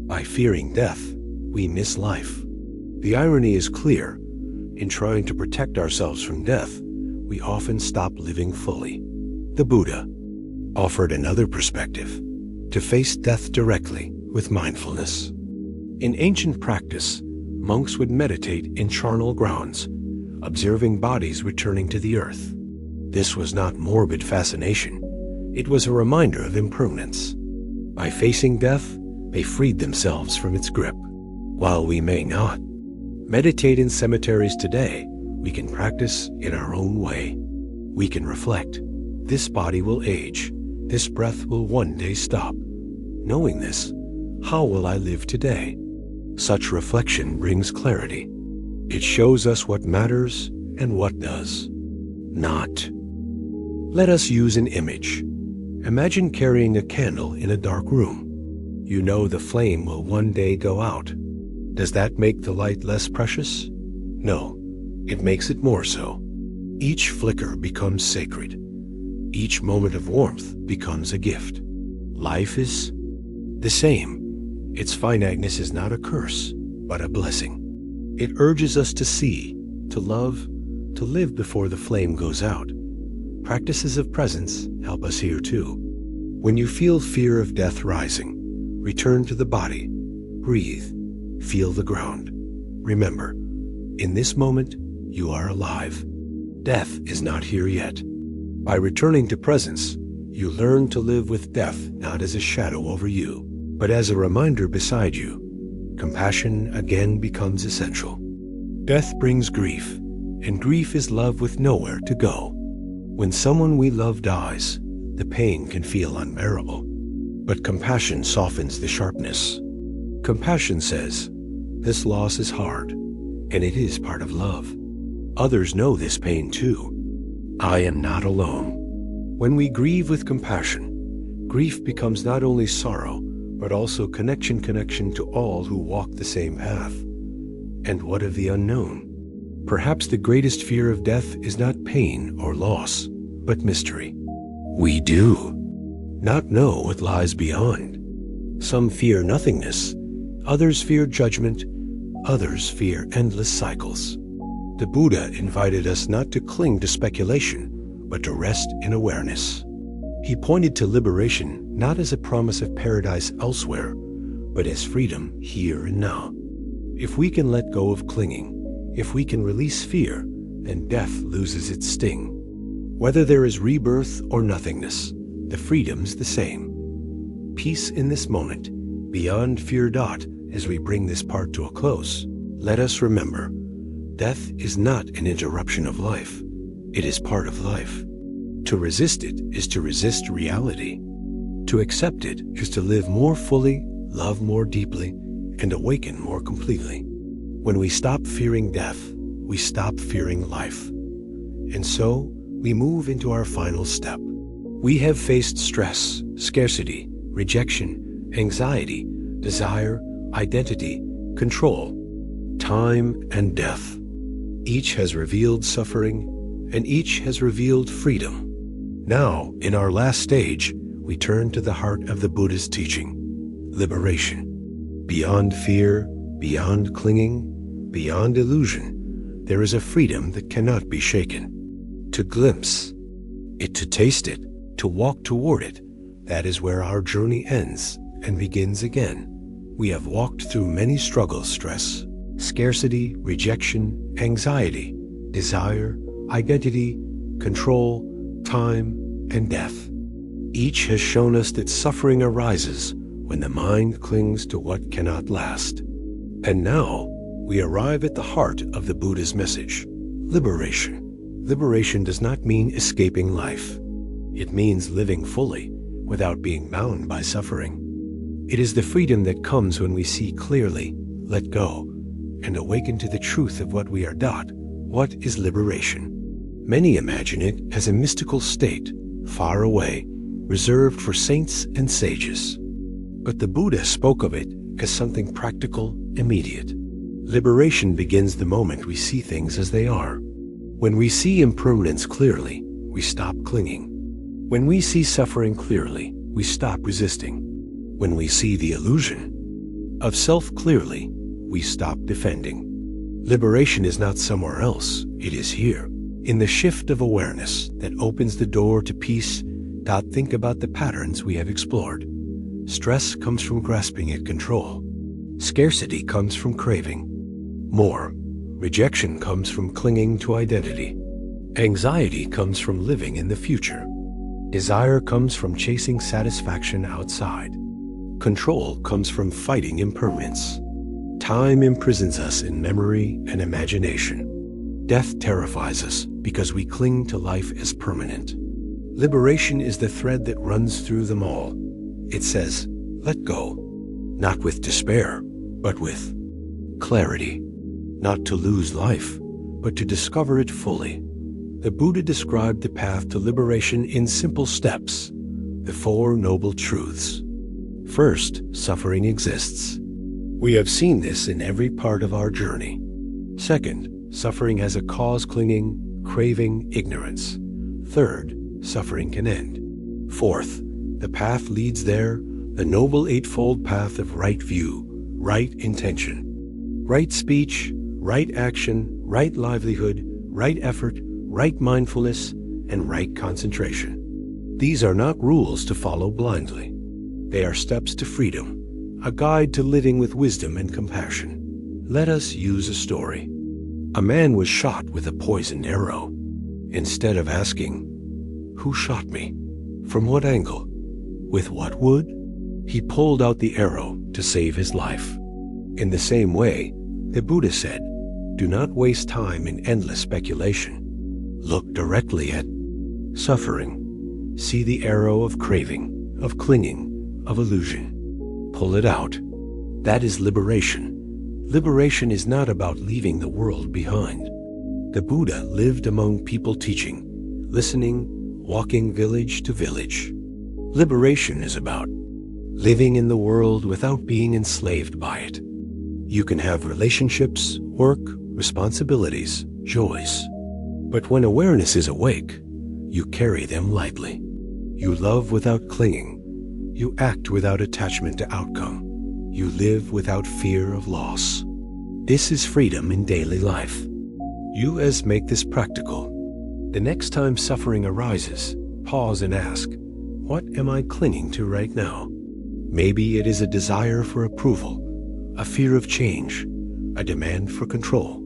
By fearing death, we miss life. The irony is clear. In trying to protect ourselves from death, we often stop living fully. The Buddha offered another perspective, to face death directly with mindfulness. In ancient practice, monks would meditate in charnel grounds, observing bodies returning to the earth. This was not morbid fascination. It was a reminder of impermanence. By facing death, they freed themselves from its grip. While we may not meditate in cemeteries today, we can practice in our own way. We can reflect. This body will age. This breath will one day stop. Knowing this, how will I live today? Such reflection brings clarity. It shows us what matters and what does not. Let us use an image. Imagine carrying a candle in a dark room. You know the flame will one day go out. Does that make the light less precious? No, it makes it more so. Each flicker becomes sacred. Each moment of warmth becomes a gift. Life is the same. Its finiteness is not a curse, but a blessing. It urges us to see, to love, to live before the flame goes out. Practices of presence help us here too. When you feel fear of death rising, return to the body, breathe, feel the ground. Remember, in this moment, you are alive. Death is not here yet. By returning to presence, you learn to live with death not as a shadow over you, but as a reminder beside you. Compassion again becomes essential. Death brings grief, and grief is love with nowhere to go. When someone we love dies, the pain can feel unbearable, but compassion softens the sharpness. Compassion says, this loss is hard, and it is part of love. Others know this pain too. I am not alone. When we grieve with compassion, grief becomes not only sorrow, but also connection to all who walk the same path. And what of the unknown? Perhaps the greatest fear of death is not pain or loss, but mystery. We do not know what lies beyond. Some fear nothingness, others fear judgment, others fear endless cycles. The Buddha invited us not to cling to speculation, but to rest in awareness. He pointed to liberation not as a promise of paradise elsewhere, but as freedom here and now. If we can let go of clinging, if we can release fear, then death loses its sting. Whether there is rebirth or nothingness, the freedom's the same. Peace in this moment, beyond fear. As we bring this part to a close, let us remember, death is not an interruption of life. It is part of life. To resist it is to resist reality. To accept it is to live more fully, love more deeply, and awaken more completely. When we stop fearing death, we stop fearing life. And so, we move into our final step. We have faced stress, scarcity, rejection, anxiety, desire, identity, control, time, and death. Each has revealed suffering, and each has revealed freedom. Now, in our last stage, we turn to the heart of the Buddhist teaching, liberation. Beyond fear, beyond clinging, beyond illusion, there is a freedom that cannot be shaken. To glimpse it, to taste it, to walk toward it, that is where our journey ends and begins again. We have walked through many struggles, stress, scarcity, rejection, anxiety, desire, identity, control, time, and death. Each has shown us that suffering arises when the mind clings to what cannot last. And now, we arrive at the heart of the Buddha's message, liberation. Liberation does not mean escaping life. It means living fully, without being bound by suffering. It is the freedom that comes when we see clearly, let go, and awaken to the truth of what we are. What is liberation? Many imagine it as a mystical state, far away, reserved for saints and sages. But the Buddha spoke of it as something practical, immediate. Liberation begins the moment we see things as they are. When we see impermanence clearly, we stop clinging. When we see suffering clearly, we stop resisting. When we see the illusion of self clearly, we stop defending. Liberation is not somewhere else, it is here, in the shift of awareness that opens the door to peace. Think about the patterns we have explored. Stress comes from grasping at control. Scarcity comes from craving more. Rejection comes from clinging to identity. Anxiety comes from living in the future. Desire comes from chasing satisfaction outside. Control comes from fighting impermanence. Time imprisons us in memory and imagination. Death terrifies us because we cling to life as permanent. Liberation is the thread that runs through them all. It says, let go, not with despair, but with clarity. Not to lose life, but to discover it fully. The Buddha described the path to liberation in simple steps, the Four Noble Truths. First, suffering exists. We have seen this in every part of our journey. Second, suffering has a cause: clinging, craving, ignorance. Third, suffering can end. Fourth, the path leads there, the Noble Eightfold Path of right view, right intention, right speech, right action, right livelihood, right effort, right mindfulness, and right concentration. These are not rules to follow blindly. They are steps to freedom, a guide to living with wisdom and compassion. Let us use a story. A man was shot with a poisoned arrow. Instead of asking, "Who shot me? From what angle? With what wood?" he pulled out the arrow to save his life. In the same way, the Buddha said, do not waste time in endless speculation. Look directly at suffering. See the arrow of craving, of clinging, of illusion. Pull it out. That is liberation. Liberation is not about leaving the world behind. The Buddha lived among people teaching, listening, walking village to village. Liberation is about living in the world without being enslaved by it. You can have relationships, work, responsibilities, joys. But when awareness is awake, you carry them lightly. You love without clinging. You act without attachment to outcome. You live without fear of loss. This is freedom in daily life. You make this practical. The next time suffering arises, pause and ask, what am I clinging to right now? Maybe it is a desire for approval, a fear of change, a demand for control.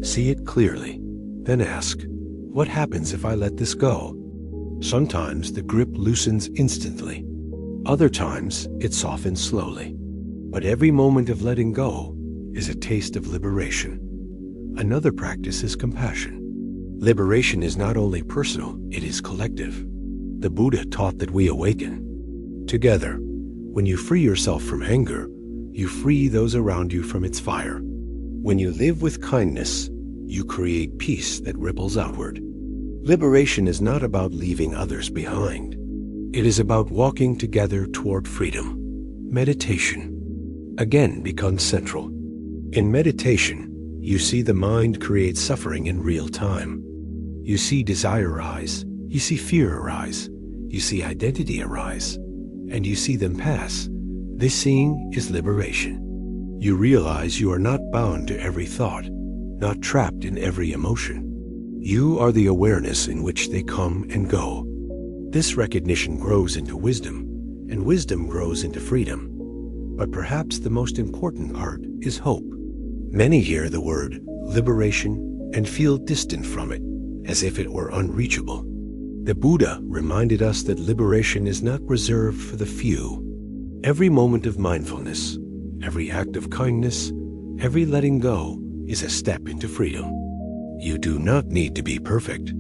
See it clearly, then ask, what happens if I let this go? Sometimes the grip loosens instantly. Other times it softens slowly. But every moment of letting go is a taste of liberation. Another practice is compassion. Liberation is not only personal, it is collective. The Buddha taught that we awaken together. When you free yourself from anger, you free those around you from its fire. When you live with kindness, you create peace that ripples outward. Liberation is not about leaving others behind. It is about walking together toward freedom. Meditation again becomes central. In meditation, you see the mind create suffering in real time. You see desire rise, you see fear arise, you see identity arise, and you see them pass. This seeing is liberation. You realize you are not bound to every thought, not trapped in every emotion. You are the awareness in which they come and go. This recognition grows into wisdom, and wisdom grows into freedom. But perhaps the most important part is hope. Many hear the word liberation and feel distant from it, as if it were unreachable. The Buddha reminded us that liberation is not reserved for the few. Every moment of mindfulness, every act of kindness, every letting go is a step into freedom. You do not need to be perfect.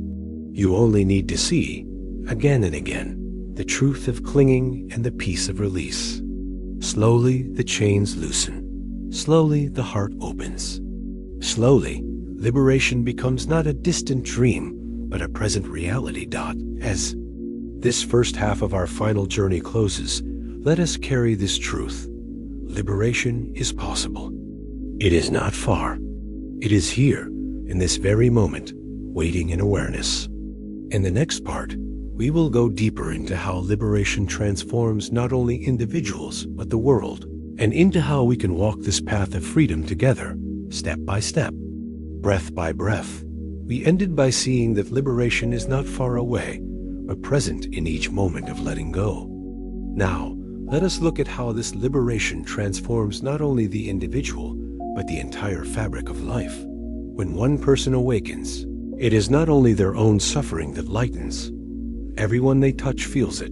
You only need to see, again and again, the truth of clinging and the peace of release. Slowly the chains loosen. Slowly the heart opens. Slowly, liberation becomes not a distant dream, but a present reality. As this first half of our final journey closes, let us carry this truth. Liberation is possible. It is not far. It is here, in this very moment, waiting in awareness. In the next part, we will go deeper into how liberation transforms not only individuals, but the world, and into how we can walk this path of freedom together, step by step, breath by breath. We ended by seeing that liberation is not far away, but present in each moment of letting go. Now, let us look at how this liberation transforms not only the individual, but the entire fabric of life. When one person awakens, it is not only their own suffering that lightens. Everyone they touch feels it.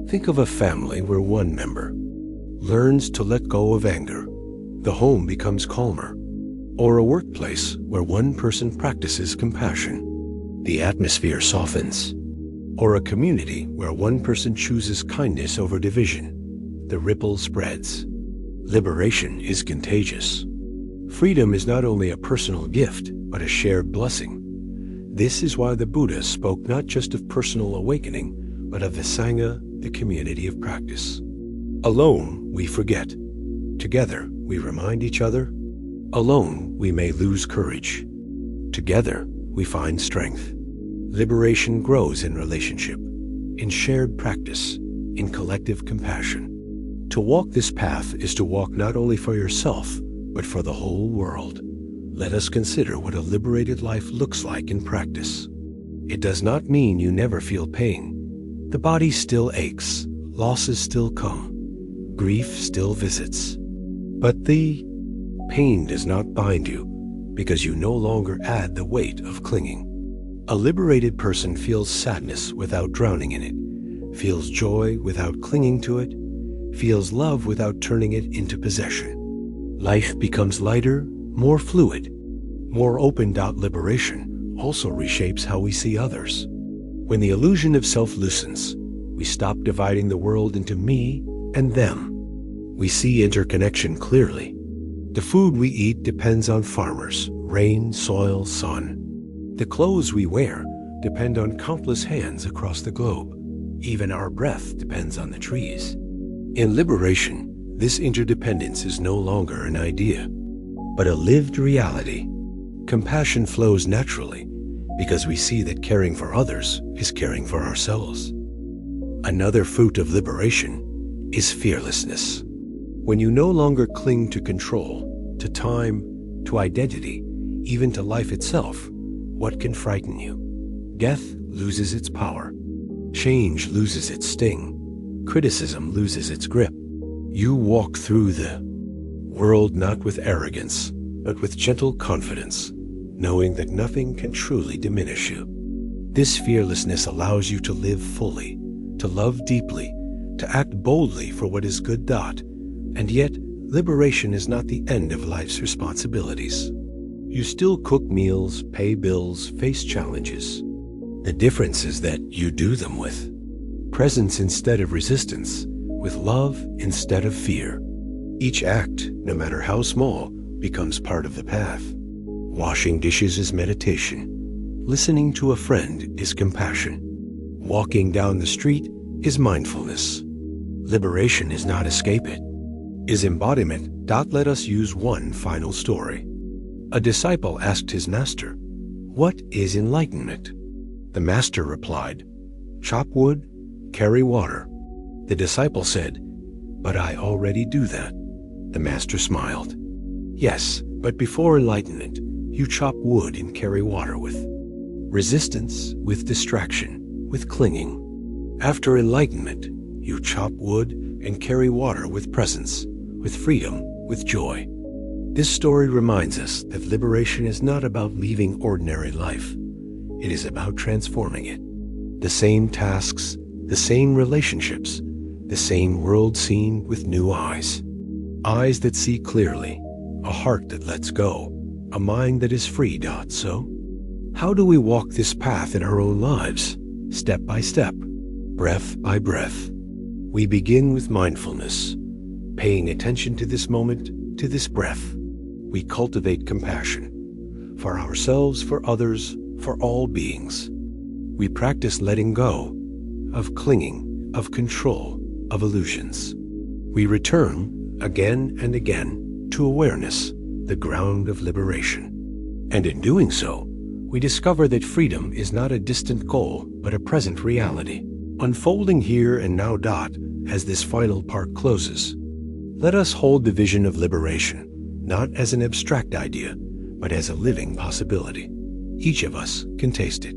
Think of a family where one member learns to let go of anger. The home becomes calmer. Or a workplace where one person practices compassion. The atmosphere softens. Or a community where one person chooses kindness over division. The ripple spreads. Liberation is contagious. Freedom is not only a personal gift, but a shared blessing. This is why the Buddha spoke not just of personal awakening, but of the Sangha, the community of practice. Alone, we forget. Together, we remind each other. Alone, we may lose courage. Together, we find strength. Liberation grows in relationship, in shared practice, in collective compassion. To walk this path is to walk not only for yourself, but for the whole world. Let us consider what a liberated life looks like in practice. It does not mean you never feel pain. The body still aches, losses still come, grief still visits. But the pain does not bind you, because you no longer add the weight of clinging. A liberated person feels sadness without drowning in it, feels joy without clinging to it, feels love without turning it into possession. Life becomes lighter, more fluid, more open. Liberation also reshapes how we see others. When the illusion of self loosens, we stop dividing the world into me and them. We see interconnection clearly. The food we eat depends on farmers, rain, soil, sun. The clothes we wear depend on countless hands across the globe. Even our breath depends on the trees. In liberation, this interdependence is no longer an idea, but a lived reality. Compassion flows naturally because we see that caring for others is caring for ourselves. Another fruit of liberation is fearlessness. When you no longer cling to control, to time, to identity, even to life itself, what can frighten you? Death loses its power. Change loses its sting. Criticism loses its grip. You walk through the world not with arrogance, but with gentle confidence, knowing that nothing can truly diminish you. This fearlessness allows you to live fully, to love deeply, to act boldly for what is good thought, and yet liberation is not the end of life's responsibilities. You still cook meals, pay bills, face challenges. The difference is that you do them with presence instead of resistance, with love instead of fear. Each act, no matter how small, becomes part of the path. Washing dishes is meditation. Listening to a friend is compassion. Walking down the street is mindfulness. Liberation is not escape it, is embodiment. Let us use one final story. A disciple asked his master, "What is enlightenment?" The master replied, "Chop wood, carry water." The disciple said, "But I already do that." The master smiled. "Yes, but before enlightenment, you chop wood and carry water with resistance, with distraction, with clinging. After enlightenment, you chop wood and carry water with presence, with freedom, with joy." This story reminds us that liberation is not about leaving ordinary life. It is about transforming it. The same tasks, the same relationships, the same world seen with new eyes. Eyes that see clearly, a heart that lets go, a mind that is free. So, how do we walk this path in our own lives? Step by step, breath by breath. We begin with mindfulness, paying attention to this moment, to this breath. We cultivate compassion for ourselves, for others, for all beings. We practice letting go of clinging, of control, of illusions. We return again and again to awareness, the ground of liberation. And in doing so, we discover that freedom is not a distant goal, but a present reality, unfolding here and now. As this final part closes, let us hold the vision of liberation, not as an abstract idea, but as a living possibility. Each of us can taste it.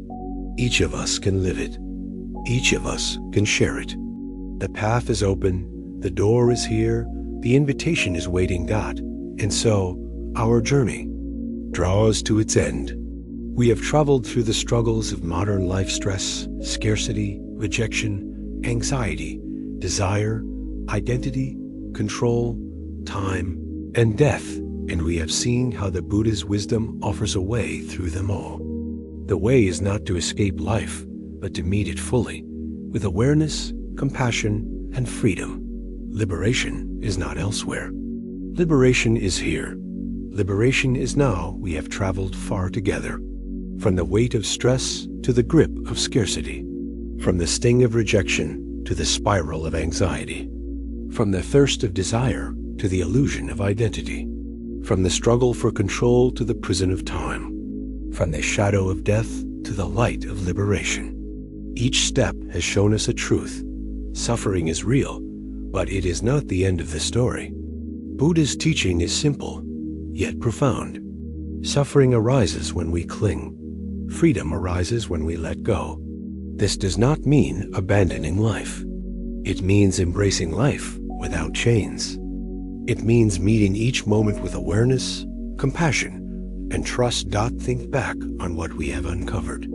Each of us can live it. Each of us can share it. The path is open, the door is here, the invitation is waiting. And so, our journey draws to its end. We have traveled through the struggles of modern life: stress, scarcity, rejection, anxiety, desire, identity, control, time, and death, and we have seen how the Buddha's wisdom offers a way through them all. The way is not to escape life, but to meet it fully, with awareness, compassion, and freedom. Liberation is not elsewhere. Liberation is here. Liberation is now. We have traveled far together. From the weight of stress to the grip of scarcity. From the sting of rejection to the spiral of anxiety. From the thirst of desire to the illusion of identity. From the struggle for control to the prison of time. From the shadow of death to the light of liberation. Each step has shown us a truth. Suffering is real, but it is not the end of the story. Buddha's teaching is simple, yet profound. Suffering arises when we cling. Freedom arises when we let go. This does not mean abandoning life. It means embracing life without chains. It means meeting each moment with awareness, compassion, and trust. Think back on what we have uncovered.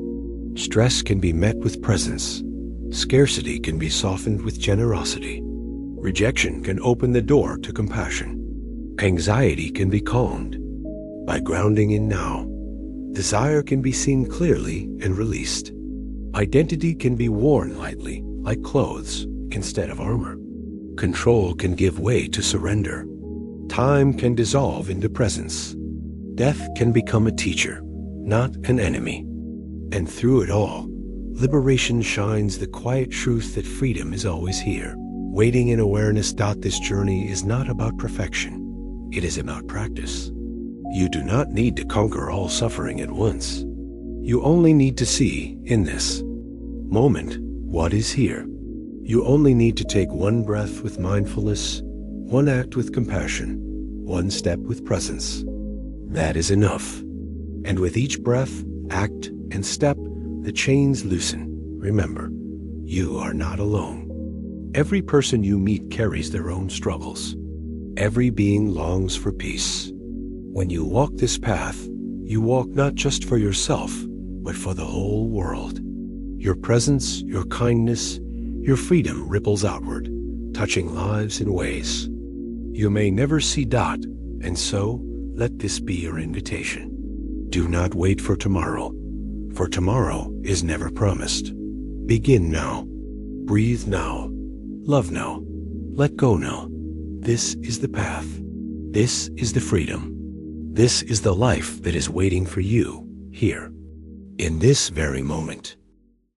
Stress can be met with presence. Scarcity can be softened with generosity. Rejection can open the door to compassion. Anxiety can be calmed by grounding in now. Desire can be seen clearly and released. Identity can be worn lightly, like clothes, instead of armor. Control can give way to surrender. Time can dissolve into presence. Death can become a teacher, not an enemy. And through it all, liberation shines the quiet truth that freedom is always here, waiting in awareness. This journey is not about perfection. It is about practice. You do not need to conquer all suffering at once. You only need to see, in this moment, what is here. You only need to take one breath with mindfulness, one act with compassion, one step with presence. That is enough. And with each breath, act, and step, the chains loosen. Remember, you are not alone. Every person you meet carries their own struggles. Every being longs for peace. When you walk this path, you walk not just for yourself, but for the whole world. Your presence, your kindness, your freedom ripples outward, touching lives in ways you may never see dot, and so let this be your invitation. Do not wait for tomorrow is never promised. Begin now. Breathe now. Love now. Let go now. This is the path. This is the freedom. This is the life that is waiting for you here, in this very moment.